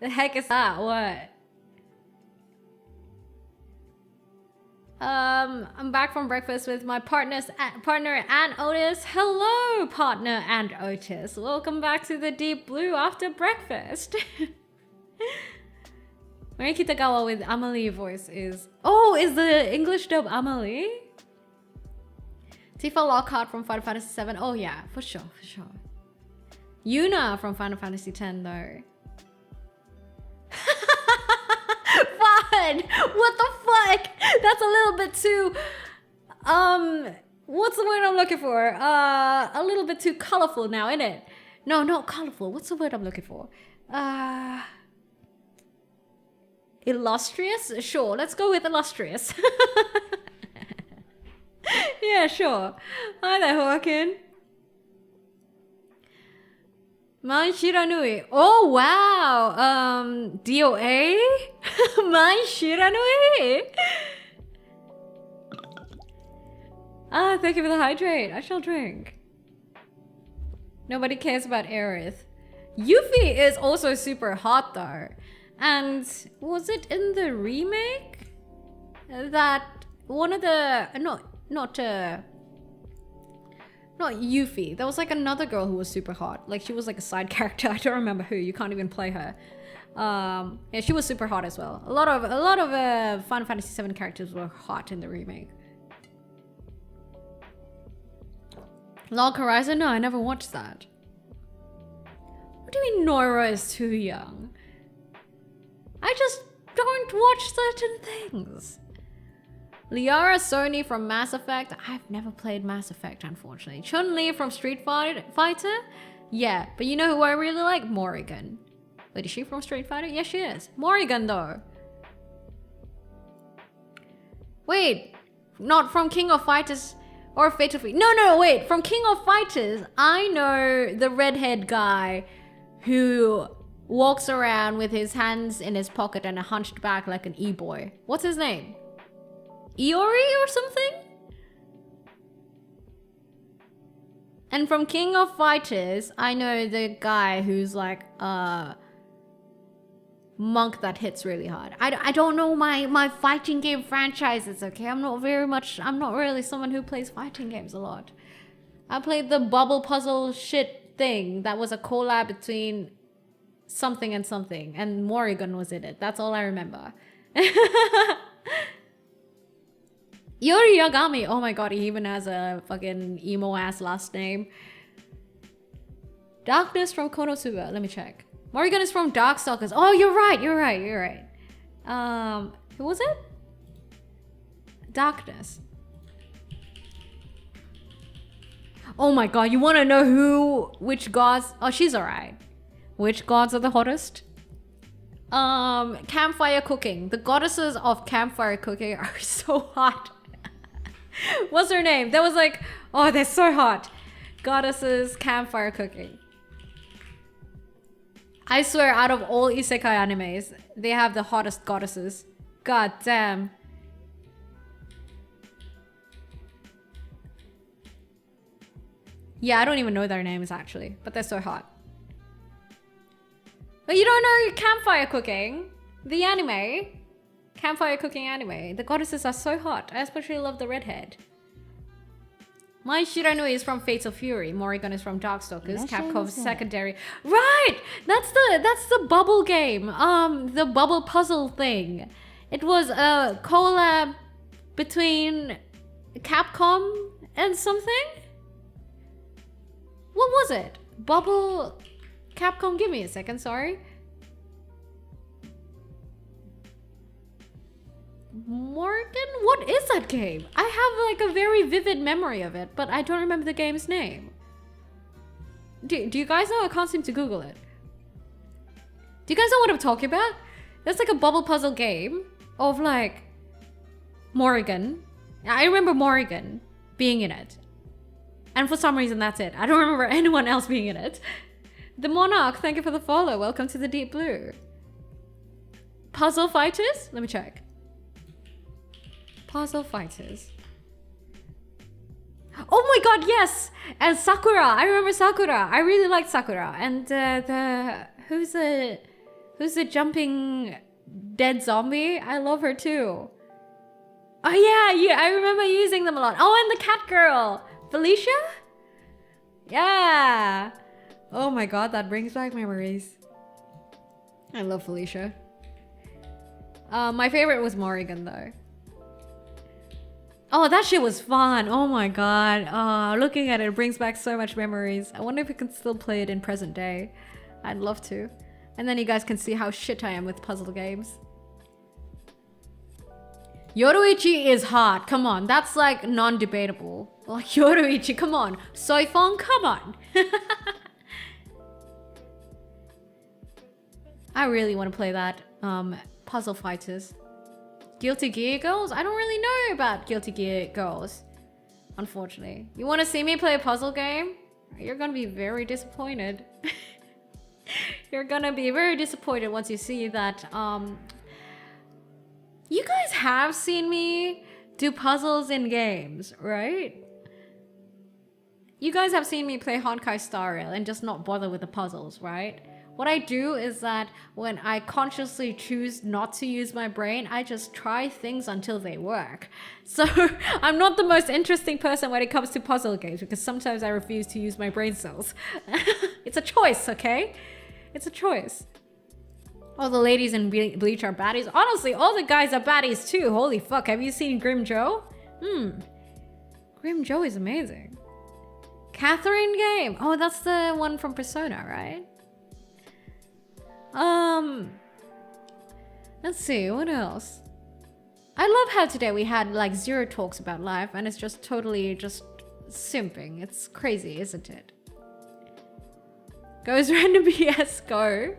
The heck is that? What? I'm back from breakfast with my partner and Otis. Hello, partner and Otis. Welcome back to the Deep Blue after breakfast. Mari Kitagawa with Amelie voice is... Oh, is the English dub Amelie? Tifa Lockhart from Final Fantasy VII. Oh yeah, for sure, for sure. Yuna from Final Fantasy X though. Fun! What the fuck? That's a little bit too... What's the word I'm looking for? A little bit too colorful now, isn't it? No, not colorful. What's the word I'm looking for? Illustrious? Sure, let's go with illustrious. Yeah, sure. Hi there, Hawkin. Man Shiranui. Oh, wow. DOA? Man Shiranui? Ah, thank you for the hydrate. I shall drink. Nobody cares about Aerith. Yuffie is also super hot though. And was it in the remake that one of the not Yuffie. There was like another girl who was super hot. Like she was like a side character. I don't remember who. You can't even play her. Yeah, she was super hot as well. A lot of Final Fantasy VII characters were hot in the remake. Log Horizon? No, I never watched that. What do you mean Noira is too young? I just don't watch certain things. Liara Sony from Mass Effect. I've never played Mass Effect, unfortunately. Chun-Li from Street Fighter? Yeah, but you know who I really like? Morrigan. Wait, is she from Street Fighter? Yes, she is. Morrigan, though. Wait, not from King of Fighters or Fatal Fury. No, wait. From King of Fighters, I know the redhead guy who walks around with his hands in his pocket and a hunched back like an e-boy. What's his name? Iori or something? And from King of Fighters, I know the guy who's like a monk that hits really hard. I don't know my fighting game franchises, okay? I'm not really someone who plays fighting games a lot. I played the bubble puzzle shit thing that was a collab between something and something, and Morrigan was in it. That's all I remember. Yuri Yagami. Oh my god, he even has a fucking emo ass last name. Darkness from Konosuba. Let me check. Morrigan is from Darkstalkers. Oh, you're right. Who was it? darkness. Oh my god, you want to know which gods? Oh, she's alright. Which gods are the hottest? Campfire cooking. The goddesses of campfire cooking are so hot. What's her name? That was like, oh, they're so hot. Goddesses, campfire cooking. I swear, out of all isekai animes, they have the hottest goddesses. God damn. Yeah, I don't even know their names actually, but they're so hot. But you don't know campfire cooking? The anime? Campfire cooking anime. The goddesses are so hot. I especially love the redhead. My Shiranui is from Fates of Fury. Morrigan is from Darkstalkers. Capcom's secondary. Right! That's the bubble game. The bubble puzzle thing. It was a collab between Capcom and something? What was it? Bubble... Capcom, give me a second, sorry. Morgan? What is that game? I have like a very vivid memory of it, but I don't remember the game's name. Do you guys know? I can't seem to Google it. Do you guys know what I'm talking about? There's like a bubble puzzle game of like Morrigan. I remember Morrigan being in it. And for some reason that's it. I don't remember anyone else being in it. The Monarch, thank you for the follow. Welcome to the Deep Blue. Puzzle Fighters? Let me check. Puzzle Fighters. Oh my god, yes! And Sakura! I remember Sakura. I really liked Sakura. And who's the jumping dead zombie? I love her too. Oh yeah, I remember using them a lot. Oh, and the cat girl. Felicia? Yeah. Oh my god, that brings back memories. I love Felicia. My favorite was Morrigan though. Oh, that shit was fun. Oh my god. Looking at it brings back so much memories. I wonder if we can still play it in present day. I'd love to. And then you guys can see how shit I am with puzzle games. Yoruichi is hot. Come on. That's like non-debatable. Like Yoruichi, come on. Soifon, come on. I really want to play that. Puzzle Fighters. Guilty Gear Girls? I don't really know about Guilty Gear Girls, unfortunately. You want to see me play a puzzle game? You're gonna be very disappointed. You're gonna be very disappointed once you see that. You guys have seen me do puzzles in games, right? You guys have seen me play Honkai Star Rail and just not bother with the puzzles, right? What I do is that when I consciously choose not to use my brain, I just try things until they work. So I'm not the most interesting person when it comes to puzzle games because sometimes I refuse to use my brain cells. It's a choice, okay? It's a choice. All the ladies in Bleach are baddies. Honestly, all the guys are baddies too. Holy fuck, have you seen Grim Joe? Grim Joe is amazing. Catherine game. Oh, that's the one from Persona, right? Let's see, what else? I love how today we had like 0 talks about life and it's just totally just simping. It's crazy, isn't it? Goes random BS, go.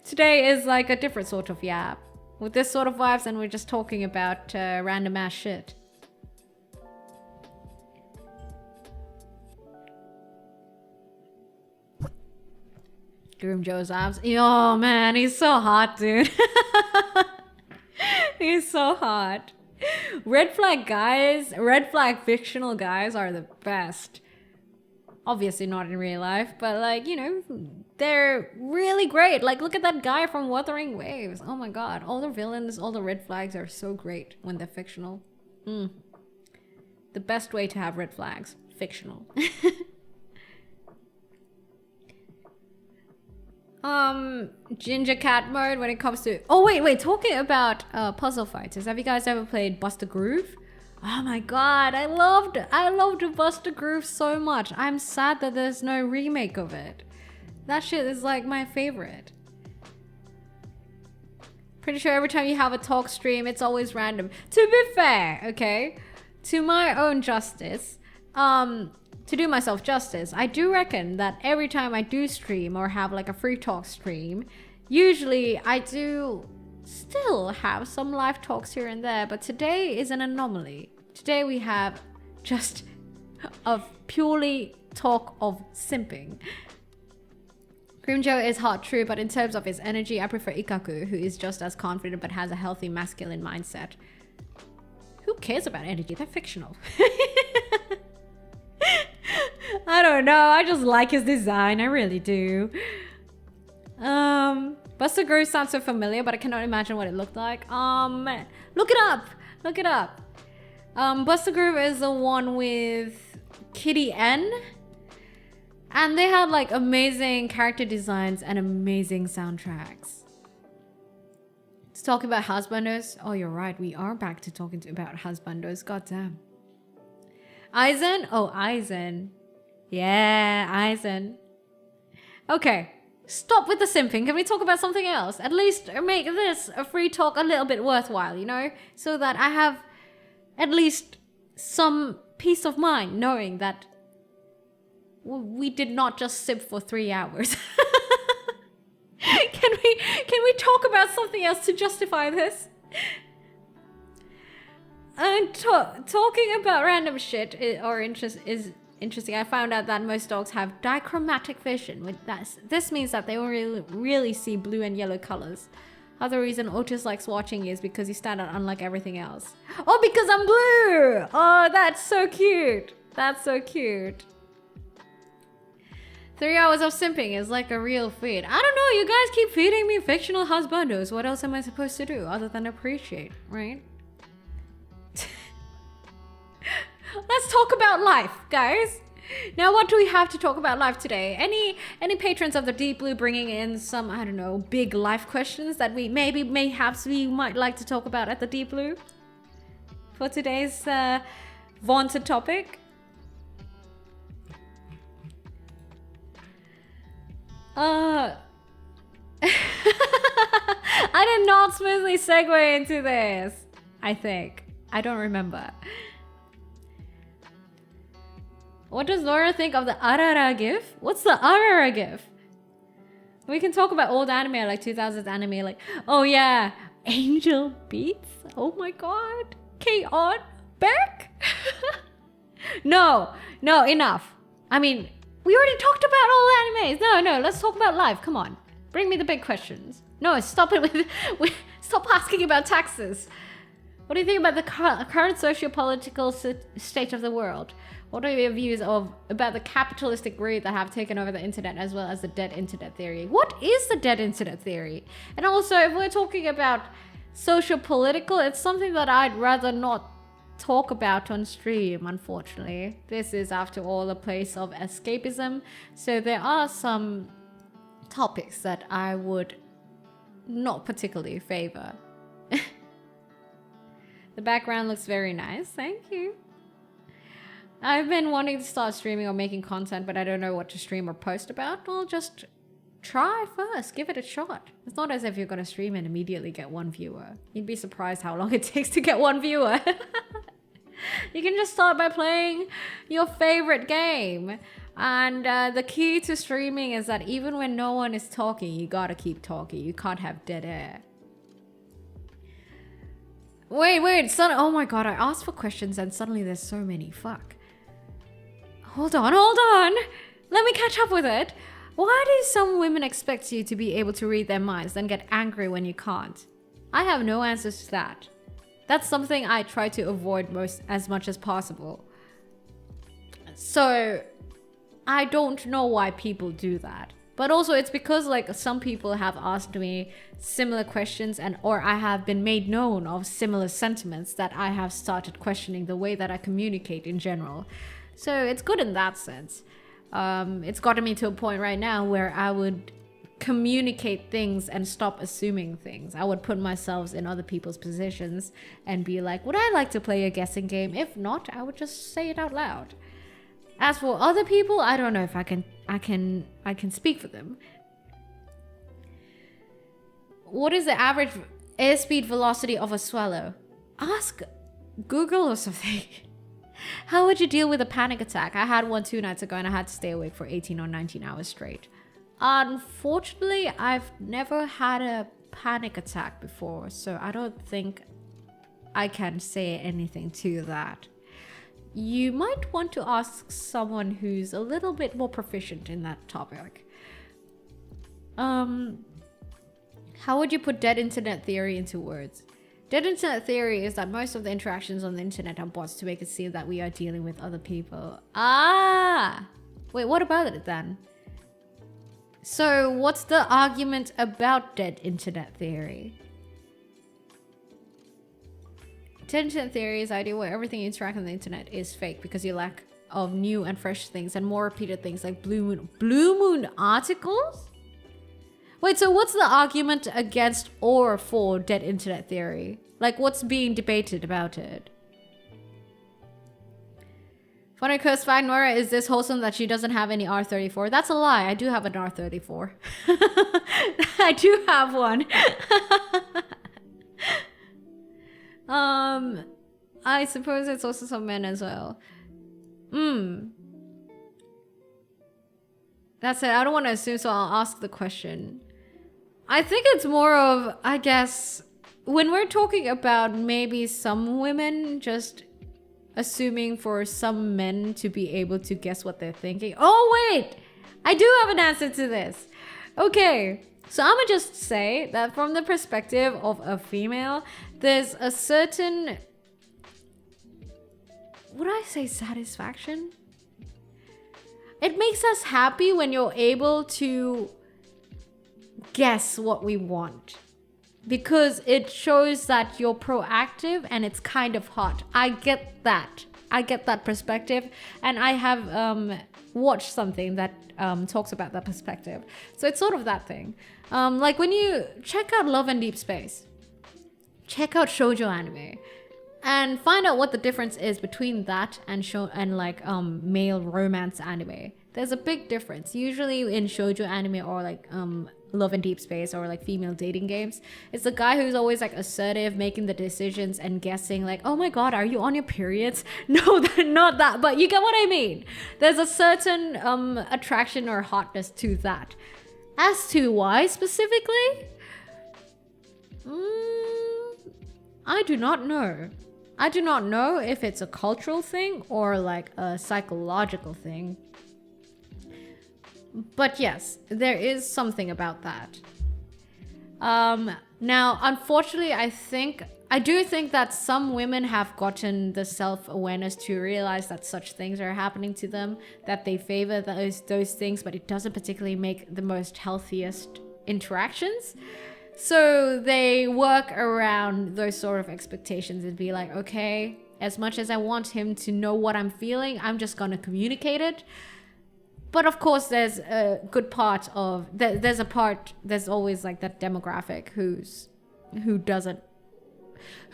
Today is like a different sort of yap. With this sort of vibes and we're just talking about random ass shit. Grim Joe's abs. Yo, man, he's so hot, dude. He's so hot. Red flag guys, red flag fictional guys are the best. Obviously not in real life, but like, you know, they're really great. Like, look at that guy from Wuthering Waves. Oh my god, all the villains, all the red flags are so great when they're fictional. The best way to have red flags, fictional. Ginger cat mode when it comes to... Oh, wait, talking about puzzle fighters. Have you guys ever played Buster Groove? Oh my god, I loved Buster Groove so much. I'm sad that there's no remake of it. That shit is like my favorite. Pretty sure every time you have a talk stream, it's always random. To be fair, okay? To my own justice, to do myself justice, I do reckon that every time I do stream or have like a free talk stream, usually I do still have some live talks here and there, but today is an anomaly. Today we have just a purely talk of simping. Grimjo is hot, true, but in terms of his energy, I prefer Ikaku, who is just as confident but has a healthy masculine mindset. Who cares about energy? They're fictional. I don't know. I just like his design. I really do. Buster Groove sounds so familiar, but I cannot imagine what it looked like. Look it up. Look it up. Buster Groove is the one with Kitty N. And they had like amazing character designs and amazing soundtracks. Let's talk about husbandos. Oh, you're right. We are back to talking about husbandos. Goddamn. Aizen? Oh, Aizen. Yeah, Aizen. Okay. Stop with the simping. Can we talk about something else? At least make this a free talk a little bit worthwhile, you know? So that I have at least some peace of mind knowing that we did not just sip for 3 hours. Can we talk about something else to justify this? And talking about random shit is interesting. I found out that most dogs have dichromatic vision. This means that they only really see blue and yellow colors. Other reason Otis likes watching is because you stand out unlike everything else. Oh, because I'm blue! Oh, that's so cute. That's so cute. 3 hours of simping is like a real feat. I don't know, you guys keep feeding me fictional husbandos. What else am I supposed to do other than appreciate, right? Let's talk about life, guys. Now, what do we have to talk about life today? Any patrons of the Deep Blue bringing in some, I don't know, big life questions that we mayhaps we might like to talk about at the Deep Blue for today's vaunted topic? I did not smoothly segue into this, I think. I don't remember. What does Noira think of the Arara gif? What's the Arara gif? We can talk about old anime, like 2000s anime, like, oh yeah, Angel Beats? Oh my god. K-On? Back? No, enough. I mean, we already talked about all animes. No, let's talk about life. Come on. Bring me the big questions. No, stop it with stop asking about taxes. What do you think about the current socio-political state of the world? What are your views about the capitalistic greed that have taken over the internet, as well as the dead internet theory? What is the dead internet theory? And also, if we're talking about socio-political, it's something that I'd rather not talk about on stream, unfortunately. This is, after all, a place of escapism, so there are some topics that I would not particularly favor. The background looks very nice, thank you. I've been wanting to start streaming or making content, but I don't know what to stream or post about. Well, just try first, give it a shot. It's not as if you're gonna stream and immediately get 1 viewer. You'd be surprised how long it takes to get 1 viewer. You can just start by playing your favorite game. And the key to streaming is that even when no one is talking, you gotta keep talking. You can't have dead air. Wait, oh my god, I asked for questions and suddenly there's so many, fuck. Hold on. Let me catch up with it. Why do some women expect you to be able to read their minds, then get angry when you can't? I have no answers to that. That's something I try to avoid as much as possible. So, I don't know why people do that. But also it's because like some people have asked me similar questions or I have been made known of similar sentiments that I have started questioning the way that I communicate in general. So it's good in that sense. It's gotten me to a point right now where I would communicate things and stop assuming things. I would put myself in other people's positions and be like, would I like to play a guessing game? If not, I would just say it out loud. As for other people, I don't know if I can speak for them. What is the average Airspeed velocity of a swallow. Ask Google or something. How would you deal with a panic attack? I had one 2 nights ago and I had to stay awake for 18 or 19 hours straight. Unfortunately, I've never had a panic attack before, so I don't think I can say anything to that. You might want to ask someone who's a little bit more proficient in that topic. How would you put dead internet theory into words? Dead internet theory is that most of the interactions on the internet are bots to make it seem that we are dealing with other people. Wait, what about it then? So what's the argument about dead internet theory? Dead internet theory is the idea where everything you interact on the internet is fake because you lack of new and fresh things and more repeated things like blue moon articles? Wait, so what's the argument against or for dead internet theory? Like, what's being debated about it? Funny curse fact, Noira is this wholesome that she doesn't have any R34. That's a lie. I do have an R34. I do have one. I suppose it's also some men as well. That's it. I don't want to assume, so I'll ask the question. I think it's more of, I guess, when we're talking about maybe some women just assuming for some men to be able to guess what they're thinking. Oh, wait! I do have an answer to this. Okay, so I'm gonna just say that from the perspective of a female, there's a certain, would I say satisfaction? It makes us happy when you're able to guess what we want, because it shows that you're proactive and it's kind of hot. I get that perspective, and I have watched something that talks about that perspective. So it's sort of that thing. Like when you check out Love and Deep Space, check out shoujo anime, and find out what the difference is between that and male romance anime. There's a big difference. Usually in shoujo anime or like Love and Deep Space or like female dating games, it's the guy who's always like assertive, making the decisions and guessing like, oh my god, are you on your periods? No, not that, but you get what I mean. There's a certain attraction or hotness to that. As to why specifically, I do not know. I do not know if it's a cultural thing or like a psychological thing. But yes, there is something about that. Now, unfortunately, I do think that some women have gotten the self-awareness to realize that such things are happening to them, that they favor those things, but it doesn't particularly make the most healthiest interactions. So they work around those sort of expectations and be like, okay, as much as I want him to know what I'm feeling, I'm just gonna communicate it. But of course, there's a good part of there's always like that demographic who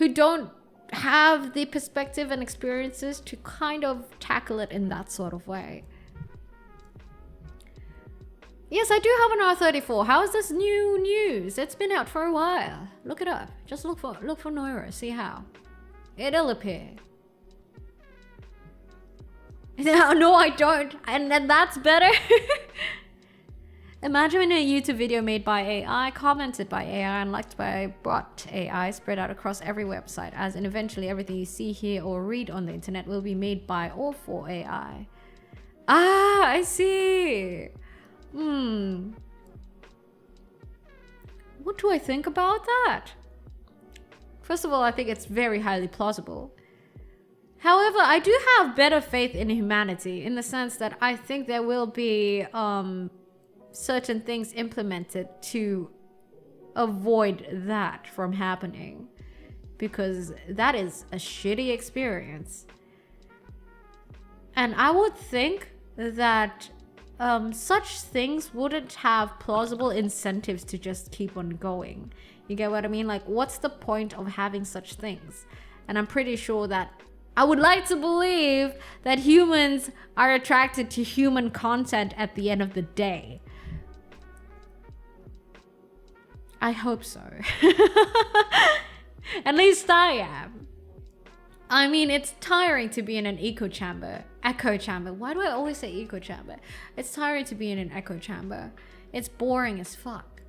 don't have the perspective and experiences to kind of tackle it in that sort of way. Yes, I do have an R34. How is this new news? It's been out for a while. Look it up. Just look for Noira. See how it'll appear. No, I don't. And then that's better. Imagine a YouTube video made by AI, commented by AI, and liked by bot AI, spread out across every website, as in eventually everything you see, hear, or read on the internet will be made by or for AI. Ah, I see. What do I think about that? First of all, I think it's very highly plausible. However, I do have better faith in humanity in the sense that I think there will be certain things implemented to avoid that from happening, because that is a shitty experience. And I would think that such things wouldn't have plausible incentives to just keep on going. You get what I mean? Like, what's the point of having such things? And I'm pretty sure that I would like to believe that humans are attracted to human content at the end of the day. I hope so. At least I am. I mean, it's tiring to be in an echo chamber. Why do I always say echo chamber? It's tiring to be in an echo chamber. It's boring as fuck.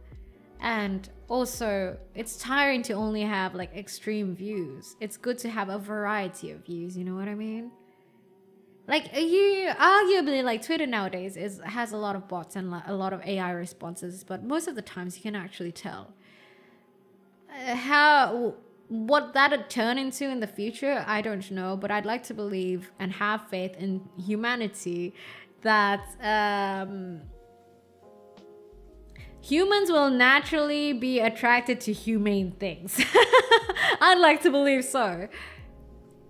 And also, it's tiring to only have like extreme views. It's good to have a variety of views, you know what I mean? Like, you arguably, like, Twitter nowadays has a lot of bots and a lot of AI responses, but most of the times you can actually tell what that'd turn into in the future. I don't know, but I'd like to believe and have faith in humanity that humans will naturally be attracted to humane things. I'd like to believe so.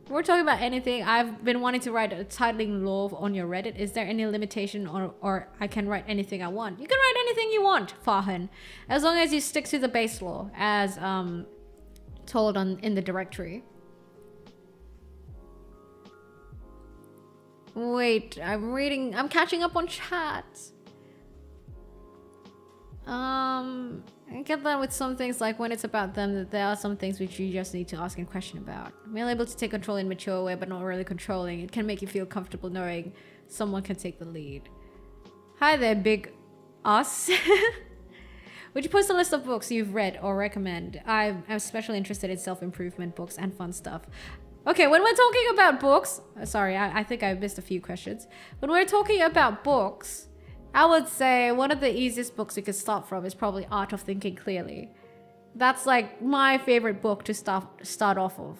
We're talking about anything. I've been wanting to write a titling law on your Reddit. Is there any limitation or I can write anything I want? You can write anything you want, Fahan, as long as you stick to the base law as told in the directory. Wait, I'm catching up on chat. I get that with some things, like when it's about them, that there are some things which you just need to ask and question about. Being able to take control in a mature way, but not really controlling, it can make you feel comfortable knowing someone can take the lead. Hi there, big us. Would you post a list of books you've read or recommend? I'm especially interested in self-improvement books and fun stuff. Okay, when we're talking about books, sorry, I think I missed a few questions. When we're talking about books, I would say one of the easiest books you could start from is probably Art of Thinking Clearly. That's like my favorite book to start off of.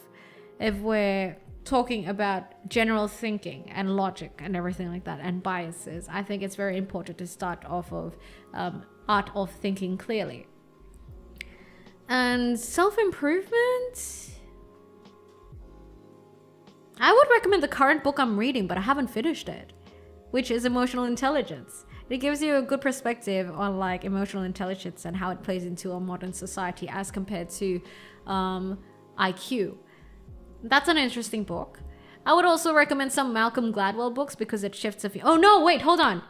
If we're talking about general thinking and logic and everything like that and biases, I think it's very important to start off of Art of Thinking Clearly. And self-improvement? I would recommend the current book I'm reading, but I haven't finished it, which is Emotional Intelligence. It gives you a good perspective on like emotional intelligence and how it plays into a modern society as compared to IQ. That's an interesting book. I would also recommend some Malcolm Gladwell books because it shifts a few. Oh no, wait, hold on.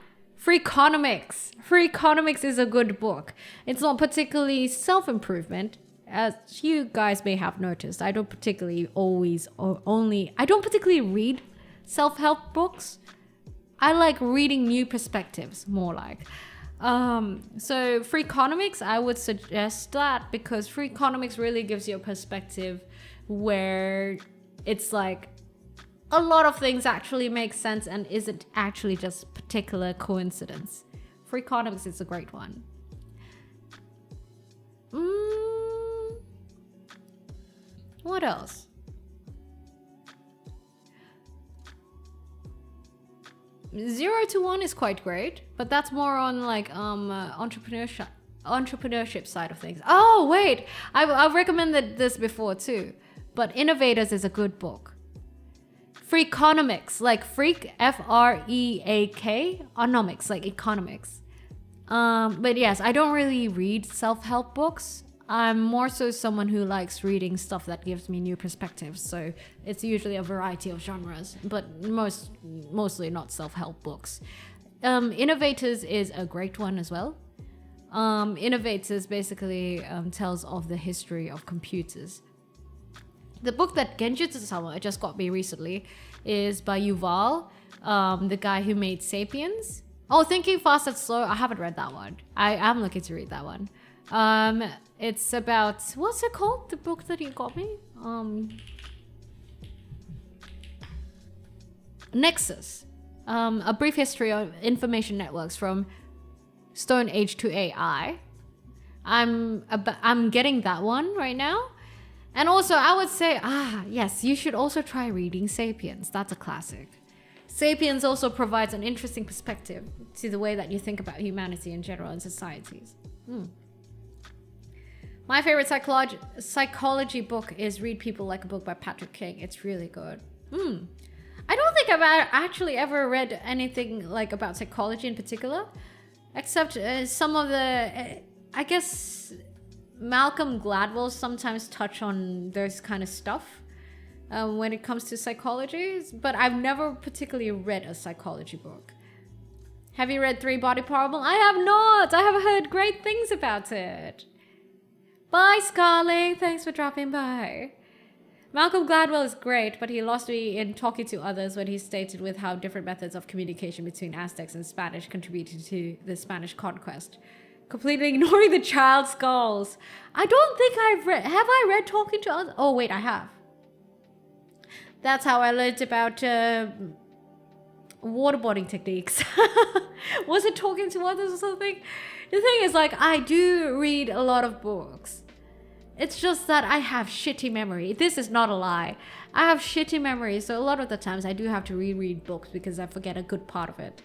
Freakonomics. Freakonomics is a good book. It's not particularly self-improvement, as you guys may have noticed. I don't particularly read self-help books. I like reading new perspectives, more like. So Freakonomics, I would suggest that because Freakonomics really gives you a perspective where it's like a lot of things actually make sense and isn't actually just particular coincidence. Freakonomics is a great one. What else? 0 to 1 is quite great, but that's more on like entrepreneurship side of things. Oh wait, I've recommended this before too, but Innovators is a good book. Freakonomics, like freak, F-R-E-A-K, onomics, like economics. But yes, I don't really read self-help books. I'm more so someone who likes reading stuff that gives me new perspectives. So it's usually a variety of genres, but mostly not self-help books. Innovators is a great one as well. Innovators basically tells of the history of computers. The book that Genjutsu-sama just got me recently is by Yuval, the guy who made Sapiens. Oh, Thinking Fast and Slow. I haven't read that one. I am looking to read that one. It's about, what's it called? The book that you got me? Nexus. A brief history of information networks from Stone Age to AI. I'm getting that one right now. And also I would say, yes, you should also try reading Sapiens. That's a classic. Sapiens also provides an interesting perspective to the way that you think about humanity in general and societies. My favorite psychology book is Read People Like a Book by Patrick King. It's really good. I don't think I've actually ever read anything like about psychology in particular, except some of the, I guess Malcolm Gladwell sometimes touch on those kind of stuff when it comes to psychology, but I've never particularly read a psychology book. Have you read Three Body Problem? I have not. I have heard great things about it. Bye, Scarling. Thanks for dropping by. Malcolm Gladwell is great, but he lost me in talking to others when he stated with how different methods of communication between Aztecs and Spanish contributed to the Spanish conquest. Completely ignoring the child skulls. I don't think I've read... Have I read Talking to Others? Oh, wait, I have. That's how I learned about waterboarding techniques. Was it Talking to Others or something? The thing is, like, I do read a lot of books. It's just that I have shitty memory. This is not a lie. I have shitty memory, so a lot of the times I do have to reread books because I forget a good part of it.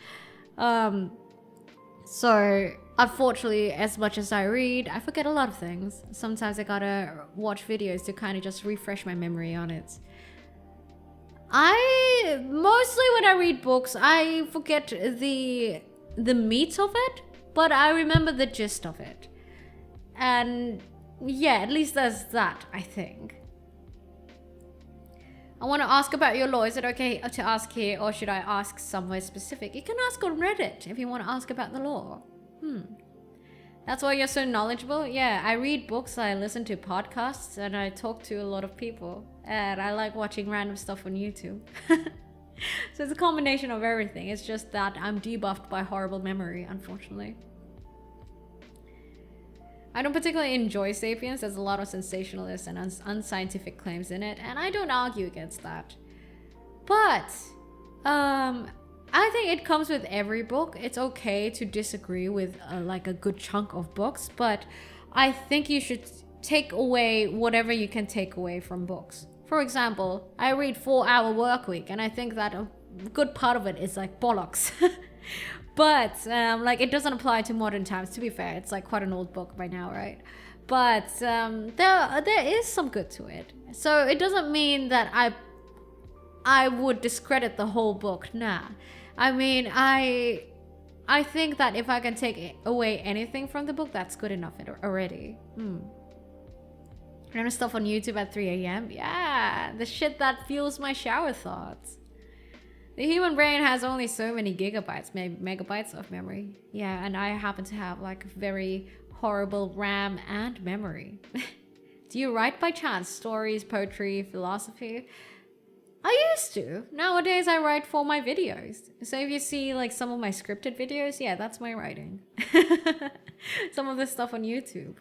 So, unfortunately, as much as I read, I forget a lot of things. Sometimes I gotta watch videos to kind of just refresh my memory on it. Mostly when I read books, I forget the meat of it, but I remember the gist of it. And yeah, at least there's that, I think. I want to ask about your law. Is it okay to ask here, or should I ask somewhere specific? You can ask on Reddit if you want to ask about the law. That's why you're so knowledgeable? Yeah, I read books, I listen to podcasts, and I talk to a lot of people. And I like watching random stuff on YouTube. So it's a combination of everything. It's just that I'm debuffed by horrible memory, unfortunately. I don't particularly enjoy Sapiens. There's a lot of sensationalist and unscientific claims in it, and I don't argue against that. But I think it comes with every book. It's okay to disagree with like a good chunk of books, but I think you should take away whatever you can take away from books. For example, I read 4-Hour Workweek, and I think that a good part of it is like bollocks. But like, it doesn't apply to modern times, to be fair. It's like quite an old book by now, right? But there is some good to it. So it doesn't mean that I would discredit the whole book. Nah. I mean, I think that if I can take away anything from the book, that's good enough already. Random stuff on YouTube at 3 a.m. Yeah, the shit that fuels my shower thoughts. The human brain has only so many gigabytes, megabytes of memory. Yeah, and I happen to have like very horrible RAM and memory. Do you write by chance? Stories, poetry, philosophy? I used to. Nowadays I write for my videos. So if you see like some of my scripted videos, yeah, that's my writing. Some of the stuff on YouTube.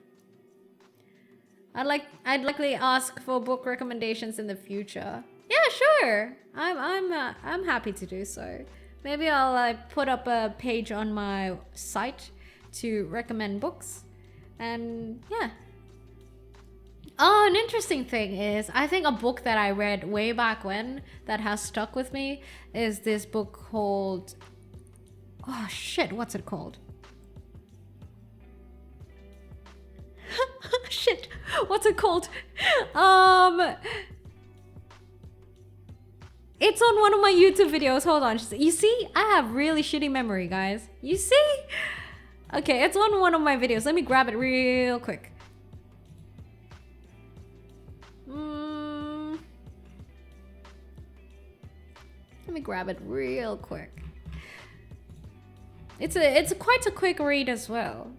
I'd likely ask for book recommendations in the future. Yeah, sure. I'm happy to do so. Maybe I'll put up a page on my site to recommend books. And yeah. Oh, an interesting thing is, I think a book that I read way back when that has stuck with me is this book called... Oh shit, what's it called? Shit, what's it called? It's on one of my YouTube videos. Hold on. You see? I have really shitty memory, guys. You see? Okay, it's on one of my videos. Let me grab it real quick. Let me grab it real quick. It's quite a quick read as well.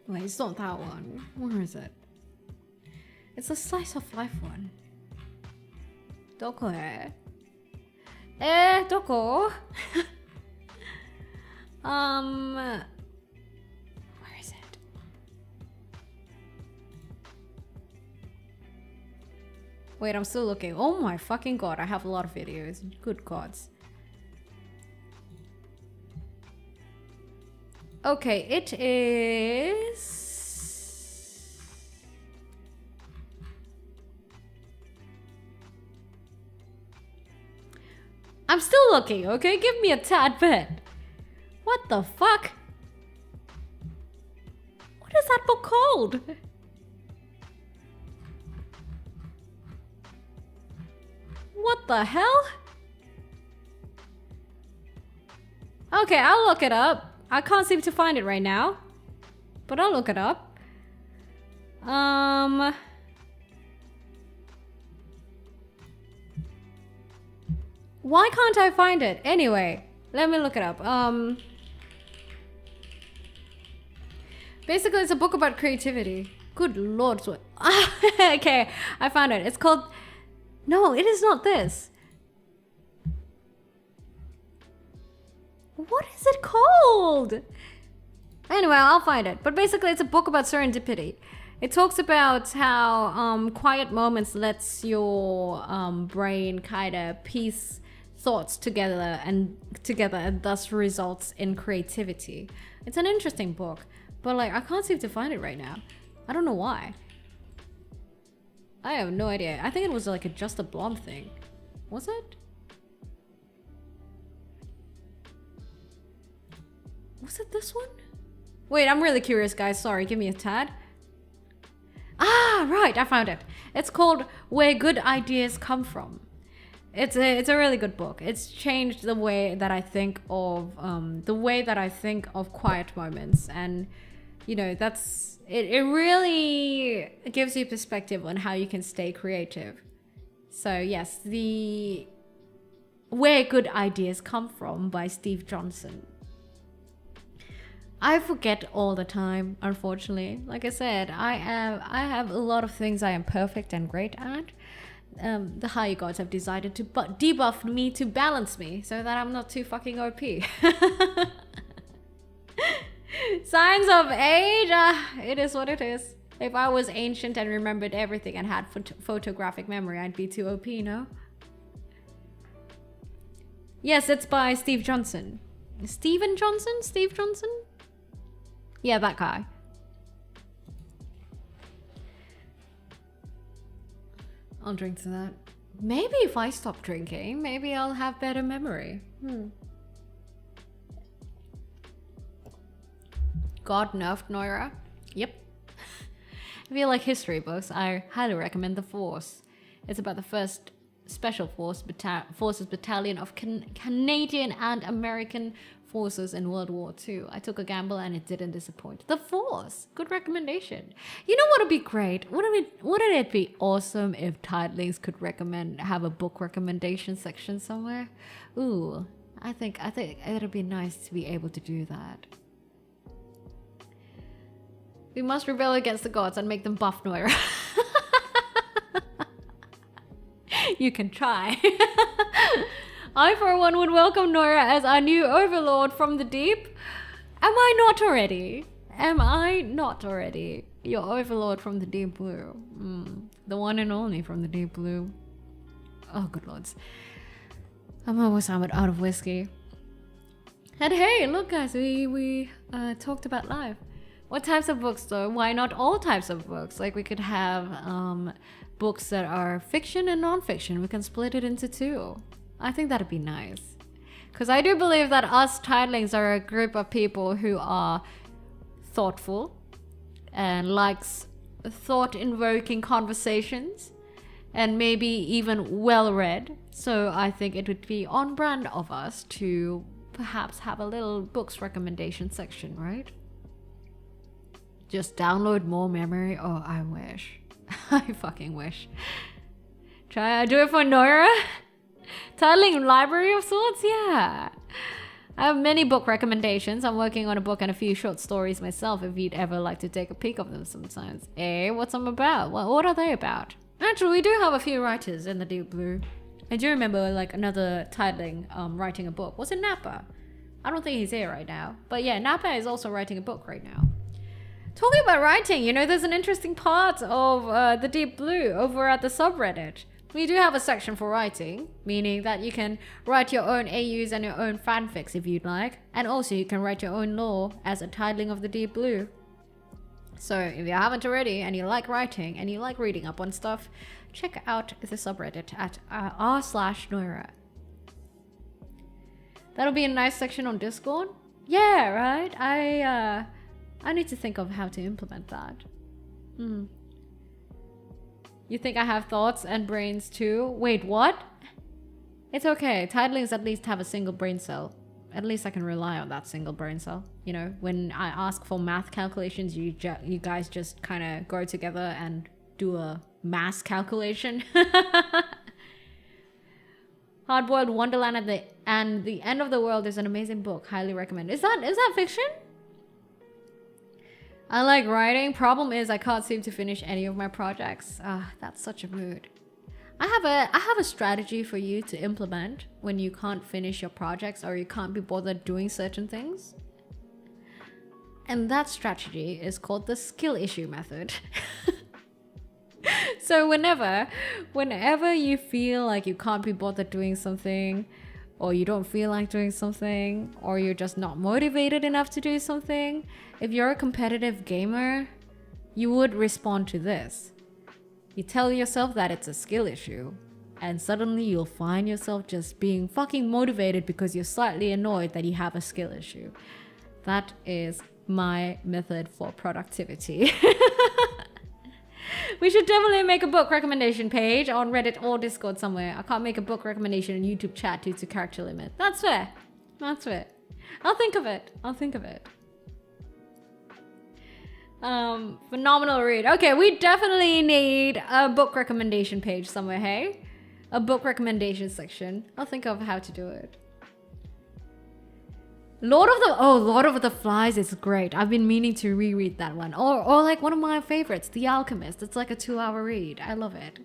Wait, it's not that one. Where is it? It's a slice of life one. Doko e? Doko? Where is it? Wait, I'm still looking. Oh my fucking god, I have a lot of videos. Good gods. Okay, it is... I'm still looking, okay? Give me a tad bit. What the fuck? What is that book called? What the hell? Okay, I'll look it up. I can't seem to find it right now, but I'll look it up. Why can't I find it? Anyway, let me look it up. Basically, it's a book about creativity. Good lord. Okay, I found it. It's called... No, it is not this. What is it called? Anyway, I'll find it. But basically, it's a book about serendipity. It talks about how quiet moments lets your brain kind of piece thoughts together and thus results in creativity. It's an interesting book, but like I can't seem to find it right now. I don't know why. I have no idea. I think it was like just a blonde thing. Was it? Was it this one? Wait, I'm really curious, guys. Sorry, give me a tad. Ah, right, I found it. It's called Where Good Ideas Come From. It's a really good book. It's changed the way that I think of quiet moments, and you know, that's it really gives you perspective on how you can stay creative. So yes, the Where Good Ideas Come From by Steve Johnson. I forget all the time, unfortunately. Like I said, I have a lot of things I am perfect and great at. The higher gods have decided to debuff me to balance me so that I'm not too fucking OP. Signs of age, it is what it is. If I was ancient and remembered everything and had photographic memory, I'd be too OP, no? Yes, it's by Steve Johnson. Steven Johnson? Steve Johnson? Yeah, that guy. I'll drink to that. Maybe if I stop drinking, maybe I'll have better memory. God nerfed Noira. Yep. If you like history books, I highly recommend The Force. It's about the first Special Forces Battalion of Canadian and American forces in World War II. I took a gamble and it didn't disappoint. The Force. Good recommendation. You know what would be great? Wouldn't it be awesome if Tidelings could have a book recommendation section somewhere? Ooh, I think it'd be nice to be able to do that. We must rebel against the gods and make them buff Noira. You can try. I, for one, would welcome Noira as our new overlord from the deep. Am I not already? Am I not already your overlord from the deep blue? The one and only from the deep blue. Oh, good lords. I'm almost out of whiskey. And hey, look guys, we talked about life. What types of books though? Why not all types of books? Like we could have books that are fiction and non-fiction. We can split it into two. I think that'd be nice. Because I do believe that us Tidelings are a group of people who are thoughtful and likes thought-invoking conversations and maybe even well-read. So I think it would be on brand of us to perhaps have a little books recommendation section, right? Just download more memory. Oh, I wish. I fucking wish. Try do it for Noira. Titling library of sorts, yeah. I have many book recommendations. I'm working on a book and a few short stories myself if you'd ever like to take a peek of them sometimes. What's them about? What are they about? Actually, we do have a few writers in the Deep Blue. I do remember like another Titling writing a book. Was it Nappa? I don't think he's here right now. But yeah, Nappa is also writing a book right now. Talking about writing, you know, there's an interesting part of the Deep Blue over at the subreddit. We do have a section for writing, meaning that you can write your own AUs and your own fanfics if you'd like. And also you can write your own lore as a Titling of the Deep Blue. So if you haven't already and you like writing and you like reading up on stuff, check out the subreddit at r/Noira. That'll be a nice section on Discord. Yeah, right? I need to think of how to implement that. You think I have thoughts and brains too? Wait, what? It's okay. Tidelings at least have a single brain cell. At least I can rely on that single brain cell. You know, when I ask for math calculations, you guys just kind of go together and do a mass calculation. Hardboiled Wonderland and the End of the World is an amazing book. Highly recommend. Is that fiction? I like writing. Problem is I can't seem to finish any of my projects. That's such a mood. I have a strategy for you to implement when you can't finish your projects or you can't be bothered doing certain things. And that strategy is called the skill issue method. So whenever you feel like you can't be bothered doing something, or you don't feel like doing something, or you're just not motivated enough to do something, if you're a competitive gamer, you would respond to this. You tell yourself that it's a skill issue, and suddenly you'll find yourself just being fucking motivated because you're slightly annoyed that you have a skill issue. That is my method for productivity. We should definitely make a book recommendation page on Reddit or Discord somewhere. I can't make a book recommendation in YouTube chat due to character limit. That's fair. That's fair. I'll think of it. Phenomenal read. Okay, we definitely need a book recommendation page somewhere, hey? A book recommendation section. I'll think of how to do it. Lord of the Flies is great. I've been meaning to reread that one. Or like one of my favorites, The Alchemist. It's like a 2-hour read. I love it.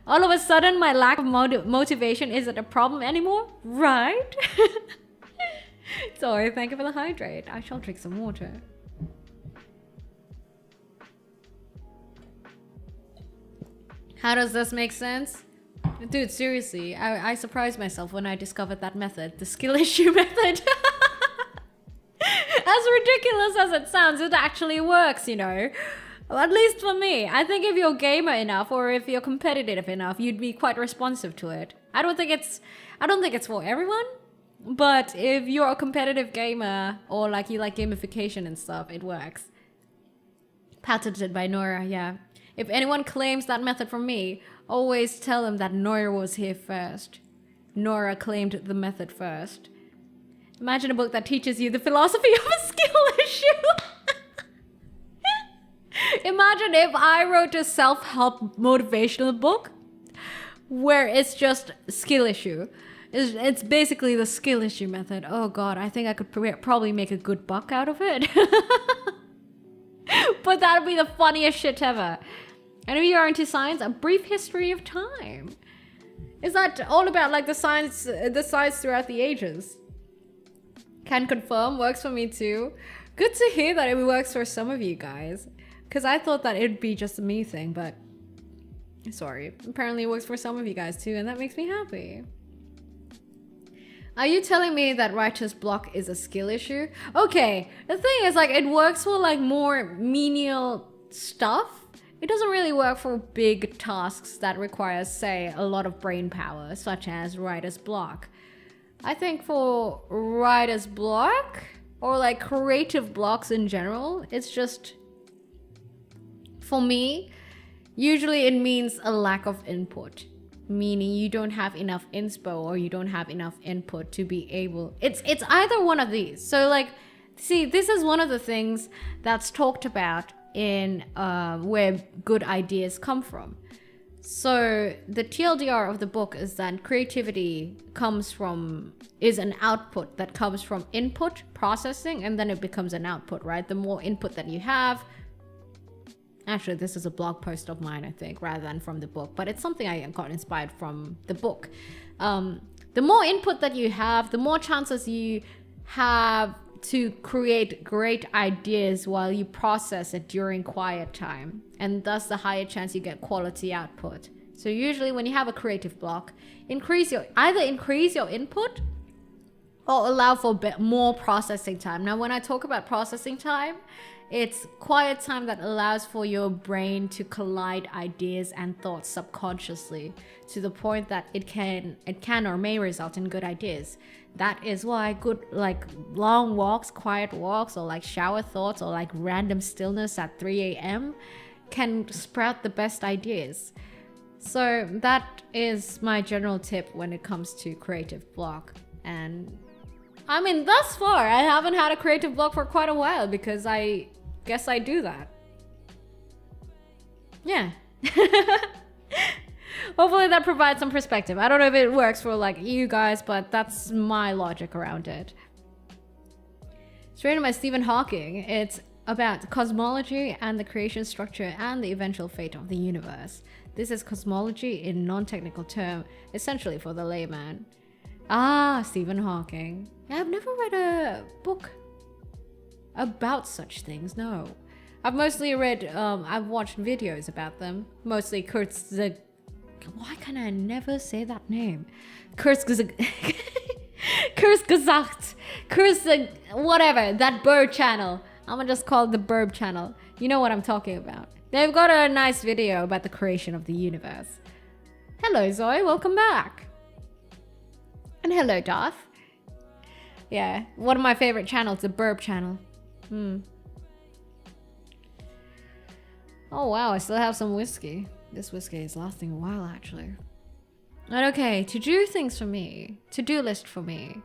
All of a sudden, my lack of motivation isn't a problem anymore, right? Sorry, thank you for the hydrate. I shall drink some water. How does this make sense? Dude, seriously, I surprised myself when I discovered that method, the skill issue method. As ridiculous as it sounds, it actually works, you know. At least for me. I think if you're gamer enough or if you're competitive enough, you'd be quite responsive to it. I don't think it's for everyone, but if you're a competitive gamer or like you like gamification and stuff, it works. Patented by Noira, yeah. If anyone claims that method from me, always tell them that Noira was here first. Noira claimed the method first. Imagine a book that teaches you the philosophy of a skill issue. Imagine if I wrote a self-help motivational book where it's just skill issue. It's basically the skill issue method. Oh God, I think I could probably make a good buck out of it. But that would be the funniest shit ever. And if you are into science, A Brief History of Time. Is that all about like the science throughout the ages? Can confirm, works for me too. Good to hear that it works for some of you guys. Because I thought that it'd be just a me thing, but sorry. Apparently it works for some of you guys too, and that makes me happy. Are you telling me that writer's block is a skill issue? Okay, the thing is like it works for like more menial stuff. It doesn't really work for big tasks that require, say, a lot of brain power, such as writer's block. I think for writer's block, or like creative blocks in general, it's just, for me, usually it means a lack of input. Meaning you don't have enough inspo or you don't have enough input to be able, it's either one of these. So like, see, this is one of the things that's talked about in where good ideas come from. So the TLDR of the book is that creativity is an output that comes from input, processing, and then it becomes an output, right? The more input that you have, actually this is a blog post of mine, I think, rather than from the book, but it's something I got inspired from the book. The more input that you have, the more chances you have to create great ideas while you process it during quiet time, and thus the higher chance you get quality output. So usually when you have a creative block, either increase your input or allow for more processing time. Now when I talk about processing time, it's quiet time that allows for your brain to collide ideas and thoughts subconsciously to the point that it can or may result in good ideas. That is why good like long walks, quiet walks, or like shower thoughts, or like random stillness at 3 a.m. can sprout the best ideas. So that is my general tip when it comes to creative block. And I mean, thus far, I haven't had a creative block for quite a while because I guess I do that. Yeah. Hopefully that provides some perspective. I don't know if it works for like you guys, but that's my logic around it. Straight to my Stephen Hawking. It's about cosmology and the creation structure and the eventual fate of the universe. This is cosmology in non-technical term, essentially for the layman. Stephen Hawking. I've never read a book about such things, no. I've mostly read, I've watched videos about them. Mostly why can I never say that name? Whatever, that bird channel. I'm gonna just call it the Burb channel. You know what I'm talking about. They've got a nice video about the creation of the universe. Hello Zoe, welcome back. And hello Darth. Yeah, one of my favorite channels, the Burb channel. Oh wow, I still have some whiskey. This whiskey is lasting a while actually. And okay, to-do things for me. To-do list for me.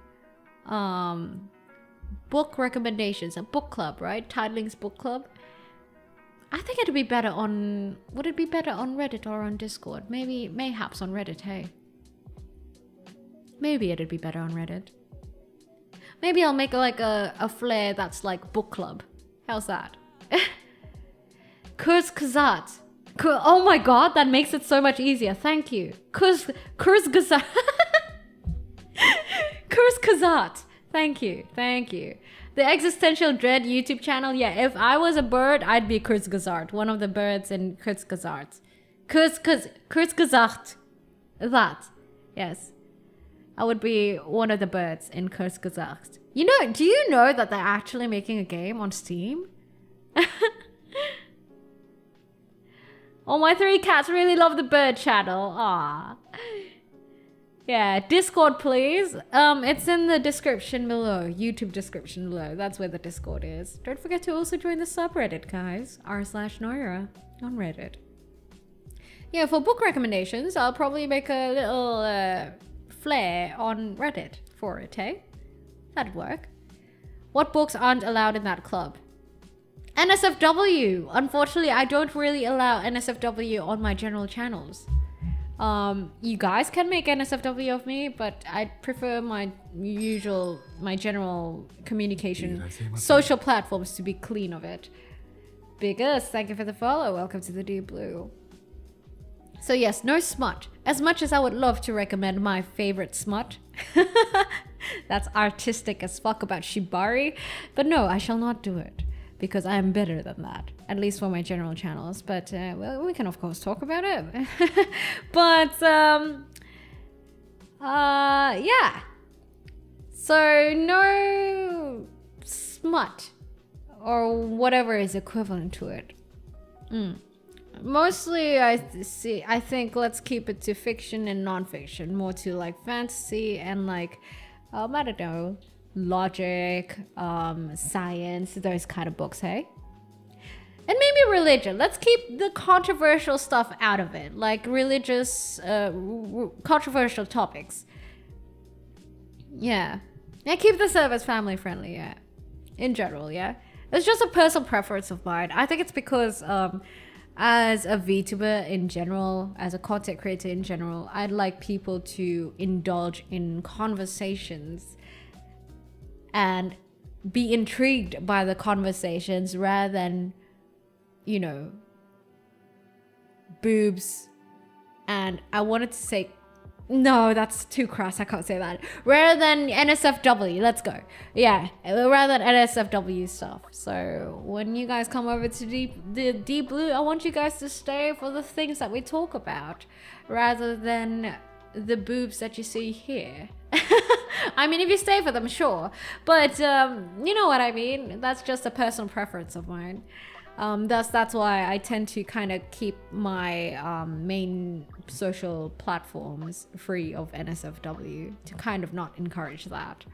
Book recommendations, a book club, right? Tidling's book club. I think it'd be better on... Would it be better on Reddit or on Discord? Mayhaps on Reddit, hey. Maybe it'd be better on Reddit. Maybe I'll make like a flare that's like book club. How's that? Kurzgesagt. Oh my god, that makes it so much easier. Thank you. Kurzgesagt. Kurzgesagt. Thank you. The Existential Dread YouTube channel. Yeah, if I was a bird, I'd be Kurzgesagt. One of the birds in Kurzgesagt. Kurzgesagt. That. Yes. I would be one of the birds in Kurzgesagt. You know, do you know that they're actually making a game on Steam? Oh, my 3 cats really love the bird channel. Aww. Yeah, Discord please. It's in the description below. YouTube description below. That's where the Discord is. Don't forget to also join the subreddit, guys. r/Noira on Reddit. Yeah, for book recommendations, I'll probably make a little flare on Reddit for it, hey? That'd work. What books aren't allowed in that club? NSFW! Unfortunately, I don't really allow NSFW on my general channels. You guys can make NSFW of me, but I prefer my general communication, social platforms to be clean of it. Biggest, thank you for the follow. Welcome to the Deep Blue. So yes, no smut. As much as I would love to recommend my favorite smut, that's artistic as fuck about Shibari, but no, I shall not do it. Because I am better than that, at least for my general channels. But well, we can of course talk about it. But yeah. So no smut or whatever is equivalent to it. Mostly, I think let's keep it to fiction and non-fiction, more to like fantasy and like I don't know. Logic, science, those kind of books, hey? And maybe religion. Let's keep the controversial stuff out of it, like religious, controversial topics. Yeah, keep the service family friendly, yeah. In general, yeah. It's just a personal preference of mine. I think it's because, as a VTuber in general, as a content creator in general, I'd like people to indulge in conversations and be intrigued by the conversations rather than, you know, boobs. And I wanted to say, no, that's too crass. I can't say that. Rather than NSFW, let's go. Yeah, rather than NSFW stuff. So when you guys come over to the Deep Blue, I want you guys to stay for the things that we talk about rather than the boobs that you see here. I mean, if you stay for them, sure. But you know what I mean? That's just a personal preference of mine. That's why I tend to kind of keep my main social platforms free of NSFW to kind of not encourage that.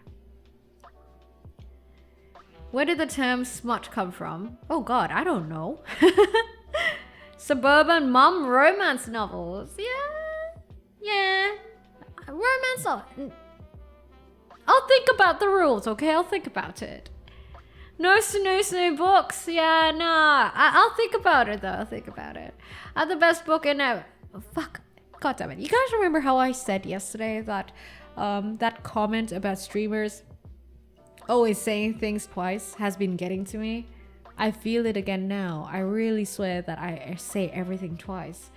Where did the term smut come from? Oh god, I don't know. Suburban mum romance novels. Yeah. Romance novels. I'll think about the rules, okay? I'll think about it. No snoo books. Yeah, nah. I'll think about it, though. I'll think about it. The best book in ever. Oh, fuck. God damn it. You guys remember how I said yesterday that that comment about streamers always saying things twice has been getting to me? I feel it again now. I really swear that I say everything twice.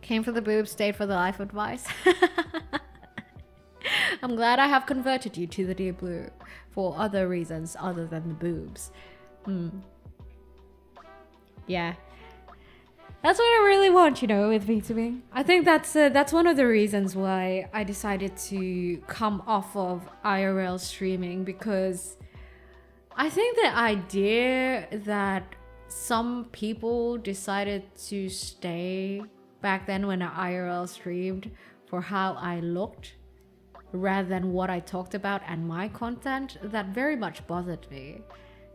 Came for the boobs, stayed for the life advice. I'm glad I have converted you to the deep blue for other reasons other than the boobs. Yeah. That's what I really want, you know, with VTubing. I think that's one of the reasons why I decided to come off of IRL streaming, because I think the idea that some people decided to stay back then when I IRL streamed for how I looked rather than what I talked about and my content, that very much bothered me.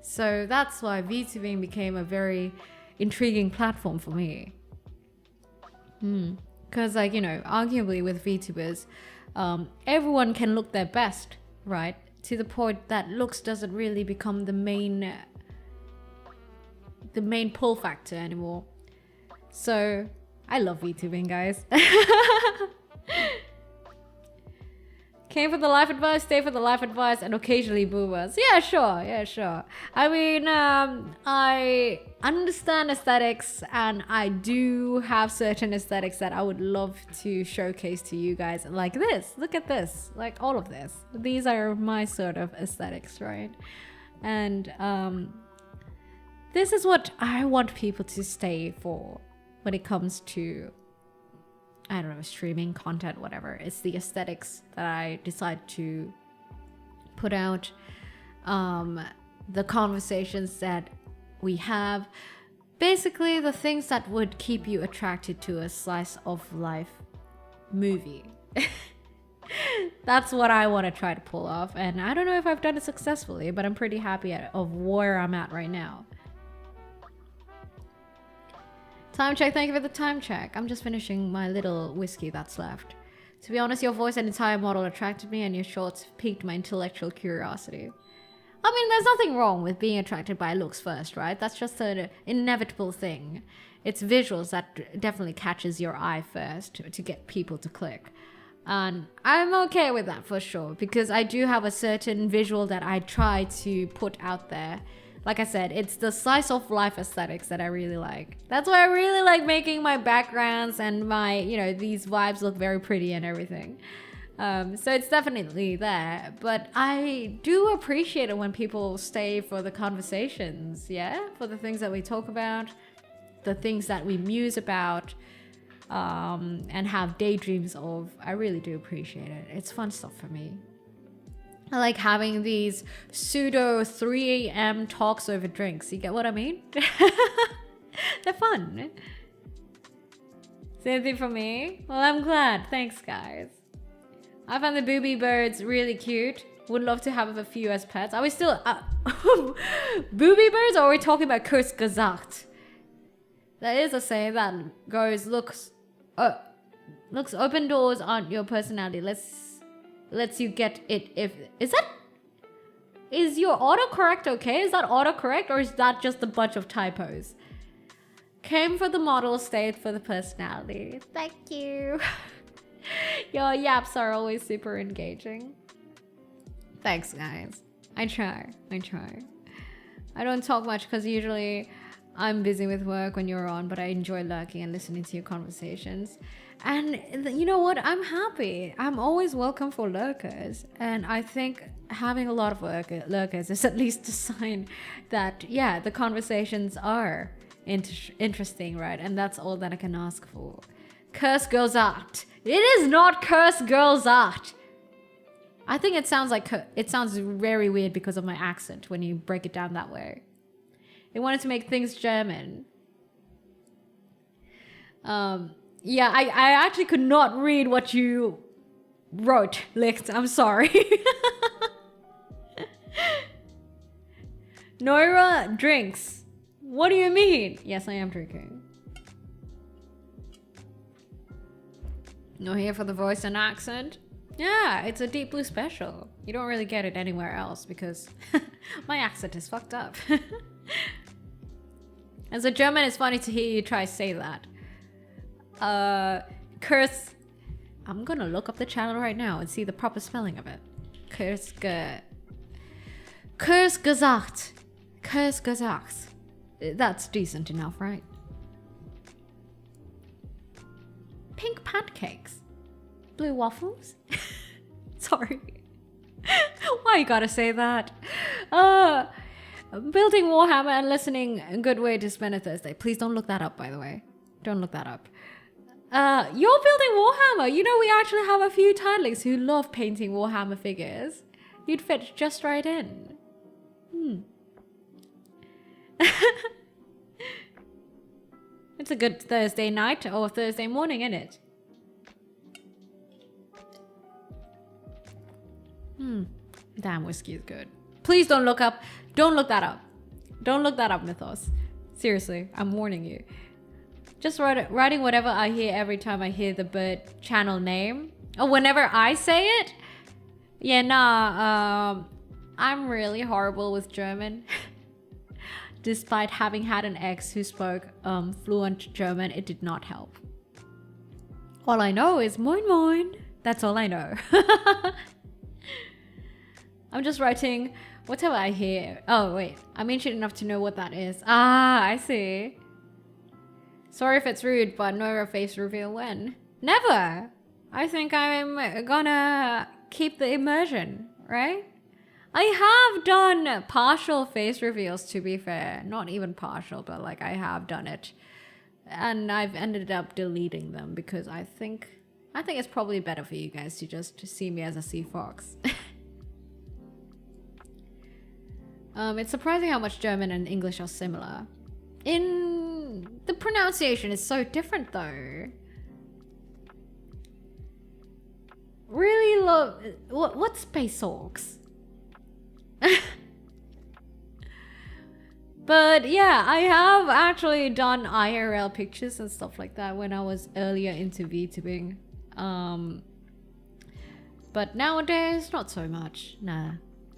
So that's why VTubing became a very intriguing platform for me. Because like, you know, arguably with VTubers, everyone can look their best, right? To the point that looks doesn't really become the main pull factor anymore. So I love VTubing, guys. Came for the life advice, stay for the life advice, and occasionally boomers. Yeah, sure. I mean, I understand aesthetics, and I do have certain aesthetics that I would love to showcase to you guys. Like this, look at this, like all of this. These are my sort of aesthetics, right? And this is what I want people to stay for when it comes to, I don't know, streaming content, whatever. It's the aesthetics that I decide to put out, the conversations that we have, basically the things that would keep you attracted to a slice of life movie. That's what I want to try to pull off, and I don't know if I've done it successfully, but I'm pretty happy of where I'm at right now. Time check, thank you for the time check. I'm just finishing my little whiskey that's left. To be honest, your voice and entire model attracted me, and your shorts piqued my intellectual curiosity. I mean, there's nothing wrong with being attracted by looks first, right? That's just an inevitable thing. It's visuals that definitely catches your eye first to get people to click. And I'm okay with that for sure, because I do have a certain visual that I try to put out there. Like I said, it's the slice of life aesthetics that I really like. That's why I really like making my backgrounds and my, you know, these vibes look very pretty and everything. So it's definitely there. But I do appreciate it when people stay for the conversations, yeah? For the things that we talk about, the things that we muse about, and have daydreams of. I really do appreciate it. It's fun stuff for me. I like having these pseudo 3 a.m. talks over drinks. You get what I mean? They're fun. Same thing for me. Well, I'm glad. Thanks, guys. I find the booby birds really cute. Would love to have a few as pets. Are we still... booby birds, or are we talking about Kurs gesagt? That is a saying that goes, looks open doors on your personality. Lets you get it if... Is your autocorrect okay? Is that autocorrect, or is that just a bunch of typos? Came for the model, stayed for the personality. Thank you. Your yaps are always super engaging. Thanks, guys. I try. I don't talk much because usually I'm busy with work when you're on, but I enjoy lurking and listening to your conversations. And you know what? I'm happy. I'm always welcome for lurkers. And I think having a lot of lurkers is at least a sign that, yeah, the conversations are interesting, right? And that's all that I can ask for. Curse Girls Art. It is not Curse Girls Art. I think it sounds like it sounds very weird because of my accent when you break it down that way. They wanted to make things German. Yeah, I actually could not read what you wrote, Licht. I'm sorry. Noira drinks. What do you mean? Yes, I am drinking. No here for the voice and accent. Yeah, it's a Deep Blue special. You don't really get it anywhere else because my accent is fucked up. As a German, it's funny to hear you try to say that. Curse. I'm gonna look up the channel right now and see the proper spelling of it. Curse gesagt. Curse Kazakhs. That's decent enough, right? Pink pancakes. Blue waffles? Sorry. Why you gotta say that? Building Warhammer and listening, a good way to spend a Thursday. Please don't look that up, by the way. Don't look that up. You're building Warhammer. You know, we actually have a few titlings who love painting Warhammer figures. You'd fit just right in. It's a good Thursday night or Thursday morning, isn't it? Damn, whiskey is good. Please don't look up. Don't look that up. Don't look that up, Mythos. Seriously, I'm warning you. Just writing whatever I hear every time I hear the bird channel name. Or whenever I say it. Yeah, nah. I'm really horrible with German. Despite having had an ex who spoke fluent German, it did not help. All I know is moin moin. That's all I know. I'm just writing whatever I hear. Oh, wait. I'm ancient enough to know what that is. Ah, I see. Sorry if it's rude, but Noira face reveal when? Never! I think I'm gonna keep the immersion, right? I have done partial face reveals, to be fair. Not even partial, but like I have done it. And I've ended up deleting them because I think it's probably better for you guys to just see me as a sea fox. It's surprising how much German and English are similar. The pronunciation is so different though. Really love... What's Space Orcs? But yeah, I have actually done IRL pictures and stuff like that when I was earlier into VTubing. But nowadays, not so much. Nah.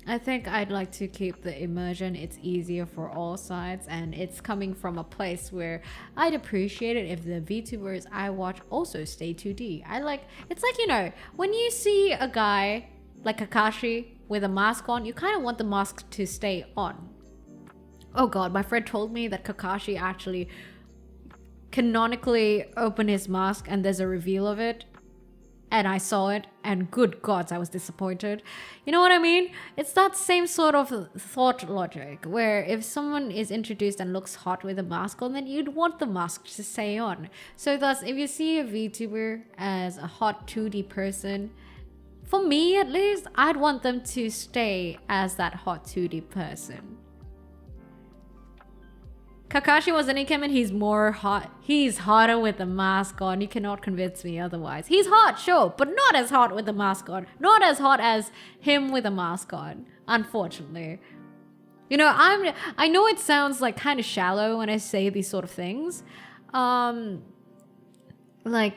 I think I'd like to keep the immersion. It's easier for all sides, and it's coming from a place where I'd appreciate it if the VTubers I watch also stay 2D. It's like, you know, when you see a guy like Kakashi with a mask on, you kind of want the mask to stay on. Oh god, my friend told me that Kakashi actually canonically opened his mask and there's a reveal of it. And I saw it, and good gods, I was disappointed. You know what I mean? It's that same sort of thought logic, where if someone is introduced and looks hot with a mask on, then you'd want the mask to stay on. So thus, if you see a VTuber as a hot 2D person, for me at least, I'd want them to stay as that hot 2D person. Kakashi was an Ikemen, he's more hot. He's hotter with the mask on. You cannot convince me otherwise. He's hot, sure, but not as hot with the mask on. Not as hot as him with a mask on, unfortunately. You know, I know it sounds like kind of shallow when I say these sort of things. Like,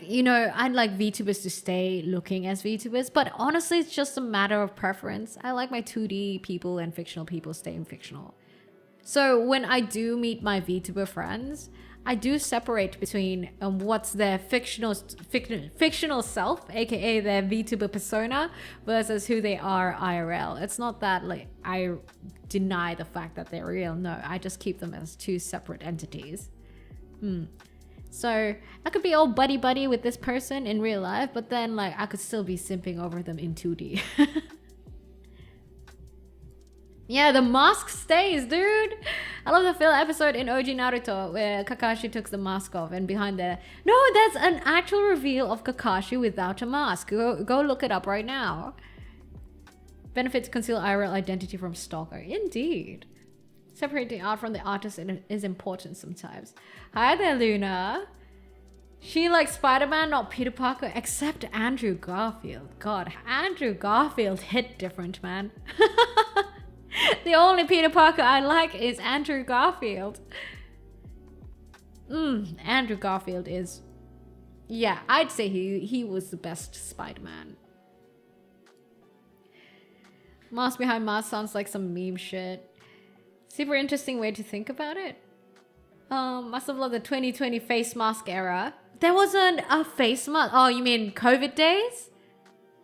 you know, I'd like VTubers to stay looking as VTubers, but honestly, it's just a matter of preference. I like my 2D people and fictional people staying fictional. So when I do meet my VTuber friends, I do separate between what's their fictional self, aka their VTuber persona, versus who they are IRL. It's not that like I deny the fact that they're real. No, I just keep them as two separate entities. So I could be all buddy with this person in real life, but then like I could still be simping over them in 2D. Yeah, the mask stays, dude. I love the filler episode in OG Naruto where Kakashi took the mask off, and behind there, no, that's an actual reveal of Kakashi without a mask. Go look it up right now. Benefit to conceal IRL identity from stalker. Indeed. Separating art from the artist is important sometimes. Hi there, Luna. She likes Spider-Man, not Peter Parker, except Andrew Garfield. God, Andrew Garfield hit different, man. The only Peter Parker I like is Andrew Garfield. Andrew Garfield is... Yeah, I'd say he was the best Spider-Man. Mask behind mask sounds like some meme shit. Super interesting way to think about it. Must have loved the 2020 face mask era. There wasn't a face mask. Oh, you mean COVID days?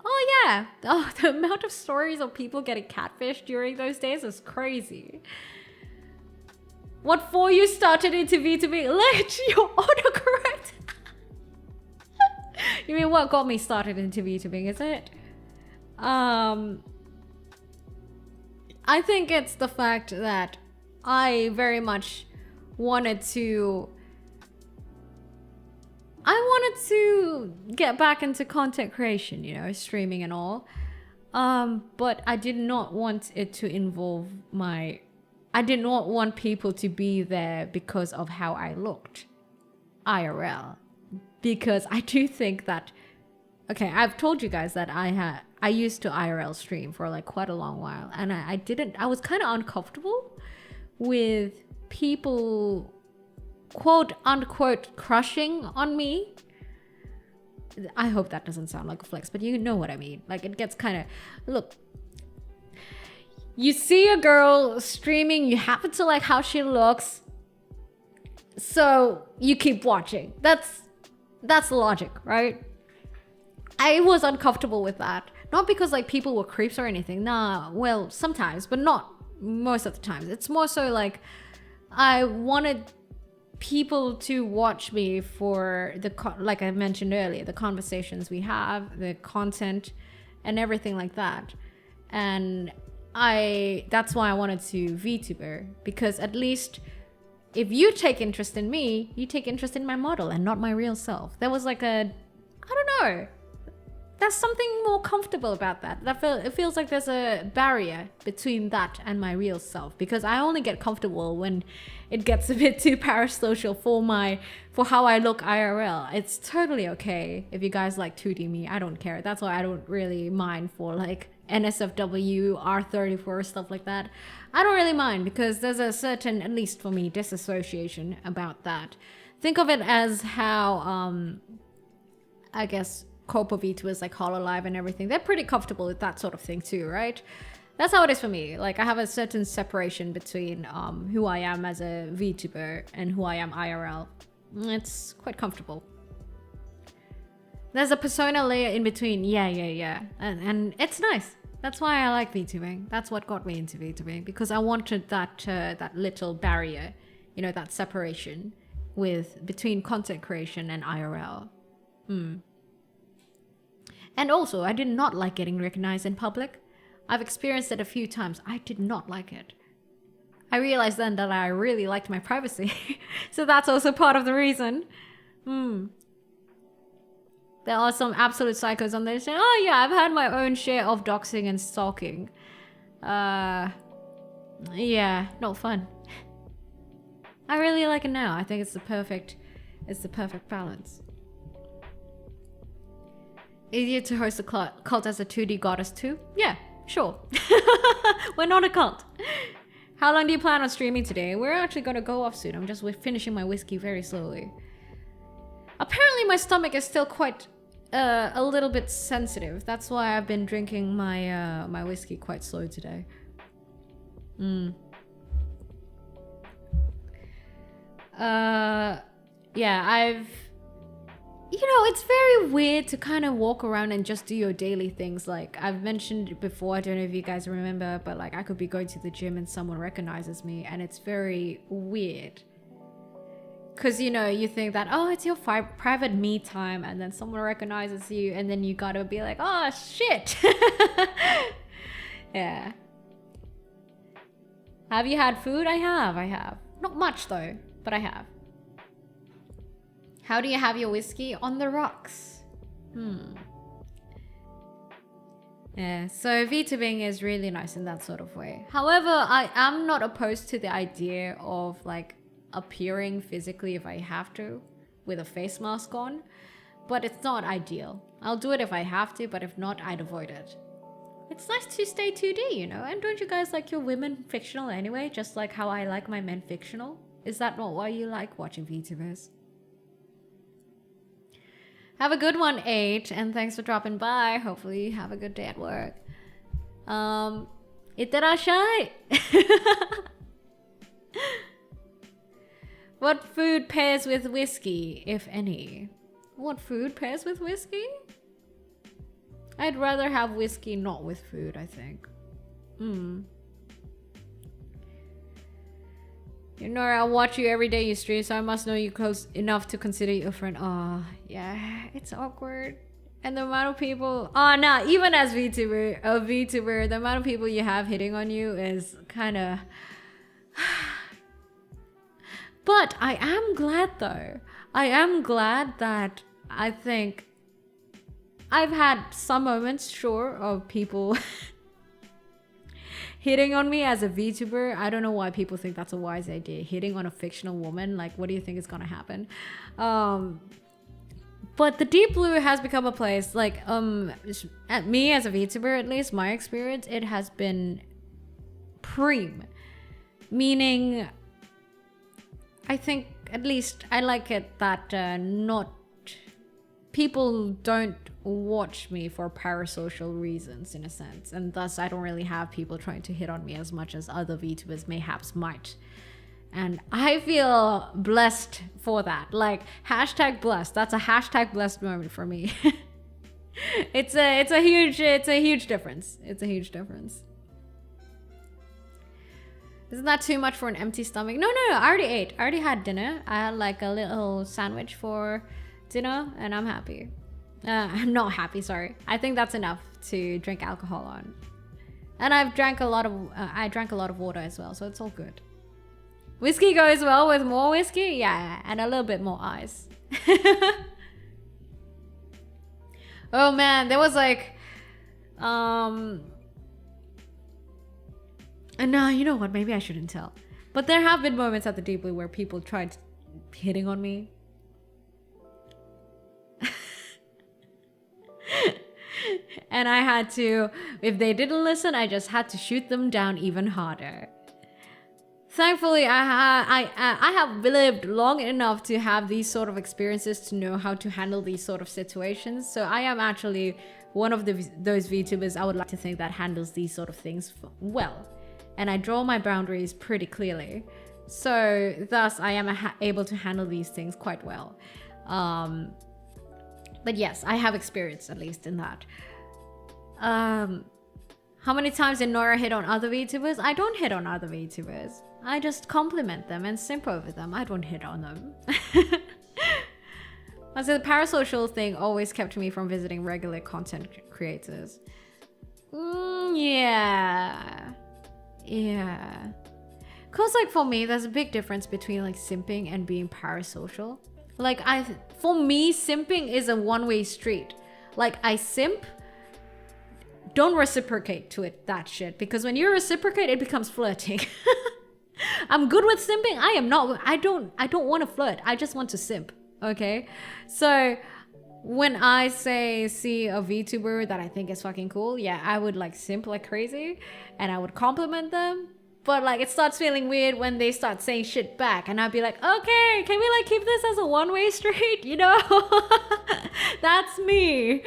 Oh yeah. Oh, the amount of stories of people getting catfished during those days is crazy. What for you started into VTubing? Lit, you're autocorrect. You mean what got me started into VTubing, is it? I think it's the fact that I very much wanted to get back into content creation, you know, streaming and all. But I did not want it to involve I did not want people to be there because of how I looked IRL. Because I do think that, okay, I've told you guys that I used to IRL stream for like quite a long while, and I was kind of uncomfortable with people quote unquote crushing on me. I hope that doesn't sound like a flex, but you know what I mean. Like, it gets kind of, look, you see a girl streaming, you happen to like how she looks, so you keep watching. That's the logic, right? I was uncomfortable with that. Not because like people were creeps or anything. Nah, well, sometimes, but not most of the times. It's more so like I wanted people to watch me for like I mentioned earlier, the conversations we have, the content, and everything like that. And that's why I wanted to VTuber, because at least if you take interest in me, you take interest in my model and not my real self. There was like I don't know. There's something more comfortable about that. It feels like there's a barrier between that and my real self, because I only get comfortable when it gets a bit too parasocial for how I look IRL. It's totally okay if you guys like 2D me. I don't care. That's why I don't really mind for like NSFW, R34, stuff like that. I don't really mind, because there's a certain, at least for me, disassociation about that. Think of it as how, I guess, Copa VTubers like Hololive and everything, they're pretty comfortable with that sort of thing too, right? That's how it is for me. Like, I have a certain separation between who I am as a VTuber and who I am IRL. It's quite comfortable. There's a persona layer in between. Yeah. And it's nice. That's why I like VTubing. That's what got me into VTubing, because I wanted that little barrier, you know, that separation between content creation and IRL. And also, I did not like getting recognized in public. I've experienced it a few times. I did not like it. I realized then that I really liked my privacy. So that's also part of the reason. There are some absolute psychos on there saying, oh yeah, I've had my own share of doxing and stalking. Yeah, not fun. I really like it now. I think it's the perfect balance. Easier to host a cult as a 2D goddess too? Yeah, sure. We're not a cult. How long do you plan on streaming today? We're actually gonna go off soon. I'm just finishing my whiskey very slowly. Apparently my stomach is still quite a little bit sensitive. That's why I've been drinking my my whiskey quite slow today. Yeah, you know, it's very weird to kind of walk around and just do your daily things. Like I've mentioned before, I don't know if you guys remember, but like I could be going to the gym and someone recognizes me, and it's very weird. Because, you know, you think that, oh, it's your private me time, and then someone recognizes you, and then you gotta be like, oh, shit. Yeah. Have you had food? I have. Not much though, but I have. How do you have your whiskey? On the rocks. Yeah, so VTubing is really nice in that sort of way. However, I am not opposed to the idea of like appearing physically if I have to with a face mask on, but it's not ideal. I'll do it if I have to, but if not, I'd avoid it. It's nice to stay 2D, you know? And don't you guys like your women fictional anyway? Just like how I like my men fictional? Is that not why you like watching VTubers? Have a good one, 8, and thanks for dropping by. Hopefully you have a good day at work. Itterashai! What food pairs with whiskey, if any? What food pairs with whiskey? I'd rather have whiskey not with food, I think. You know, I watch you every day you stream, so I must know you close enough to consider you a friend. Oh, yeah, it's awkward. And the amount of people, oh no, even as VTuber, the amount of people you have hitting on you is kind of. But I am glad though. I am glad that I think I've had some moments, sure, of people hitting on me as a VTuber. I don't know why people think that's a wise idea. Hitting on a fictional woman, like, what do you think is gonna happen? But the Deep Blue has become a place, like, at me as a VTuber, at least my experience, it has been preem. Meaning, I think, at least, I like it that not... people don't watch me for parasocial reasons, in a sense. And thus, I don't really have people trying to hit on me as much as other VTubers mayhaps might. And I feel blessed for that. Like, hashtag blessed. That's a hashtag blessed moment for me. It's a huge difference. It's a huge difference. Isn't that too much for an empty stomach? No. I already ate. I already had dinner. I had like a little sandwich for dinner, and I'm happy. I'm not happy, sorry. I think that's enough to drink alcohol on. And I drank a lot of water as well, so it's all good. Whiskey goes well with more whiskey? Yeah, and a little bit more ice. Oh man, there was like... And no, you know what? Maybe I shouldn't tell. But there have been moments at the Deep Blue where people tried hitting on me. And I had to... If they didn't listen, I just had to shoot them down even harder. Thankfully, I have lived long enough to have these sort of experiences to know how to handle these sort of situations. So I am actually one of those VTubers I would like to think that handles these sort of things well. And I draw my boundaries pretty clearly. So thus, I am able to handle these things quite well. But yes, I have experience at least in that. How many times did Noira hit on other VTubers? I don't hit on other VTubers. I just compliment them and simp over them. I don't hit on them. I said the parasocial thing always kept me from visiting regular content creators. Yeah. Cause like for me, there's a big difference between like simping and being parasocial. Like for me, simping is a one-way street. Like I simp, don't reciprocate to it, that shit. Because when you reciprocate, it becomes flirting. I'm good with simping. I don't want to flirt. I just want to simp. Okay? So when I see a VTuber that I think is fucking cool, yeah, I would like simp like crazy and I would compliment them. But like it starts feeling weird when they start saying shit back and I'd be like, okay, can we like keep this as a one-way street? You know? That's me.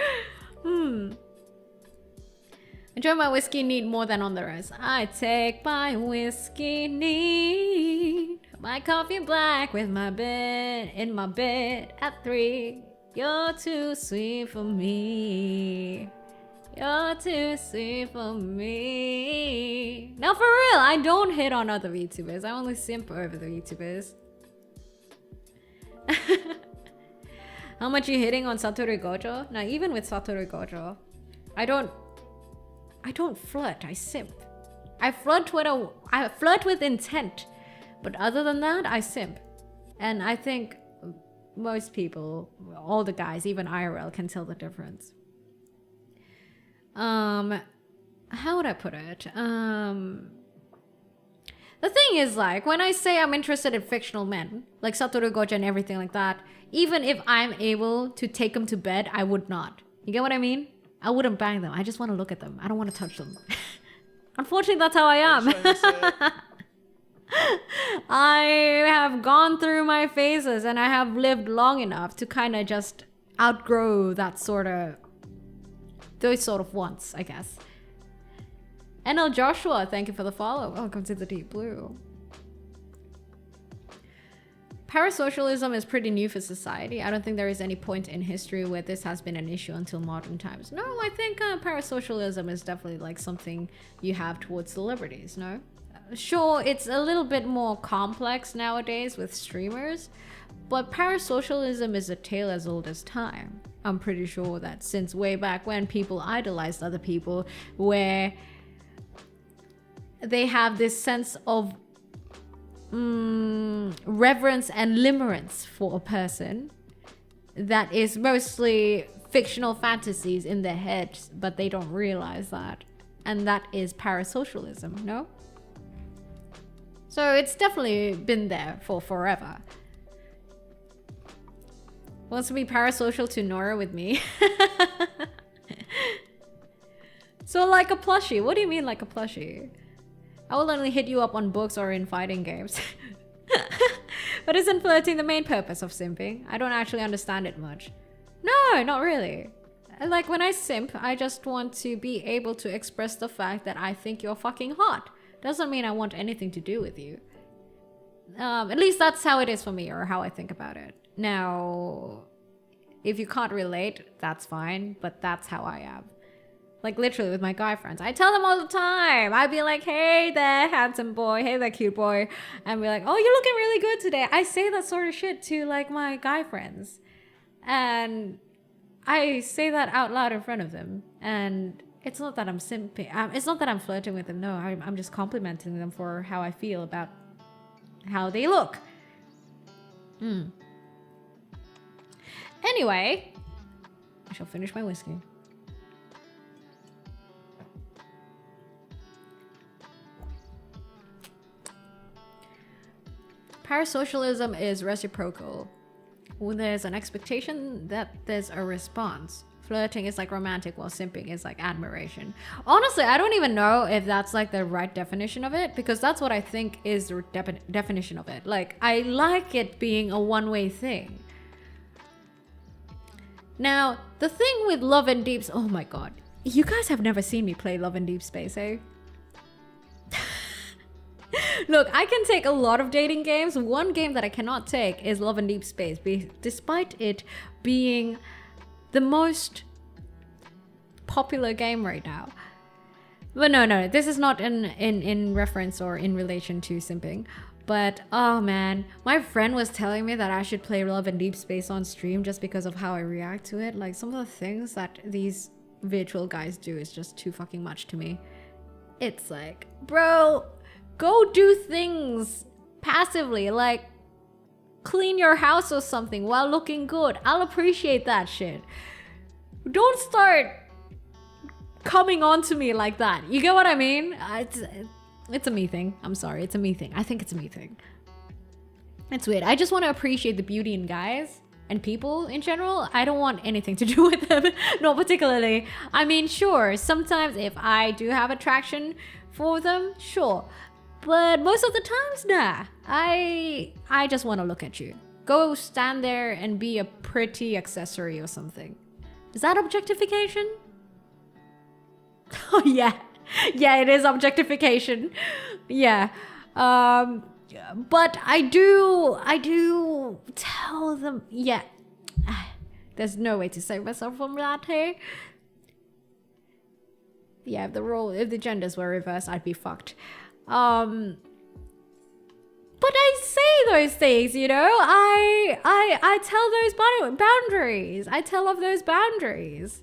Enjoy my whiskey neat more than on the rest. I take my whiskey neat, my coffee black with my bed in my bed at 3. You're too sweet for me. You're too sweet for me. Now for real, I don't hit on other VTubers. I only simp over the VTubers. How much you hitting on Satoru Gojo? Now even with Satoru Gojo, I don't flirt, I simp. I flirt with intent. But other than that, I simp. And I think most people, all the guys, even IRL, can tell the difference. How would I put it? The thing is, like, when I say I'm interested in fictional men, like Satoru Gojo and everything like that, even if I'm able to take them to bed, I would not. You get what I mean? I wouldn't bang them. I just want to look at them. I don't want to touch them. Unfortunately, that's how I am. I have gone through my phases and I have lived long enough to kind of just outgrow those sort of wants, I guess. NL Joshua, thank you for the follow. Welcome to the Deep Blue. Parasocialism is pretty new for society. I don't think there is any point in history where this has been an issue until modern times. No, I think parasocialism is definitely like something you have towards celebrities, no? Sure, it's a little bit more complex nowadays with streamers, but parasocialism is a tale as old as time. I'm pretty sure that since way back when, people idolized other people, where they have this sense of reverence and limerence for a person that is mostly fictional fantasies in their heads, but they don't realize that. And that is parasocialism, no? So it's definitely been there for forever. Wants to be parasocial to Noira with me? So like a plushie. What do you mean like a plushie? I will only hit you up on books or in fighting games. But isn't flirting the main purpose of simping? I don't actually understand it much. No, not really. Like when I simp, I just want to be able to express the fact that I think you're fucking hot. Doesn't mean I want anything to do with you. At least that's how it is for me, or how I think about it. Now, if you can't relate, that's fine, but that's how I am. Like literally with my guy friends, I tell them all the time. I'd be like, hey there, handsome boy. Hey there, cute boy. And be like, oh, you're looking really good today. I say that sort of shit to like my guy friends. And I say that out loud in front of them. And it's not that I'm simping. It's not that I'm flirting with them. No, I'm just complimenting them for how I feel about how they look. Anyway, I shall finish my whiskey. Parasocialism is reciprocal. When there's an expectation that there's a response. Flirting is like romantic, while simping is like admiration. Honestly, I don't even know if that's like the right definition of it, because that's what I think is the definition of it. Like, I like it being a one-way thing. Now, the thing with Love and Deep... Oh my god. You guys have never seen me play Love and Deep Space, eh? Look, I can take a lot of dating games. One game that I cannot take is Love and Deep Space, despite it being the most popular game right now. But no, this is not in reference or in relation to simping. But oh man, my friend was telling me that I should play Love and Deep Space on stream just because of how I react to it. Like, some of the things that these virtual guys do is just too fucking much to me. It's like, bro, go do things passively, like clean your house or something while looking good. I'll appreciate that shit. Don't start coming on to me like that. You get what I mean? It's a me thing. I'm sorry, it's a me thing. I think it's a me thing. It's weird. I just want to appreciate the beauty in guys and people in general. I don't want anything to do with them. Not particularly. I mean, sure, sometimes if I do have attraction for them, sure. But most of the times, nah. I just want to look at you. Go stand there and be a pretty accessory or something. Is that objectification? Oh yeah. Yeah, it is objectification. Yeah. But I do tell them, yeah. There's no way to save myself from that, hey? Yeah, if the genders were reversed, I'd be fucked. But I say those things, you know? I tell those boundaries. I tell of those boundaries.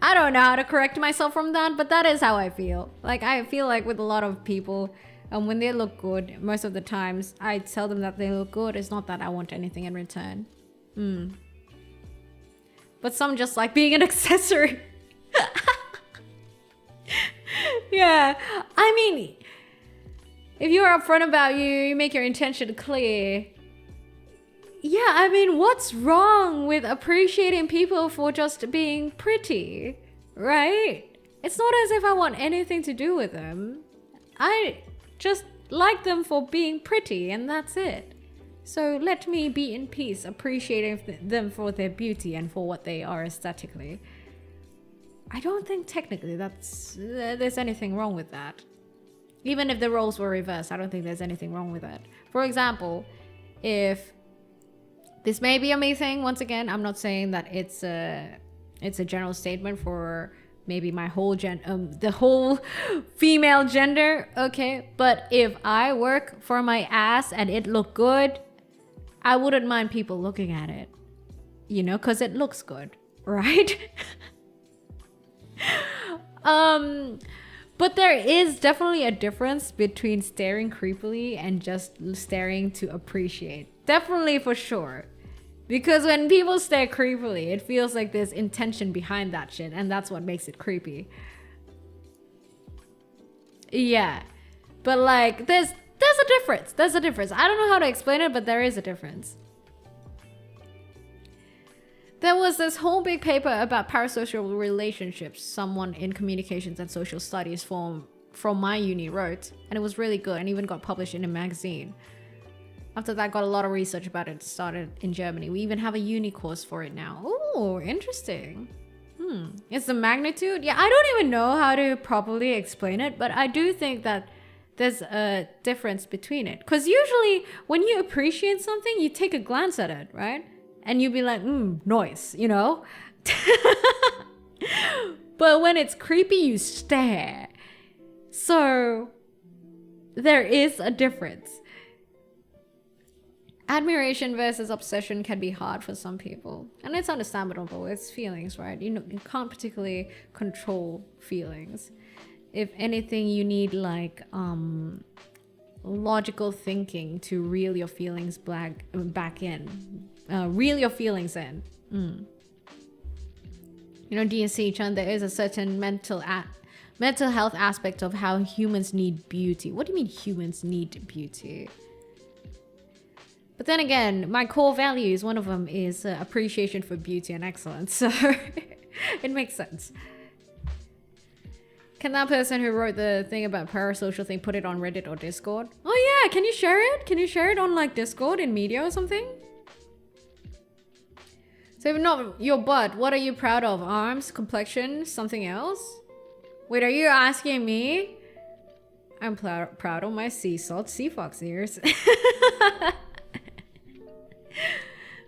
I don't know how to correct myself from that, but that is how I feel. Like, I feel like with a lot of people, when they look good, most of the times, I tell them that they look good. It's not that I want anything in return. But some just like being an accessory. Yeah, I mean, if you're upfront about you make your intention clear. Yeah, I mean, what's wrong with appreciating people for just being pretty, right? It's not as if I want anything to do with them. I just like them for being pretty, and that's it. So let me be in peace, appreciating them for their beauty and for what they are aesthetically. I don't think technically there's anything wrong with that. Even if the roles were reversed, I don't think there's anything wrong with that. For example, if this may be a me thing, once again, I'm not saying that it's a general statement for maybe my whole the whole female gender, okay? But if I work for my ass and it look good, I wouldn't mind people looking at it, you know, because it looks good, right? But there is definitely a difference between staring creepily and just staring to appreciate. Definitely, for sure. Because when people stare creepily, it feels like there's intention behind that shit, and that's what makes it creepy. Yeah. But like, there's a difference. There's a difference. I don't know how to explain it, but there is a difference. There was this whole big paper about parasocial relationships someone in communications and social studies from my uni wrote, and it was really good and even got published in a magazine. After that, got a lot of research about it. Started in Germany. We even have a uni course for it now. Oh, interesting. It's the magnitude. Yeah, I don't even know how to properly explain it, but I do think that there's a difference between it. Because usually when you appreciate something, you take a glance at it, right? And you'd be like, noise, you know? But when it's creepy, you stare. So there is a difference. Admiration versus obsession can be hard for some people. And it's understandable. It's feelings, right? You know, you can't particularly control feelings. If anything, you need like logical thinking to reel your feelings back in. Reel your feelings in. You know, DSC-chan, there is a certain mental health aspect of how humans need beauty. What do you mean humans need beauty? But then again, my core values, one of them is appreciation for beauty and excellence. So it makes sense. Can that person who wrote the thing about parasocial thing put it on Reddit or Discord? Oh yeah, can you share it? Can you share it on like Discord in media or something? So if not your butt, what are you proud of? Arms, complexion, something else? Wait, are you asking me? I'm proud of my sea salt sea fox ears.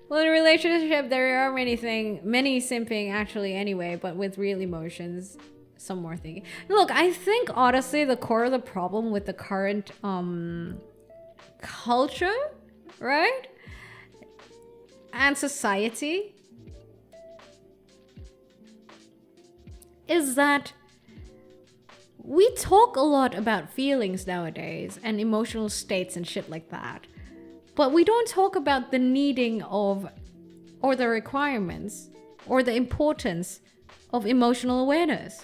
Well, in a relationship, there are many simping actually anyway, but with real emotions, some more thinking. Look, I think honestly, the core of the problem with the current culture, right? And society is that we talk a lot about feelings nowadays and emotional states and shit like that. But we don't talk about the needing of, or the requirements, or the importance of emotional awareness.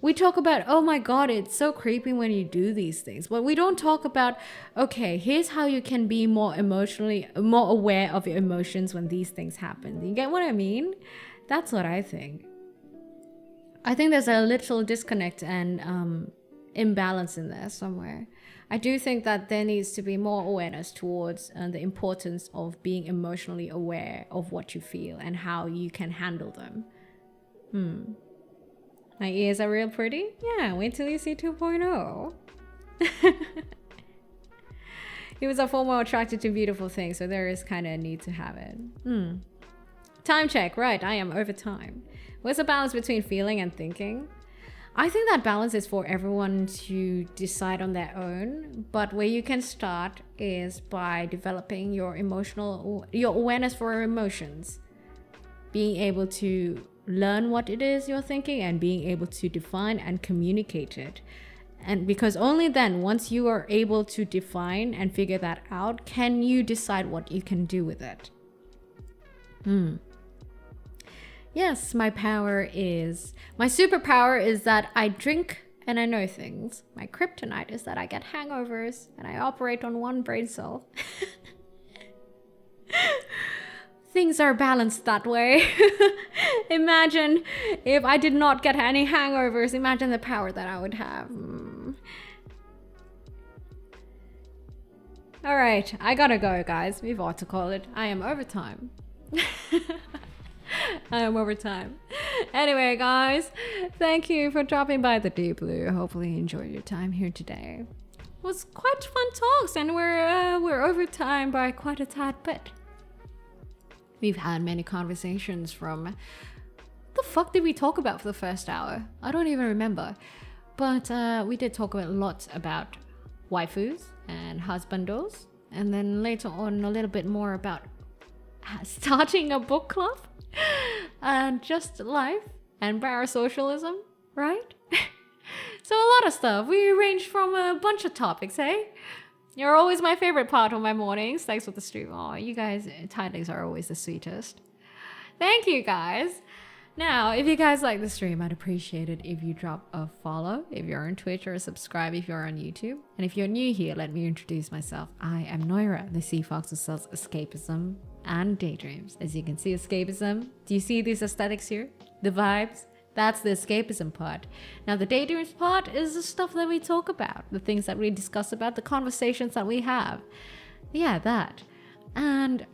We talk about, oh my god, it's so creepy when you do these things. But we don't talk about, okay, here's how you can be more aware of your emotions when these things happen. You get what I mean? That's what I think. I think there's a little disconnect and imbalance in there somewhere. I do think that there needs to be more awareness towards the importance of being emotionally aware of what you feel and how you can handle them. My ears are real pretty? Yeah, wait till you see 2.0. He was a far more attracted to beautiful things, so there is kind of a need to have it. Time check, right, I am over time. What's the balance between feeling and thinking? I think that balance is for everyone to decide on their own, but where you can start is by developing your awareness for your emotions, being able to learn what it is you're thinking and being able to define and communicate it. And because only then, once you are able to define and figure that out, can you decide what you can do with it. Yes, my superpower is that I drink and I know things. My kryptonite is that I get hangovers and I operate on one brain cell. Things are balanced that way. Imagine if I did not get any hangovers. Imagine the power that I would have. All right, I gotta go, guys. We've ought to call it. I am overtime. I am over time. Anyway, guys, thank you for dropping by the Deep Blue. Hopefully you enjoyed your time here today. It was quite fun talks, and we're over time by quite a tad bit. We've had many conversations from the fuck did we talk about for the first hour? I don't even remember. But we did talk a lot about waifus and husbandos. And then later on a little bit more about starting a book club. And just life and parasocialism, right? So a lot of stuff. We ranged from a bunch of topics, hey? You're always my favorite part of my mornings. Thanks for the stream. Oh, you guys, tidings are always the sweetest. Thank you, guys. Now, if you guys like the stream, I'd appreciate it if you drop a follow if you're on Twitch, or subscribe if you're on YouTube. And if you're new here, let me introduce myself. I am Noira, the sea fox who sells escapism and daydreams. As you can see, escapism. Do you see these aesthetics here? The vibes? That's the escapism part. Now, the daydreams part is the stuff that we talk about, the things that we discuss about, the conversations that we have. Yeah, that. And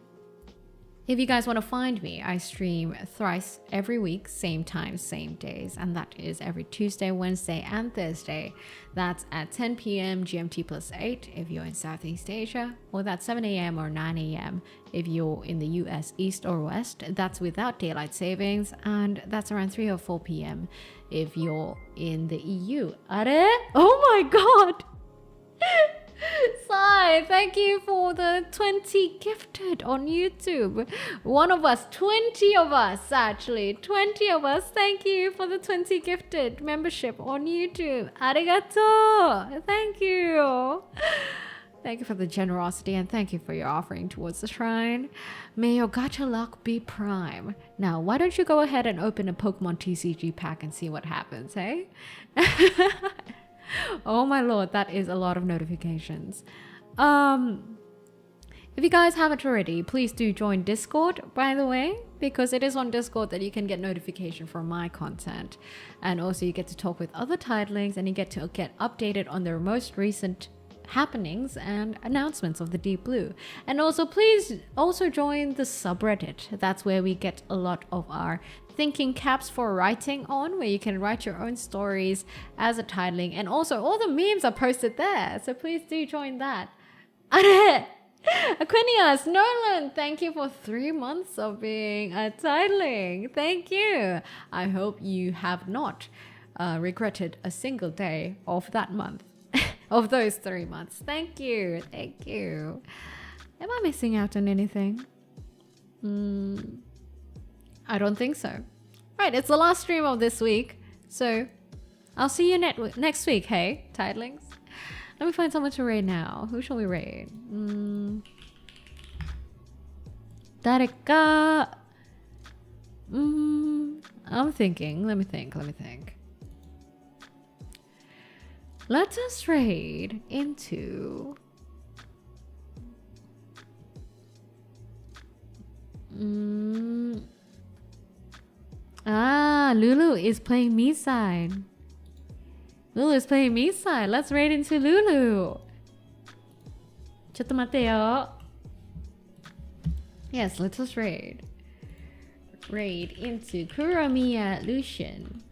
if you guys want to find me, I stream thrice every week, same time, same days, and that is every Tuesday, Wednesday, and Thursday. That's at 10 p.m. GMT plus 8 if you're in Southeast Asia, or that's 7 a.m. or 9 a.m. if you're in the US East or West. That's without daylight savings, and that's around 3 or 4 p.m. if you're in the EU. Are? Oh my god! Sai, thank you for the 20 gifted on YouTube. One of us, 20 of us actually, 20 of us. Thank you for the 20 gifted membership on YouTube. Arigato. Thank you. Thank you for the generosity, and thank you for your offering towards the shrine. May your gacha luck be prime. Now, why don't you go ahead and open a Pokemon TCG pack and see what happens, hey? Oh my lord, that is a lot of notifications. If you guys haven't already, please do join Discord, by the way, because it is on Discord that you can get notification from my content. And also you get to talk with other titlings, and you get to get updated on their most recent happenings and announcements of the Deep Blue. And also please also join the subreddit. That's where we get a lot of our thinking caps for writing on, where you can write your own stories as a titling, and also all the memes are posted there, so please do join that. Aquinius, Nolan, thank you for 3 months of being a titling. Thank you. I hope you have not regretted a single day of that month. Of those 3 months. Thank you. Thank you. Am I missing out on anything? I don't think so. Right, it's the last stream of this week. So I'll see you next week, hey, titlings. Let me find someone to raid now. Who shall we raid? Dareka. I'm thinking. Let me think. Let us raid into... Lulu is playing me side. Let's raid into Lulu. Chattomateo. Yes, let us raid. Raid into Kuramiya Lucian.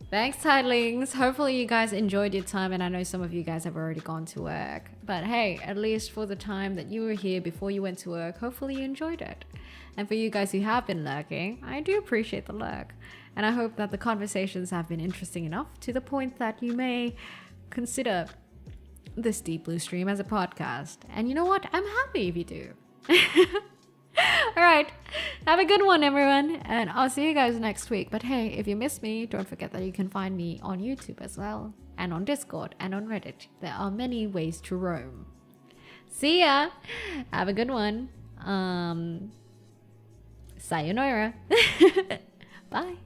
Thanks, titlings. Hopefully you guys enjoyed your time, and I know some of you guys have already gone to work. But hey, at least for the time that you were here before you went to work, hopefully you enjoyed it. And for you guys who have been lurking, I do appreciate the lurk. And I hope that the conversations have been interesting enough to the point that you may consider this Deep Blue stream as a podcast. And you know what? I'm happy if you do. Alright, have a good one, everyone, and I'll see you guys next week. But hey, if you miss me, don't forget that you can find me on YouTube as well, and on Discord, and on Reddit. There are many ways to roam. See ya! Have a good one. Sayonara. Bye.